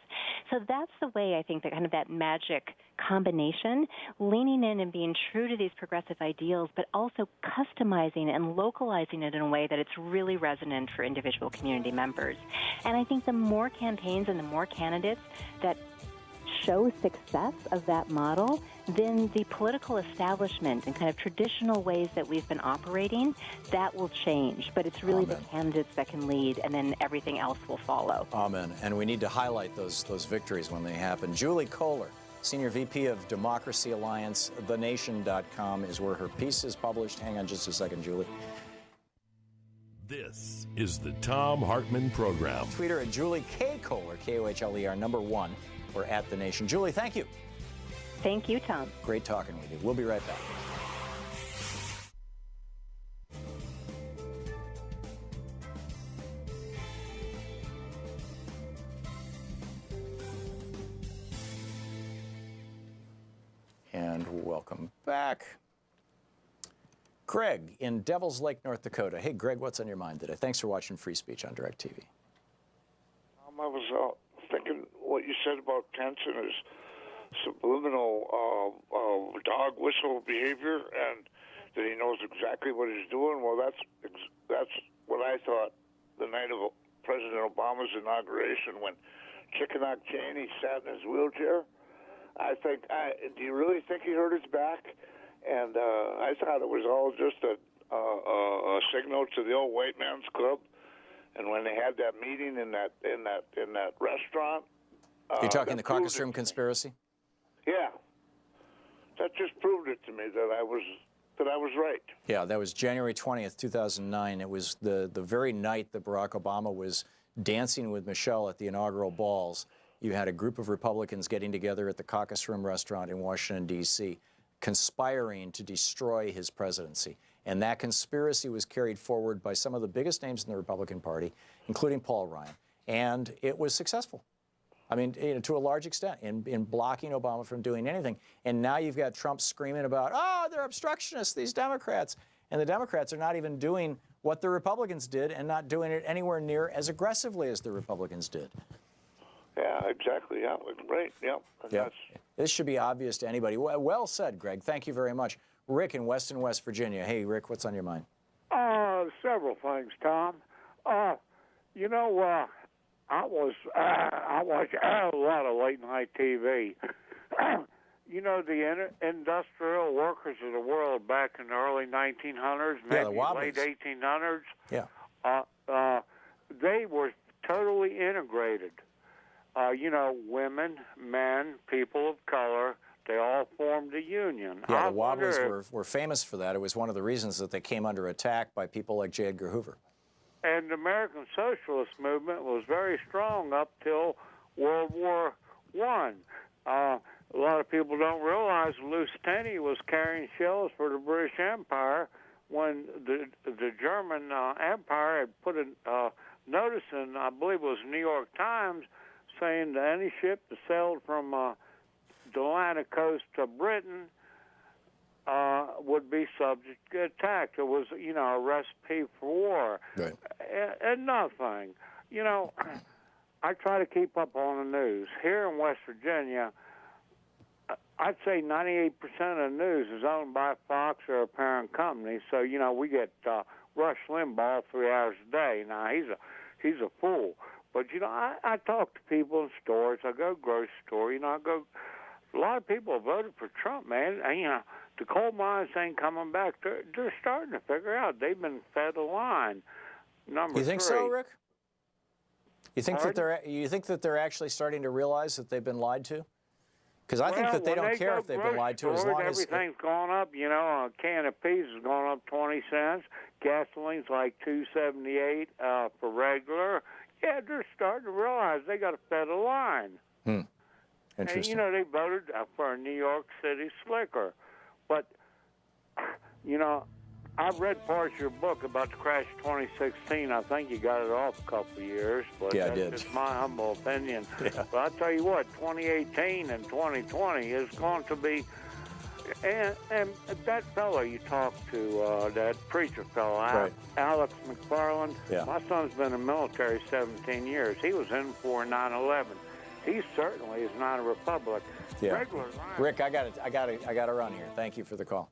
So that's the way I think that kind of that magic combination, leaning in and being true to these progressive ideals, but also customizing and localizing it in a way that it's really resonant for individual community members. And I think the more campaigns and the more candidates that show success of that model, then the political establishment and kind of traditional ways that we've been operating, that will change. But it's really the candidates that can lead, and then everything else will follow. Amen. And we need to highlight those victories when they happen. Julie Kohler, Senior VP of Democracy Alliance, thenation.com is where her piece is published. Hang on just a second, Julie. This is the Thom Hartmann Program. Tweet her at Julie K. Kohler, Kohler, #1, or at The Nation. Julie, thank you. Thank you, Tom. Great talking with you. We'll be right back. And welcome back. Greg in Devil's Lake, North Dakota. Hey, Greg, what's on your mind today? Thanks for watching Free Speech on DirecTV. I was thinking what you said about Pence and his subliminal dog whistle behavior, and that he knows exactly what he's doing. Well, that's what I thought the night of President Obama's inauguration, when Chicken-Nock Cheney sat in his wheelchair. Do you really think he hurt his back? And I thought it was all just a signal to the old white man's club. And when they had that meeting in that restaurant, you're talking the caucus room conspiracy? Yeah, that just proved it to me that I was right. Yeah, that was January 20th, 2009. It was the very night that Barack Obama was dancing with Michelle at the inaugural balls. You had a group of Republicans getting together at the Caucus Room restaurant in Washington, D.C., conspiring to destroy his presidency. And that conspiracy was carried forward by some of the biggest names in the Republican Party, including Paul Ryan. And it was successful. I mean, to a large extent, in blocking Obama from doing anything. And now you've got Trump screaming about, oh, they're obstructionists, these Democrats. And the Democrats are not even doing what the Republicans did, and not doing it anywhere near as aggressively as the Republicans did. Yeah, exactly. Yeah, right. Yeah. Yeah. This should be obvious to anybody. Well said, Greg. Thank you very much. Rick in Weston, West Virginia. Hey, Rick, what's on your mind? Several things, Tom. I watch a lot of late night TV. The industrial workers of the world back in the early 1900s, maybe late 1800s. Yeah. They were totally integrated. Women, men, people of color, they all formed a union. Yeah, the Wobblies were famous for that. It was one of the reasons that they came under attack by people like J. Edgar Hoover. And the American Socialist movement was very strong up till World War I. A lot of people don't realize Luce Tenney was carrying shells for the British Empire when the German Empire had put a notice in, I believe it was New York Times, saying that any ship that sailed from the Atlantic coast to Britain would be subject to attack. It was, a recipe for war. Right. And nothing. I try to keep up on the news. Here in West Virginia, I'd say 98% of the news is owned by Fox or a parent company. So, we get Rush Limbaugh 3 hours a day. Now, he's a fool. But, I talk to people in stores. I go grocery store. A lot of people voted for Trump, man. And, the coal mines ain't coming back. They're starting to figure out they've been fed a line. Number You think three. so, Rick? You think that they're actually starting to realize that they've been lied to? Because I think that they don't care if they've been lied to, as long as everything's gone up. A can of peas has gone up 20 cents. Gasoline's like $2.78 for regular. Yeah, they're starting to realize they got to fed a line. Interesting. And they voted for a New York City slicker, but I've read parts of your book about the crash of 2016. I think you got it off a couple of years, but yeah, that's I did. just my humble opinion. Yeah. But I'll tell you what, 2018 and 2020 is going to be... And that fellow you talked to, that preacher fellow, right. Alex McFarland, yeah. My son's been in the military 17 years. He was in for 9/11. He certainly is not a Republic. Yeah. Regular Rick, I got to run here. Thank you for the call.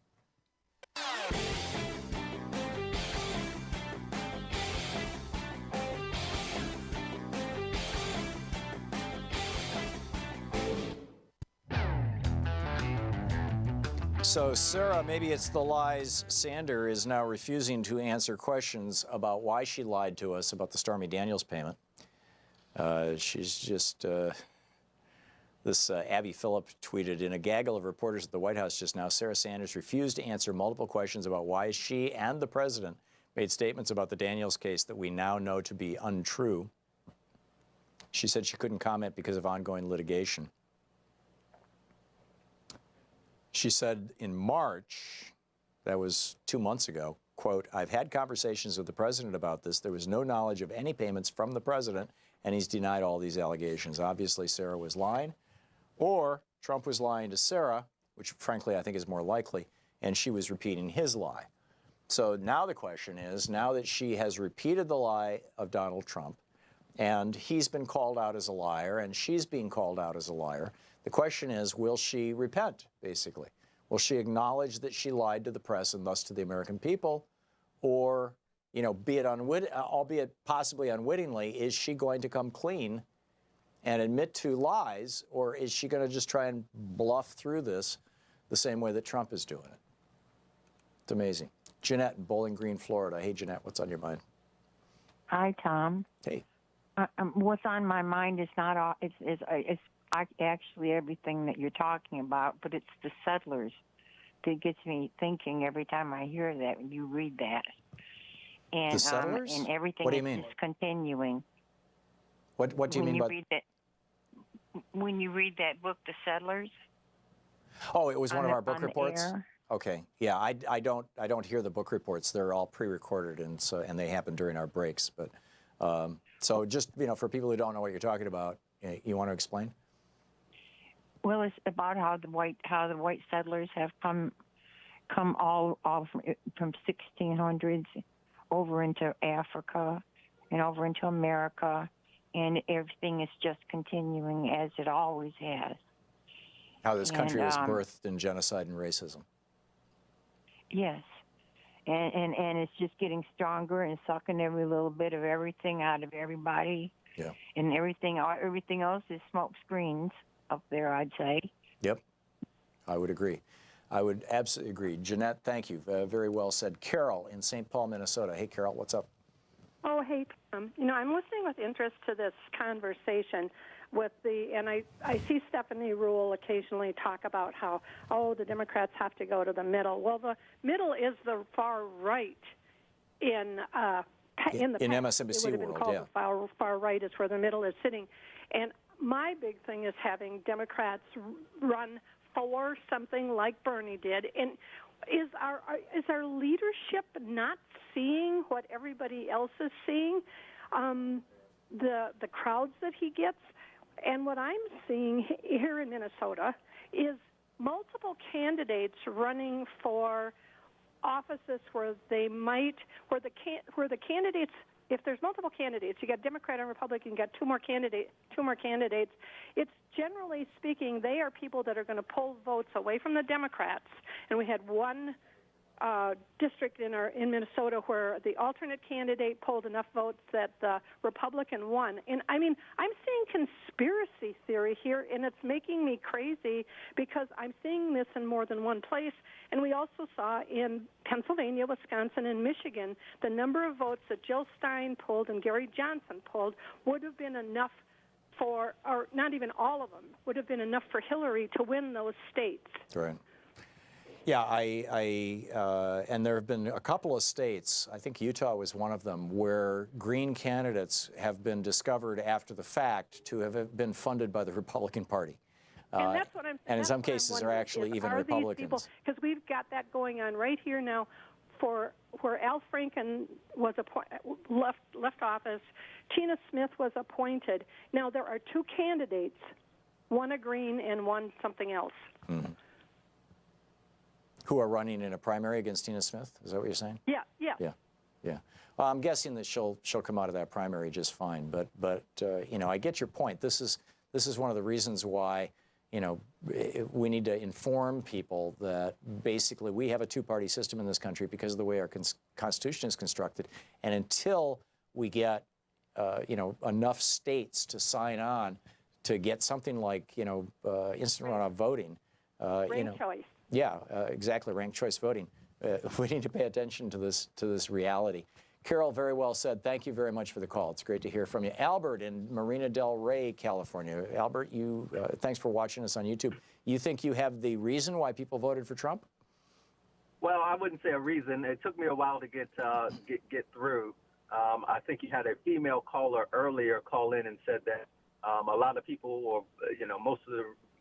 So, Sarah, maybe it's the lies. Sander is now refusing to answer questions about why she lied to us about the Stormy Daniels payment. She's just... This Abby Phillip tweeted, in a gaggle of reporters at the White House just now, Sarah Sanders refused to answer multiple questions about why she and the president made statements about the Daniels case that we now know to be untrue. She said she couldn't comment because of ongoing litigation. She said in March, that was 2 months ago, quote, I've had conversations with the president about this. There was no knowledge of any payments from the president, and he's denied all these allegations. Obviously, Sarah was lying. Or Trump was lying to Sarah, which frankly I think is more likely, and she was repeating his lie. So now the question is, now that she has repeated the lie of Donald Trump, and he's been called out as a liar, and she's being called out as a liar, the question is, will she repent, basically? Will she acknowledge that she lied to the press and thus to the American people? Or, be it albeit possibly unwittingly, is she going to come clean and admit to lies, or is she going to just try and bluff through this the same way that Trump is doing it? It's amazing. Jeanette in Bowling Green, Florida. Hey, Jeanette, what's on your mind? Hi, Tom. Hey. What's on my mind is not all. It's actually everything that you're talking about, but it's the settlers that gets me thinking every time I hear that when you read that. And, the settlers? And everything what do you mean? Is continuing. What do you mean by that? When you read that book, The Settlers. Oh, it was one of our book on the reports. air. Okay, yeah, I don't hear the book reports. They're all pre-recorded, and they happen during our breaks. But so just for people who don't know what you're talking about, you want to explain? Well, it's about how the white settlers have come all from 1600s over into Africa and over into America, and everything is just continuing as it always has. How this country was birthed in genocide and racism. Yes, and it's just getting stronger and sucking every little bit of everything out of everybody. Yeah. And everything else is smoke screens up there, I'd say. Yep, I would agree. I would absolutely agree. Jeanette, thank you. Very well said. Carol in St. Paul, Minnesota. Hey, Carol, what's up? Oh, hey, Tom. I'm listening with interest to this conversation and I see Stephanie Ruhle occasionally talk about how, the Democrats have to go to the middle. Well, the middle is the far right in the MSNBC it would have been world, called yeah. The far right is where the middle is sitting. And my big thing is having Democrats run for something like Bernie did. And is our leadership not seeing what everybody else is seeing? The crowds that he gets. And what I'm seeing here in Minnesota is multiple candidates running for offices where they might, where the candidates, if there's multiple candidates, you got Democrat and Republican, you got two more candidates. It's generally speaking, they are people that are going to pull votes away from the Democrats. And we had one district in Minnesota where the alternate candidate pulled enough votes that the Republican won. And I mean, I'm seeing conspiracy theory here, and it's making me crazy because I'm seeing this in more than one place. And we also saw in Pennsylvania, Wisconsin, and Michigan, the number of votes that Jill Stein pulled and Gary Johnson pulled would have been enough for, or not even all of them, would have been enough for Hillary to win those states. Right. Yeah, and there have been a couple of states, I think Utah was one of them, where Green candidates have been discovered after the fact to have been funded by the Republican Party. And that's what I'm. And in some cases are actually even Republicans. Because we've got that going on right here now, for where Al Franken was left office, Tina Smith was appointed. Now there are two candidates, one a Green and one something else. Mm-hmm. Who are running in a primary against Tina Smith? Is that what you're saying? Yeah. Well, I'm guessing that she'll come out of that primary just fine. But you know, I get your point. This is one of the reasons why, you know, we need to inform people that basically we have a two-party system in this country because of the way our Constitution is constructed, and until we get you know, enough states to sign on to get something like, you know, instant runoff voting, you know, choice. Yeah, exactly, ranked choice voting. We need to pay attention to this reality. Carol, very well said. Thank you very much for the call. It's great to hear from you. Albert in Marina del Rey, California. Albert, you thanks for watching us on YouTube. You think you have the reason why people voted for Trump? Well, I wouldn't say a reason. It took me a while to get through. I think you had a female caller earlier call in and said that a lot of people, or you know, a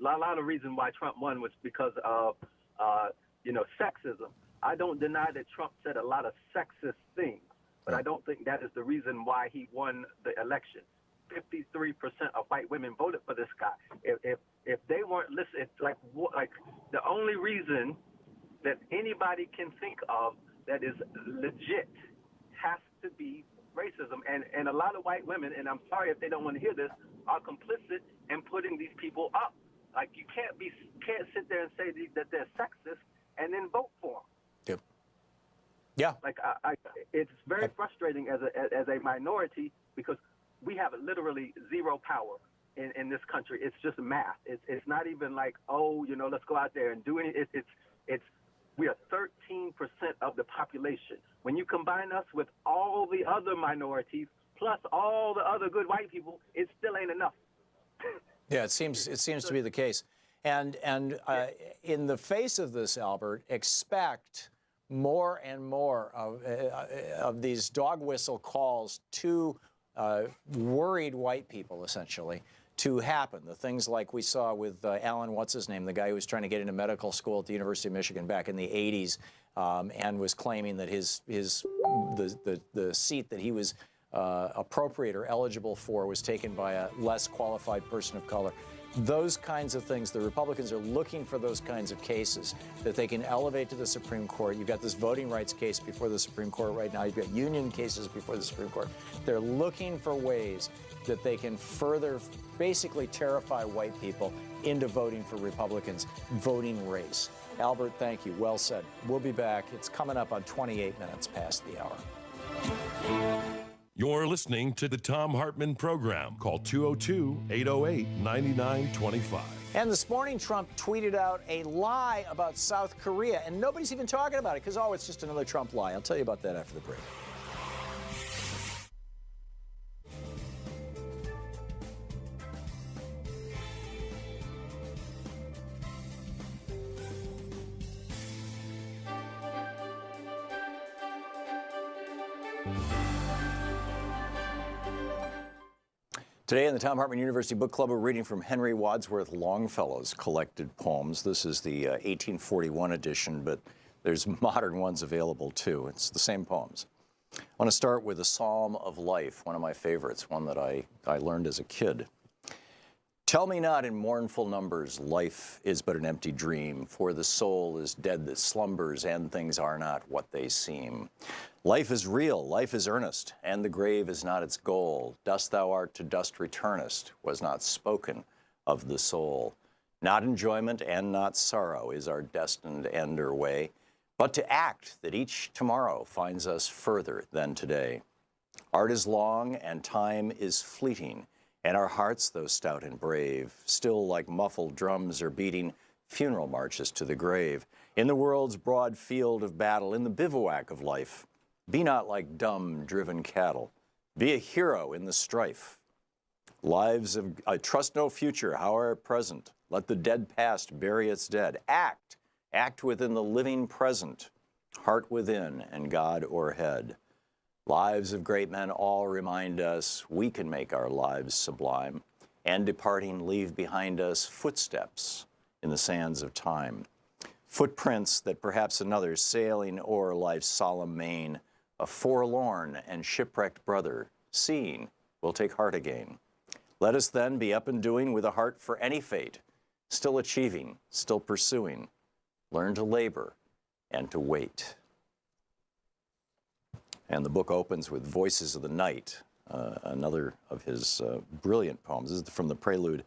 lot of reason why Trump won was because of you know, sexism. I don't deny that Trump said a lot of sexist things, but I don't think that is the reason why he won the election. 53% of white women voted for this guy. If they weren't listening, like the only reason that anybody can think of that is legit has to be racism. And a lot of white women, and I'm sorry if they don't want to hear this, are complicit in putting these people up. Like, you can't sit there and say that they're sexist and then vote for them. Yep. Yeah. Like, it's very frustrating as a minority because we have literally zero power in this country. It's just math. It's not even like, oh, you know, let's go out there and do anything. We are 13% of the population. When you combine us with all the other minorities plus all the other good white people, it still ain't enough. Yeah, it seems to be the case. And in the face of this, Albert, expect more and more of these dog whistle calls to worried white people, essentially, to happen. The things like we saw with Alan, what's his name, the guy who was trying to get into medical school at the University of Michigan back in the 80s, and was claiming that the seat that he was appropriate or eligible for was taken by a less qualified person of color. Those kinds of things, the Republicans are looking for those kinds of cases that they can elevate to the Supreme Court. You've got this voting rights case before the Supreme Court right now. You've got union cases before the Supreme Court. They're looking for ways that they can further basically terrify white people into voting for Republicans, voting race. Albert, thank you. Well said. We'll be back. It's coming up on 28 minutes past the hour. You're listening to the Thom Hartmann Program. Call 202-808-9925. And this morning, Trump tweeted out a lie about South Korea, and nobody's even talking about it because, oh, it's just another Trump lie. I'll tell you about that after the break. Today in the Thom Hartmann University Book Club, we're reading from Henry Wadsworth Longfellow's collected poems. This is the 1841 edition, but there's modern ones available too. It's the same poems. I want to start with the Psalm of Life, one of my favorites, one that I learned as a kid. Tell me not in mournful numbers, life is but an empty dream, for the soul is dead that slumbers, and things are not what they seem. Life is real, life is earnest, and the grave is not its goal. Dust thou art, to dust returnest, was not spoken of the soul. Not enjoyment and not sorrow is our destined end or way, but to act that each tomorrow finds us further than today. Art is long and time is fleeting, and our hearts, though stout and brave, still like muffled drums are beating funeral marches to the grave. In the world's broad field of battle, in the bivouac of life, be not like dumb, driven cattle. Be a hero in the strife. Lives of, I trust no future, however present. Let the dead past bury its dead. Act within the living present, heart within and God o'erhead. Lives of great men all remind us we can make our lives sublime, and departing leave behind us footsteps in the sands of time. Footprints that perhaps another sailing o'er life's solemn main, a forlorn and shipwrecked brother, seeing, will take heart again. Let us then be up and doing with a heart for any fate, still achieving, still pursuing. Learn to labor and to wait. And the book opens with Voices of the Night, another of his brilliant poems. This is from the prelude.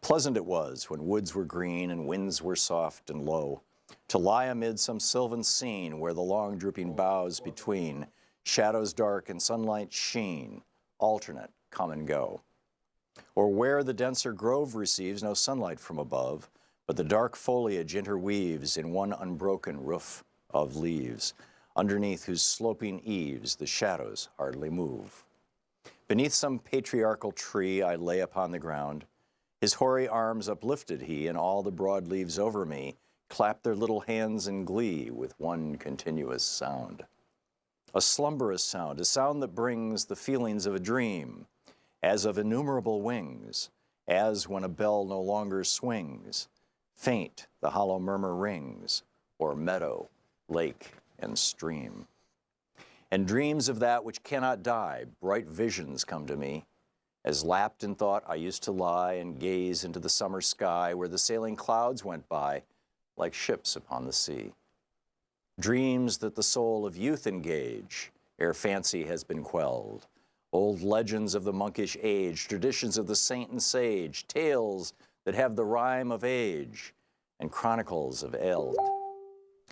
Pleasant it was when woods were green and winds were soft and low, to lie amid some sylvan scene where the long drooping boughs between, shadows dark and sunlight sheen, alternate come and go. Or where the denser grove receives no sunlight from above, but the dark foliage interweaves in one unbroken roof of leaves, underneath whose sloping eaves the shadows hardly move. Beneath some patriarchal tree I lay upon the ground. His hoary arms uplifted he, and all the broad leaves over me clapped their little hands in glee with one continuous sound. A slumberous sound, a sound that brings the feelings of a dream, as of innumerable wings, as when a bell no longer swings. Faint the hollow murmur rings, o'er meadow, lake, and stream. And dreams of that which cannot die, bright visions come to me, as lapped in thought I used to lie and gaze into the summer sky where the sailing clouds went by like ships upon the sea. Dreams that the soul of youth engage, ere fancy has been quelled. Old legends of the monkish age, traditions of the saint and sage, tales that have the rhyme of age, and chronicles of eld.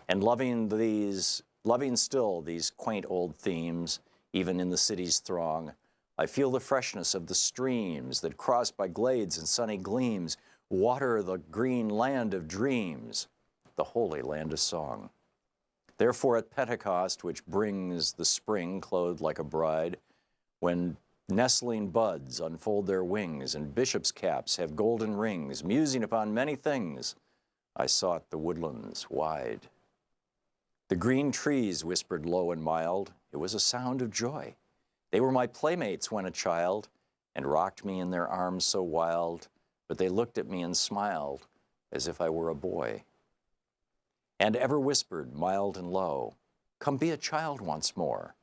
And loving still these quaint old themes, even in the city's throng, I feel the freshness of the streams that, crossed by glades and sunny gleams, water the green land of dreams, the holy land of song. Therefore at Pentecost, which brings the spring clothed like a bride, when nestling buds unfold their wings and bishops' caps have golden rings, musing upon many things, I sought the woodlands wide. The green trees whispered low and mild. It was a sound of joy. They were my playmates when a child, and rocked me in their arms so wild, but they looked at me and smiled as if I were a boy. And ever whispered, mild and low, come be a child once more,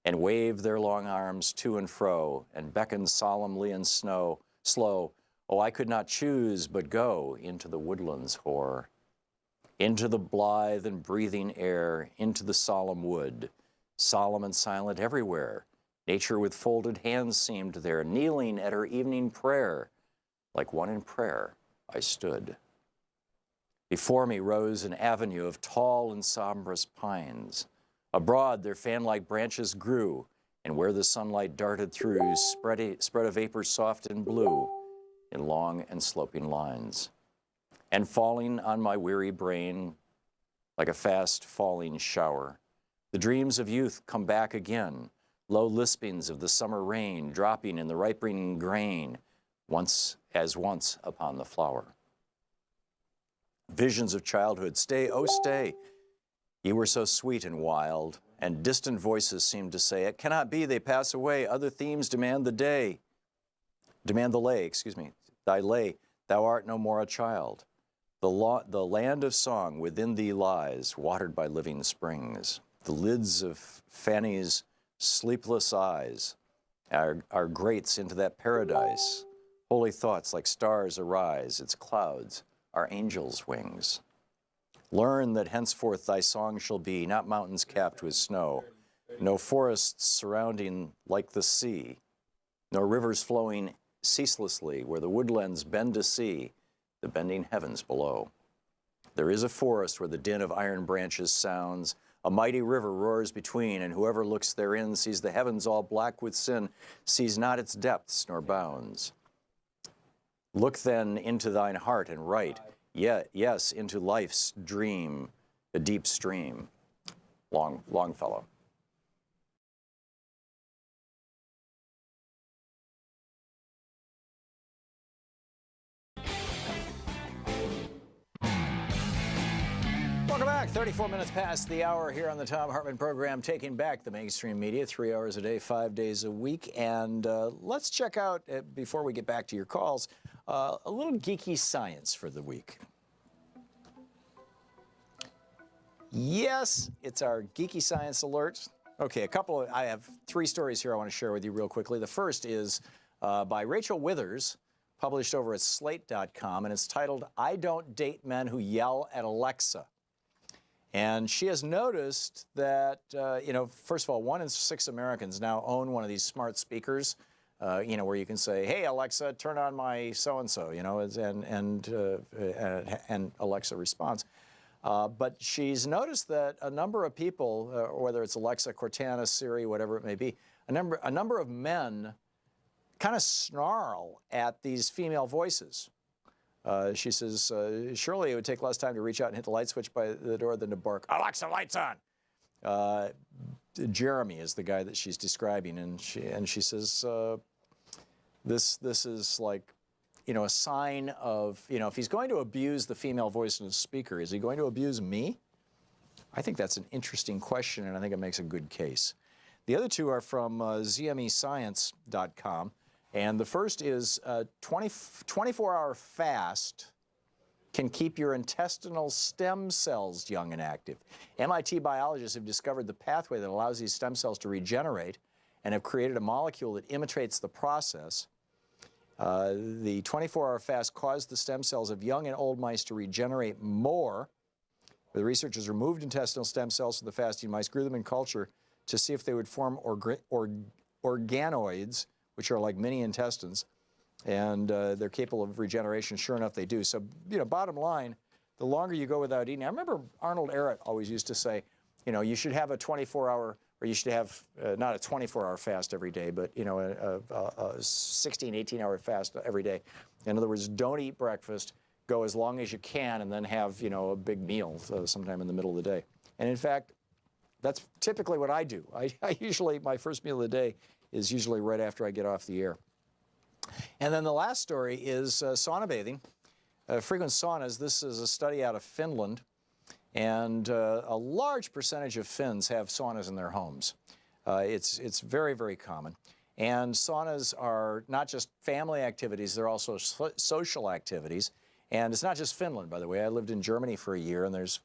and waved their long arms to and fro, and beckoned solemnly and slow, oh, I could not choose but go into the woodlands hoar, into the blithe and breathing air, into the solemn wood, solemn and silent everywhere. Nature with folded hands seemed there, kneeling at her evening prayer. Like one in prayer, I stood. Before me rose an avenue of tall and sombrous pines. Abroad their fan-like branches grew, and where the sunlight darted through, spread a vapor soft and blue in long and sloping lines. And falling on my weary brain like a fast falling shower, the dreams of youth come back again, low lispings of the summer rain dropping in the ripening grain, once upon the flower. Visions of childhood, stay, oh stay, ye were so sweet and wild, and distant voices seemed to say, it cannot be, they pass away, other themes demand the lay, thy lay, thou art no more a child. The land of song within thee lies, watered by living springs. The lids of Fanny's sleepless eyes are grates into that paradise Holy thoughts like stars arise, its clouds are angels' wings. Learn that henceforth thy song shall be not mountains capped with snow, no forests surrounding like the sea, nor rivers flowing ceaselessly where the woodlands bend to see the bending heavens below. There is a forest where the din of iron branches sounds, a mighty river roars between, and whoever looks therein sees the heavens all black with sin, sees not its depths nor bounds. Look then into thine heart and write, yes, into life's dream, a deep stream. Longfellow. Welcome back. 34 minutes past the hour here on the Thom Hartmann Program, taking back the mainstream media 3 hours a day, 5 days a week. And let's check out, before we get back to your calls, a little geeky science for the week. Yes, it's our geeky science alert. Okay, I have 3 stories here I want to share with you real quickly. The first is by Rachel Withers, published over at slate.com, and it's titled, I Don't Date Men Who Yell at Alexa. And she has noticed that, first of all, 1 in 6 Americans now own one of these smart speakers, where you can say, hey, Alexa, turn on my so-and-so, and Alexa responds. But she's noticed that a number of people, whether it's Alexa, Cortana, Siri, whatever it may be, a number of men kind of snarl at these female voices. She says, surely it would take less time to reach out and hit the light switch by the door than to bark, Alexa, lights on. Jeremy is the guy that she's describing, and she says, this is like, a sign of, if he's going to abuse the female voice in his speaker, is he going to abuse me? I think that's an interesting question, and I think it makes a good case. The other 2 are from zmescience.com, and the first is 24-hour fast can keep your intestinal stem cells young and active. MIT biologists have discovered the pathway that allows these stem cells to regenerate and have created a molecule that imitates the process. The 24-hour fast caused the stem cells of young and old mice to regenerate more. The researchers removed intestinal stem cells from the fasting mice, grew them in culture to see if they would form organoids, which are like mini intestines, and they're capable of regeneration. Sure enough, they do. So, bottom line, the longer you go without eating. I remember Arnold Ehret always used to say, you should have a 24-hour, or you should have not a 24-hour fast every day, but, a 16, 18-hour fast every day. In other words, don't eat breakfast, go as long as you can, and then have, a big meal sometime in the middle of the day. And in fact, that's typically what I do. I usually, my first meal of the day is usually right after I get off the air. And then the last story is sauna bathing. Frequent saunas. This is a study out of Finland. And a large percentage of Finns have saunas in their homes. It's very, very common. And saunas are not just family activities, they're also social activities. And it's not just Finland, by the way. I lived in Germany for a year, and there's,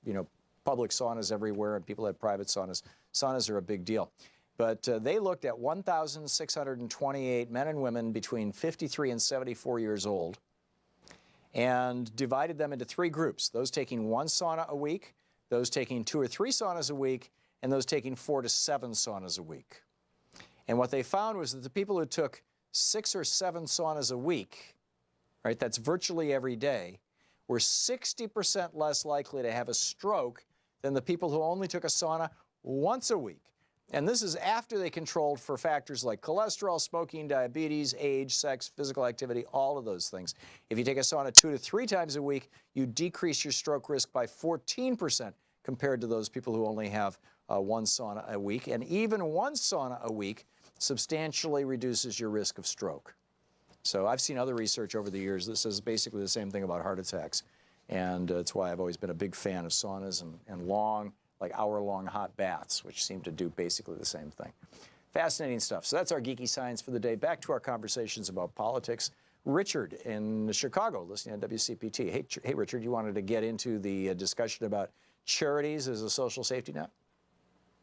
public saunas everywhere, and people have private saunas. Saunas are a big deal. But they looked at 1,628 men and women between 53 and 74 years old and divided them into 3 groups, those taking 1 sauna a week, those taking 2 or 3 saunas a week, and those taking 4 to 7 saunas a week. And what they found was that the people who took 6 or 7 saunas a week, right, that's virtually every day, were 60% less likely to have a stroke than the people who only took a sauna once a week. And this is after they controlled for factors like cholesterol, smoking, diabetes, age, sex, physical activity, all of those things. If you take a sauna 2 to 3 times a week, you decrease your stroke risk by 14% compared to those people who only have 1 sauna a week. And even 1 sauna a week substantially reduces your risk of stroke. So I've seen other research over the years that says basically the same thing about heart attacks. And it's why I've always been a big fan of saunas and long, like hour-long hot baths, which seem to do basically the same thing. Fascinating stuff. So that's our geeky science for the day. Back to our conversations about politics. Richard in Chicago, listening on WCPT. Hey, Richard, you wanted to get into the discussion about charities as a social safety net?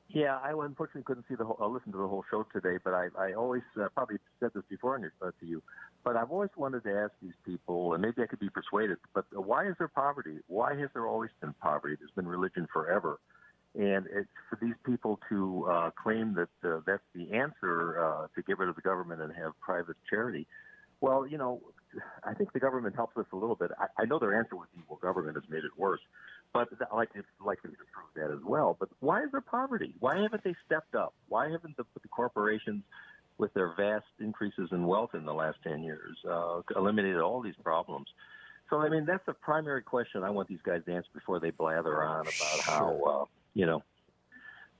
Yeah, I unfortunately couldn't see listen to the whole show today, but I always, probably said this before to you, but I've always wanted to ask these people, and maybe I could be persuaded, but why is there poverty? Why has there always been poverty? There's been religion forever. And it's for these people to claim that that's the answer to get rid of the government and have private charity. Well, you know, I think the government helps us a little bit. I know their answer was evil government has made it worse, but I'd like to prove that as well. But why is there poverty? Why haven't they stepped up? Why haven't the corporations, with their vast increases in wealth in the last 10 years, eliminated all these problems? So, I mean, that's the primary question I want these guys to answer before they blather on about how, you know.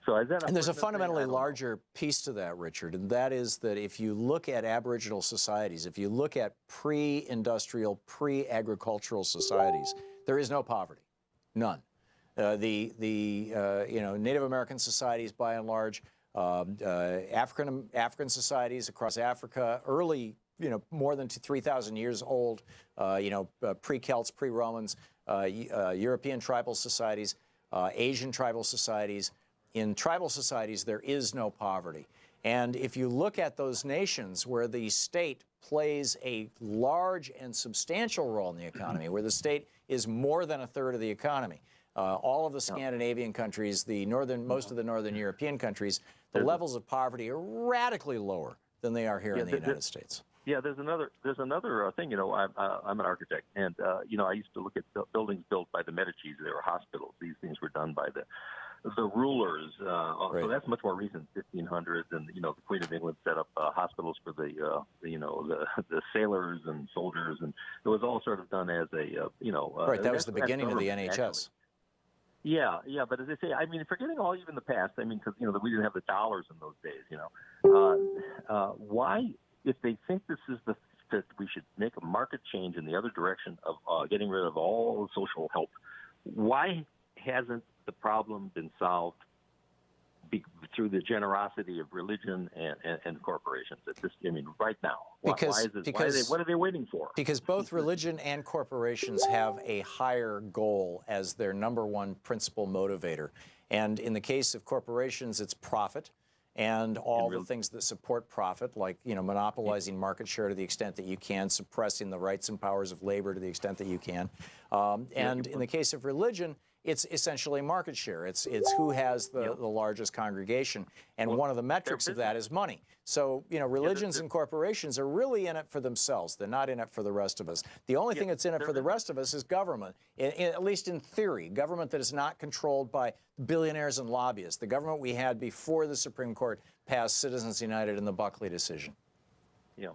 So is that and there's a fundamentally larger piece to that, Richard, and that is that if you look at Aboriginal societies, if you look at pre-industrial, pre-agricultural societies, there is no poverty, none. You know, Native American societies, by and large, African societies across Africa, early, you know, more than 3,000 years old, you know, pre-Celts, pre-Romans, European tribal societies, Asian tribal societies. In tribal societies, there is no poverty. And if you look at those nations where the state plays a large and substantial role in the economy, where the state is more than a third of the economy, all of the Scandinavian countries, most of the Northern European countries, the levels of poverty are radically lower than they are here in the United States. Yeah, there's another thing. You know, I'm an architect, and you know, I used to look at buildings built by the Medicis. They were hospitals. These things were done by the rulers. So that's much more recent, 1500s, and you know, the Queen of England set up hospitals for the you know, the sailors and soldiers, and it was all sort of done as a you know. Right, that was the beginning of the NHS. Actually. Yeah, but as I say, I mean, forgetting all even the past, I mean, because, you know, we didn't have the dollars in those days, you know. Why, if they think this is that we should make a market change in the other direction of getting rid of all social help, why hasn't the problem been solved through the generosity of religion and corporations? I mean, right now. What are they waiting for? Because both religion and corporations have a higher goal as their #1 principal motivator. And in the case of corporations, it's profit and all the things that support profit, like, you know, monopolizing market share to the extent that you can, suppressing the rights and powers of labor to the extent that you can. And in the case of religion, it's essentially market share. It's who has the largest congregation. And one of the metrics of that is money. So, you know, religions and corporations are really in it for themselves. They're not in it for the rest of us. The only thing that's in it for the rest of us is government, at least in theory, government that is not controlled by billionaires and lobbyists, the government we had before the Supreme Court passed Citizens United and the Buckley decision. Yeah.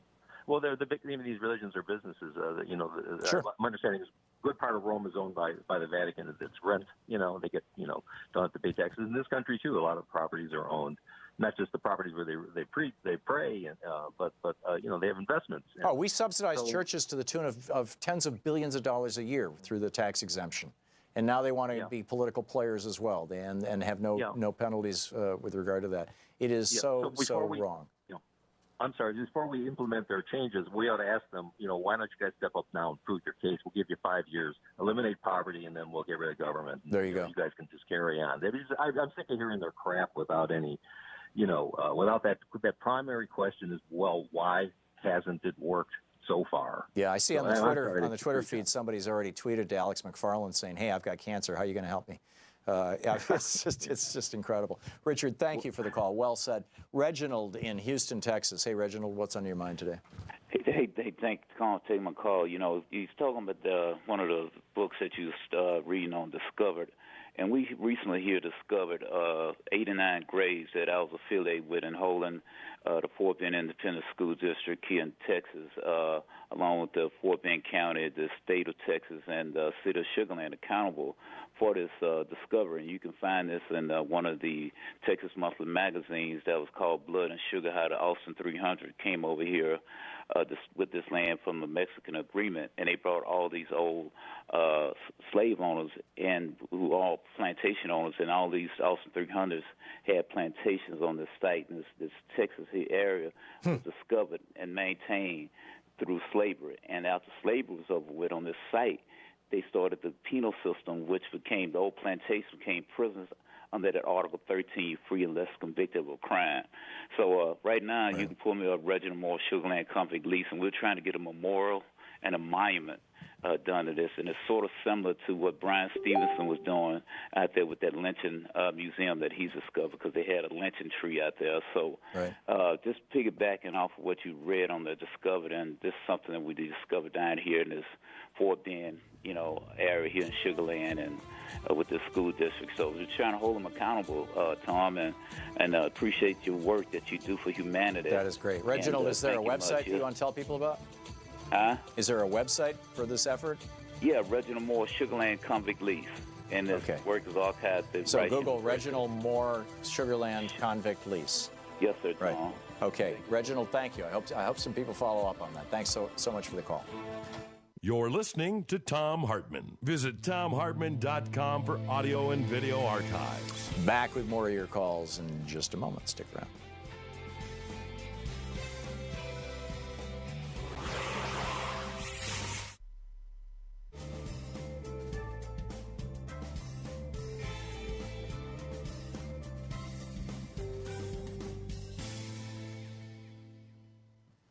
Well, they're the big name of these religions are businesses. You know, sure. My understanding is a good part of Rome is owned by the Vatican. It's rent. You know, they get, you know, don't have to pay taxes. In this country too, a lot of properties are owned, not just the properties where they pray, but you know, they have investments. Oh, we subsidize churches to the tune of tens of billions of dollars a year through the tax exemption. And now they want to be political players as well, and have no penalties with regard to that. It is so wrong. I'm sorry, before we implement their changes, we ought to ask them, you know, why don't you guys step up now and prove your case? We'll give you 5 years, eliminate poverty, and then we'll get rid of government. There you go. You guys can just carry on. I'm sick of hearing their crap without any, you know, without that primary question is, well, why hasn't it worked so far? Yeah, I see on the Twitter feed, somebody's already tweeted to Alex McFarland saying, hey, I've got cancer. How are you going to help me? It's just incredible. Richard, thank you for the call. Well said. Reginald in Houston, Texas. Hey, Reginald, what's on your mind today? Hey, thanks for taking my call. You know, he's talking about one of the books that you reading on Discovered, and we recently here discovered 89 graves that I was affiliated with in Holland, the Fort Bend Independent School District here in Texas, along with the Fort Bend County, the state of Texas, and the city of Sugar Land accountable for this discovery. And you can find this in one of the Texas monthly magazines that was called Blood and Sugar, how the Austin 300 came over here with this land from the Mexican agreement, and they brought all these old slave owners and who are all plantation owners, and all these Austin 300s had plantations on this site, and this Texas area was discovered and maintained through slavery. And after slavery was over with on this site, they started the penal system, which became, the old plantation became prisons under that Article 13, free unless convicted of a crime. So right now, you can pull me up Reginald Moore Sugarland convict lease, and we're trying to get a memorial and a monument done to this, and it's sort of similar to what Brian Stevenson was doing out there with that lynching museum that he's discovered, because they had a lynching tree out there. So just piggybacking off of what you read on the Discovered, and this is something that we discovered down here in this Fort Bend, area here in Sugarland and with the school district. So we're trying to hold them accountable, Tom, and appreciate your work that you do for humanity. That is great. Reginald, is there a website that you want to tell people about? Is there a website for this effort? Yeah, Reginald Moore Sugarland Convict Lease. And this work is archived. So Google Reginald Moore Sugarland Convict Lease. Yes, sir, Tom. Okay. Reginald, thank you. I hope some people follow up on that. Thanks so much for the call. You're listening to Thom Hartmann. Visit ThomHartmann.com for audio and video archives. Back with more of your calls in just a moment. Stick around.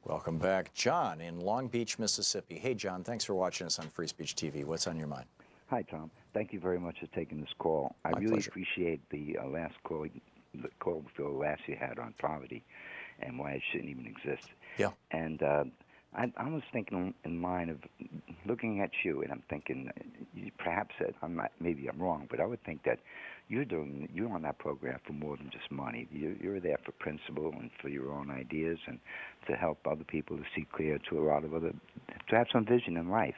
Welcome back. John in Long Beach, Mississippi. Hey, John, thanks for watching us on Free Speech TV. What's on your mind? Hi, Tom. Thank you very much for taking this call. I really appreciate the last call, the call before the last you had on poverty and why it shouldn't even exist. Yeah. And I was thinking in mind of looking at you, and I'm thinking, perhaps that maybe I'm wrong, but I would think that you're on that program for more than just money. You're there for principle and for your own ideas and to help other people to see clear to a lot of to have some vision in life.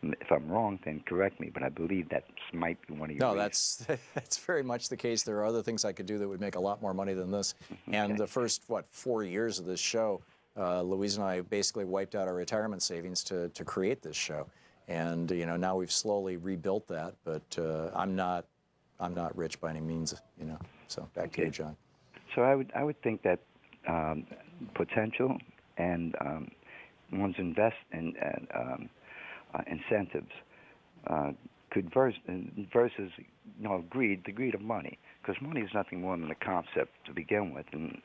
If I'm wrong, then correct me, but I believe that might be one of your reasons. That's very much the case. There are other things I could do that would make a lot more money than this. And the first, 4 years of this show, Louise and I basically wiped out our retirement savings to create this show. And, now we've slowly rebuilt that, but I'm not rich by any means, So back to you, John. So I would think that potential and one's incentives could versus the greed of money, because money is nothing more than a concept to begin with, and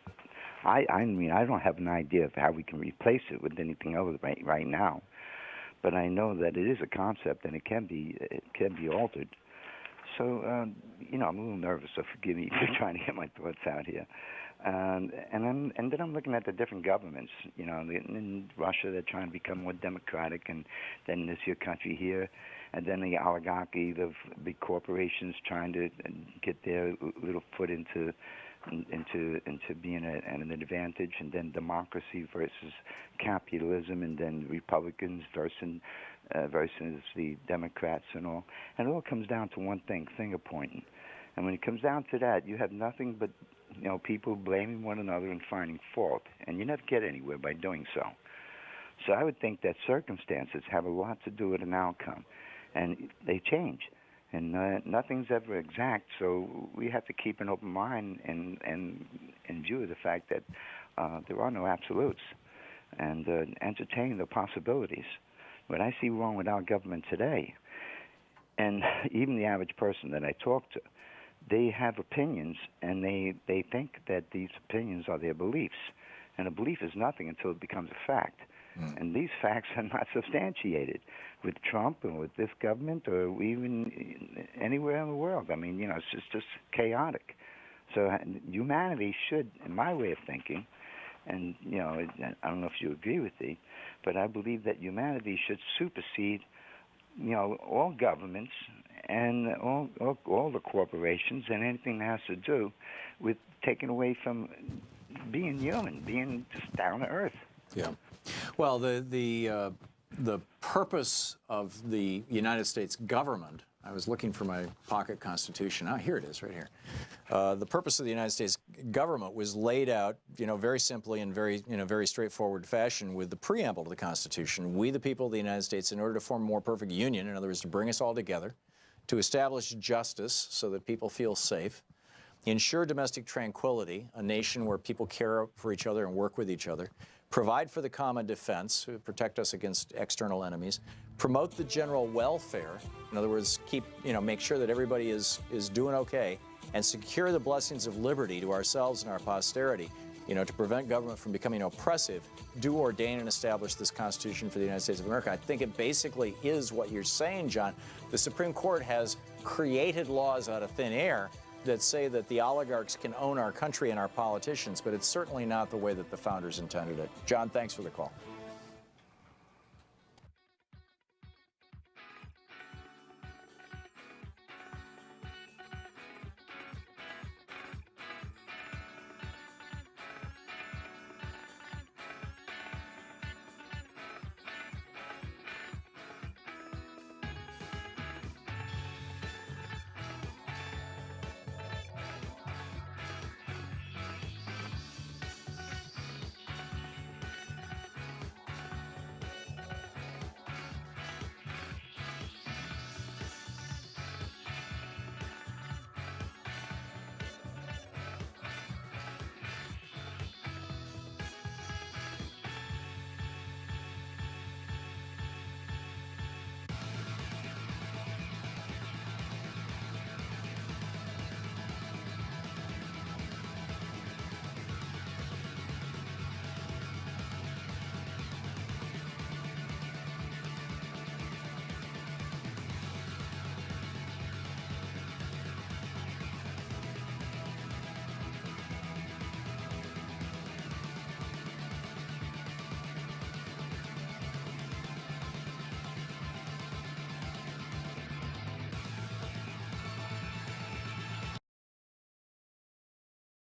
I don't have an idea of how we can replace it with anything other right now, but I know that it is a concept and it can be altered. So I'm a little nervous, so forgive me for trying to get my thoughts out here. And then I'm looking at the different governments. In Russia, they're trying to become more democratic, and then there's your country here, and then the oligarchy, the big corporations trying to get their little foot into being an advantage, and then democracy versus capitalism, and then Republicans versus the Democrats and all. And it all comes down to one thing, finger pointing. And when it comes down to that, you have nothing but people blaming one another and finding fault, and you never get anywhere by doing so. So I would think that circumstances have a lot to do with an outcome, and they change, and nothing's ever exact. So we have to keep an open mind and view the fact that there are no absolutes, and entertain the possibilities. What I see wrong with our government today, and even the average person that I talk to, they have opinions, and they think that these opinions are their beliefs. And a belief is nothing until it becomes a fact. And these facts are not substantiated with Trump or with this government or even anywhere in the world. I mean, it's just chaotic. So humanity should, in my way of thinking, and, I don't know if you agree with me, but I believe that humanity should supersede, all governments and all the corporations and anything that has to do with taking away from being human, being just down to earth. Yeah. Well, the purpose of the United States government, I was looking for my pocket constitution. Here it is, right here. The purpose of the United States government was laid out, very simply in very straightforward fashion with the preamble to the Constitution. We, the people of the United States, in order to form a more perfect union, in other words, to bring us all together, to establish justice so that people feel safe, ensure domestic tranquility, a nation where people care for each other and work with each other, provide for the common defense, protect us against external enemies, promote the general welfare, in other words, make sure that everybody is doing okay, and secure the blessings of liberty to ourselves and our posterity, to prevent government from becoming oppressive, do ordain and establish this Constitution for the United States of America. I think it basically is what you're saying, John. The Supreme Court has created laws out of thin air that say that the oligarchs can own our country and our politicians, but it's certainly not the way that the founders intended it. John, thanks for the call.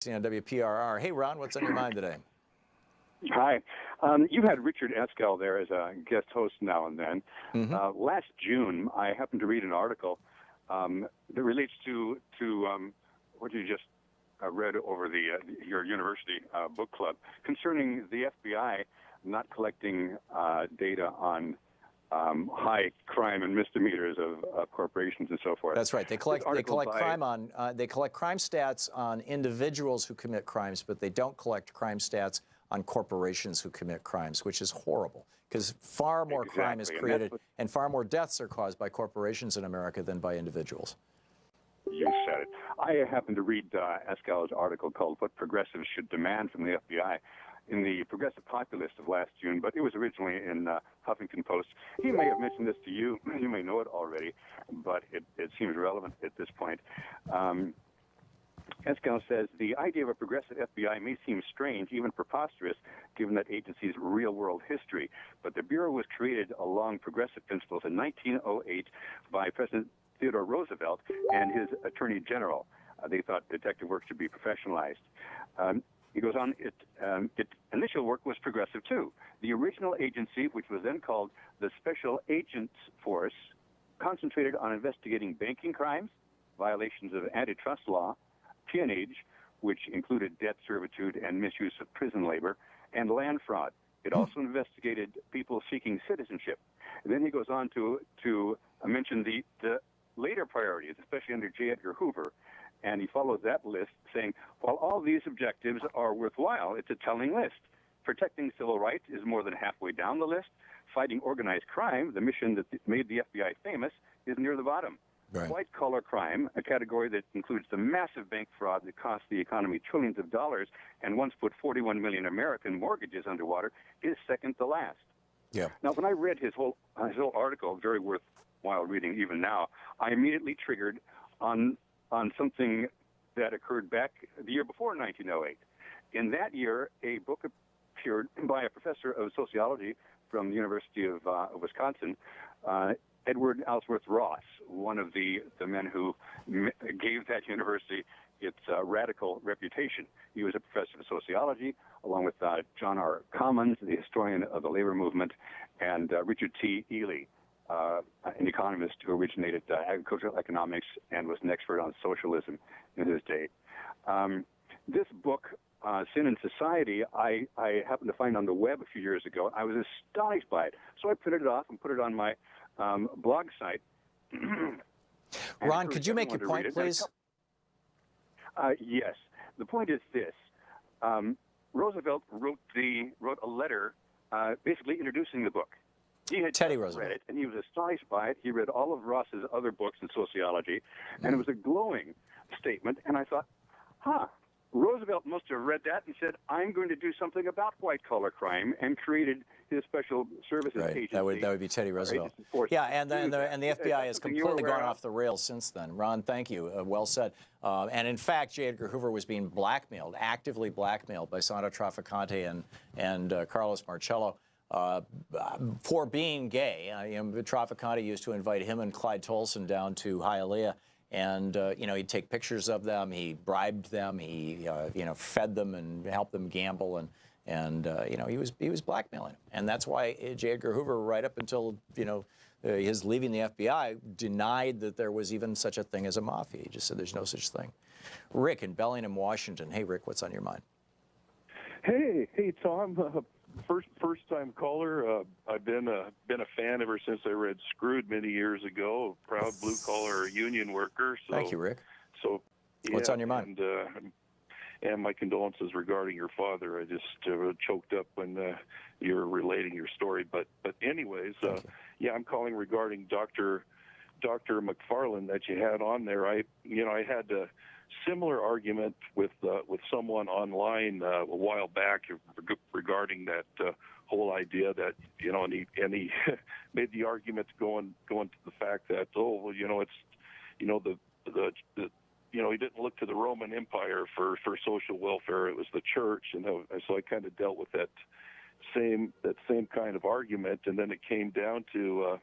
On WPRR. Hey, Ron, what's on your mind today? Hi. You've had Richard Eskel there as a guest host now and then. Last June, I happened to read an article that relates to what you just read over your university book club concerning the FBI not collecting data on high crime and misdemeanors of corporations and so forth. That's right. They collect crime stats on individuals who commit crimes, but they don't collect crime stats on corporations who commit crimes, which is horrible because far more crime is created and far more deaths are caused by corporations in America than by individuals. You said it. I happened to read Eskel's article called "What Progressives Should Demand from the FBI" in the Progressive Populist of last June, but it was originally in Huffington Post. He may have mentioned this to you. You may know it already, but it seems relevant at this point. Eskel says, the idea of a progressive FBI may seem strange, even preposterous, given that agency's real-world history. But the Bureau was created along progressive principles in 1908 by President Theodore Roosevelt and his Attorney General. They thought detective work should be professionalized. He goes on, its initial work was progressive, too. The original agency, which was then called the Special Agents Force, concentrated on investigating banking crimes, violations of antitrust law, peonage, which included debt servitude and misuse of prison labor, and land fraud. It also investigated people seeking citizenship. And then he goes on to mention the later priorities, especially under J. Edgar Hoover. And he follows that list, saying, while all these objectives are worthwhile, it's a telling list. Protecting civil rights is more than halfway down the list. Fighting organized crime, the mission that made the FBI famous, is near the bottom. Right. White-collar crime, a category that includes the massive bank fraud that cost the economy trillions of dollars and once put 41 million American mortgages underwater, is second to last. Yeah. Now, when I read his whole article, very worthwhile reading even now, I immediately triggered on something that occurred back the year before 1908. In that year, a book appeared by a professor of sociology from the University of Wisconsin, Edward Ellsworth Ross, one of the men who gave that university its radical reputation. He was a professor of sociology, along with John R. Commons, the historian of the labor movement, and Richard T. Ely, an economist who originated agricultural economics and was an expert on socialism in his day. This book, Sin and Society, I happened to find on the web a few years ago. I was astonished by it. So I printed it off and put it on my blog site. Ron, could you make your point, please? Yes. The point is this. Roosevelt wrote a letter basically introducing the book. He had Teddy Roosevelt read it, and he was astonished by it. He read all of Ross's other books in sociology, and it was a glowing statement, and I thought, Roosevelt must have read that and said, I'm going to do something about white-collar crime, and created his Special Services Agency. That would be Teddy Roosevelt. Yeah, and the FBI has completely gone off the rails since then. Ron, thank you. Well said. And in fact, J. Edgar Hoover was being blackmailed, actively blackmailed by Sandro Trafficante and Carlos Marcello for being gay. Trafficante used to invite him and Clyde Tolson down to Hialeah. And, he'd take pictures of them. He bribed them. He, fed them and helped them gamble. And he was blackmailing them. And that's why J. Edgar Hoover, right up until, his leaving the FBI, denied that there was even such a thing as a mafia. He just said there's no such thing. Rick in Bellingham, Washington. Hey, Rick, what's on your mind? Hey, Tom. First time caller. I've been a fan ever since I read Screwed many years ago. Proud blue collar union worker. So, thank you, Rick. So, what's on your mind? And my condolences regarding your father. I just choked up when you were relating your story. But anyways, I'm calling regarding Dr. McFarland that you had on there. I had a similar argument with someone online a while back regarding that whole idea that and he made the argument going to the fact that he didn't look to the Roman Empire for social welfare. It was the church, and so I kind of dealt with that same kind of argument, and then it came down to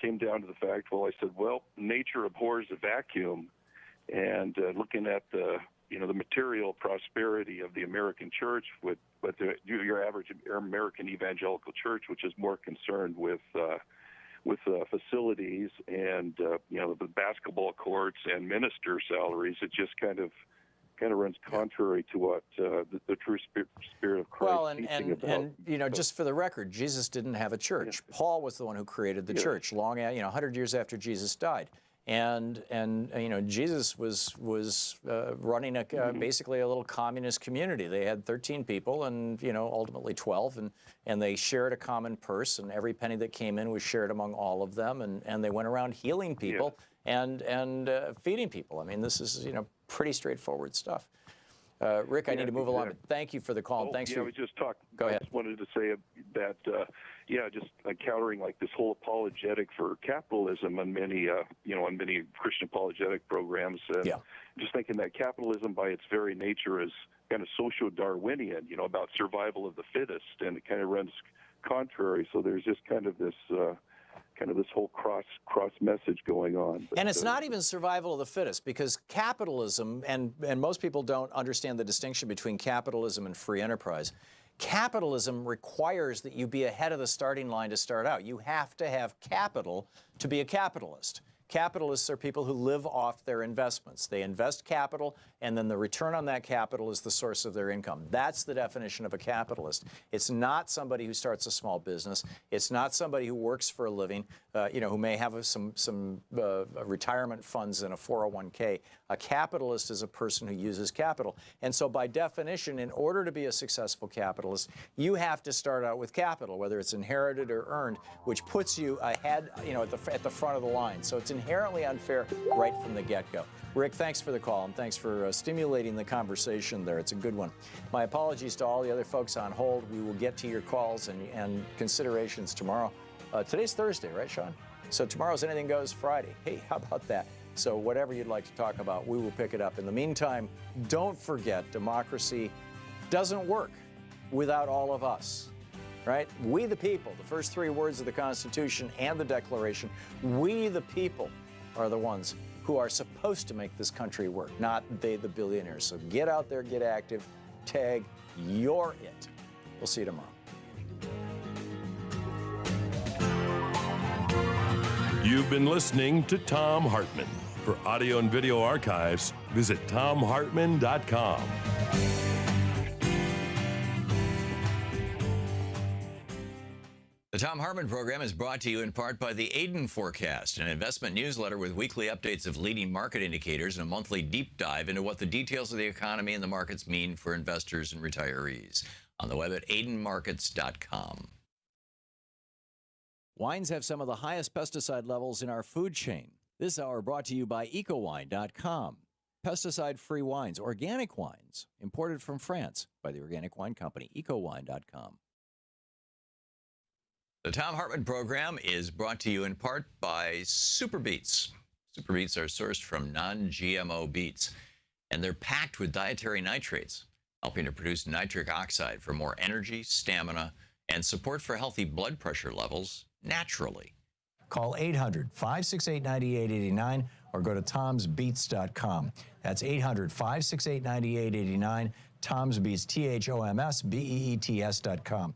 the fact. Well, I said, well, nature abhors a vacuum. And looking at the material prosperity of the American church, with your average American evangelical church, which is more concerned with facilities and the basketball courts and minister salaries, it just kind of runs contrary to what the true spirit of Christ teaching about. And just for the record, Jesus didn't have a church. Yeah. Paul was the one who created the church long 100 years after Jesus died. And Jesus was running basically a little communist community. They had 13 people and ultimately 12, and they shared a common purse, and every penny that came in was shared among all of them, and they went around healing people and feeding people. I mean, this is pretty straightforward stuff. Rick, I need to move along. But thank you for the call. Thanks for. We just talked. Go ahead. I just wanted to say that just countering like this whole apologetic for capitalism on many on many Christian apologetic programs. Just thinking that capitalism by its very nature is kind of socio-Darwinian, about survival of the fittest, and it kind of runs contrary. So there's just kind of this whole cross message going on. And it's not even survival of the fittest, because capitalism, and most people don't understand the distinction between capitalism and free enterprise. Capitalism requires that you be ahead of the starting line to start out. You have to have capital to be a capitalist. Capitalists are people who live off their investments. They invest capital, and then the return on that capital is the source of their income. That's the definition of a capitalist. It's not somebody who starts a small business. It's not somebody who works for a living, who may have some retirement funds in a 401k. A capitalist is a person who uses capital. And so by definition, in order to be a successful capitalist, you have to start out with capital, whether it's inherited or earned, which puts you ahead, at the front of the line. So it's inherently unfair right from the get-go. Rick, thanks for the call, and thanks for stimulating the conversation there. It's a good one. My apologies to all the other folks on hold. We will get to your calls and considerations tomorrow. Today's Thursday, right, Sean? So tomorrow's Anything Goes Friday. Hey, how about that? So whatever you'd like to talk about, we will pick it up. In the meantime, don't forget, democracy doesn't work without all of us, right? We the people, the first three words of the Constitution and the Declaration, we the people are the ones who are supposed to make this country work, not they the billionaires. So get out there, get active, tag, you're it. We'll see you tomorrow. You've been listening to Thom Hartmann. For audio and video archives, visit thomhartmann.com. The Thom Hartmann Program is brought to you in part by the Aiden Forecast, an investment newsletter with weekly updates of leading market indicators and a monthly deep dive into what the details of the economy and the markets mean for investors and retirees. On the web at aidenmarkets.com. Wines have some of the highest pesticide levels in our food chain. This hour brought to you by ecowine.com. pesticide-free wines, organic wines, imported from France by the Organic Wine Company, ecowine.com. The Thom Hartmann Program is brought to you in part by Super Beets. Super Beets are sourced from non-GMO beets, and they're packed with dietary nitrates, helping to produce nitric oxide for more energy, stamina, and support for healthy blood pressure levels naturally. Call 800-568-9889 or go to tomsbeats.com. That's 800-568-9889, Tom's Beets, THOMSBEETS.com.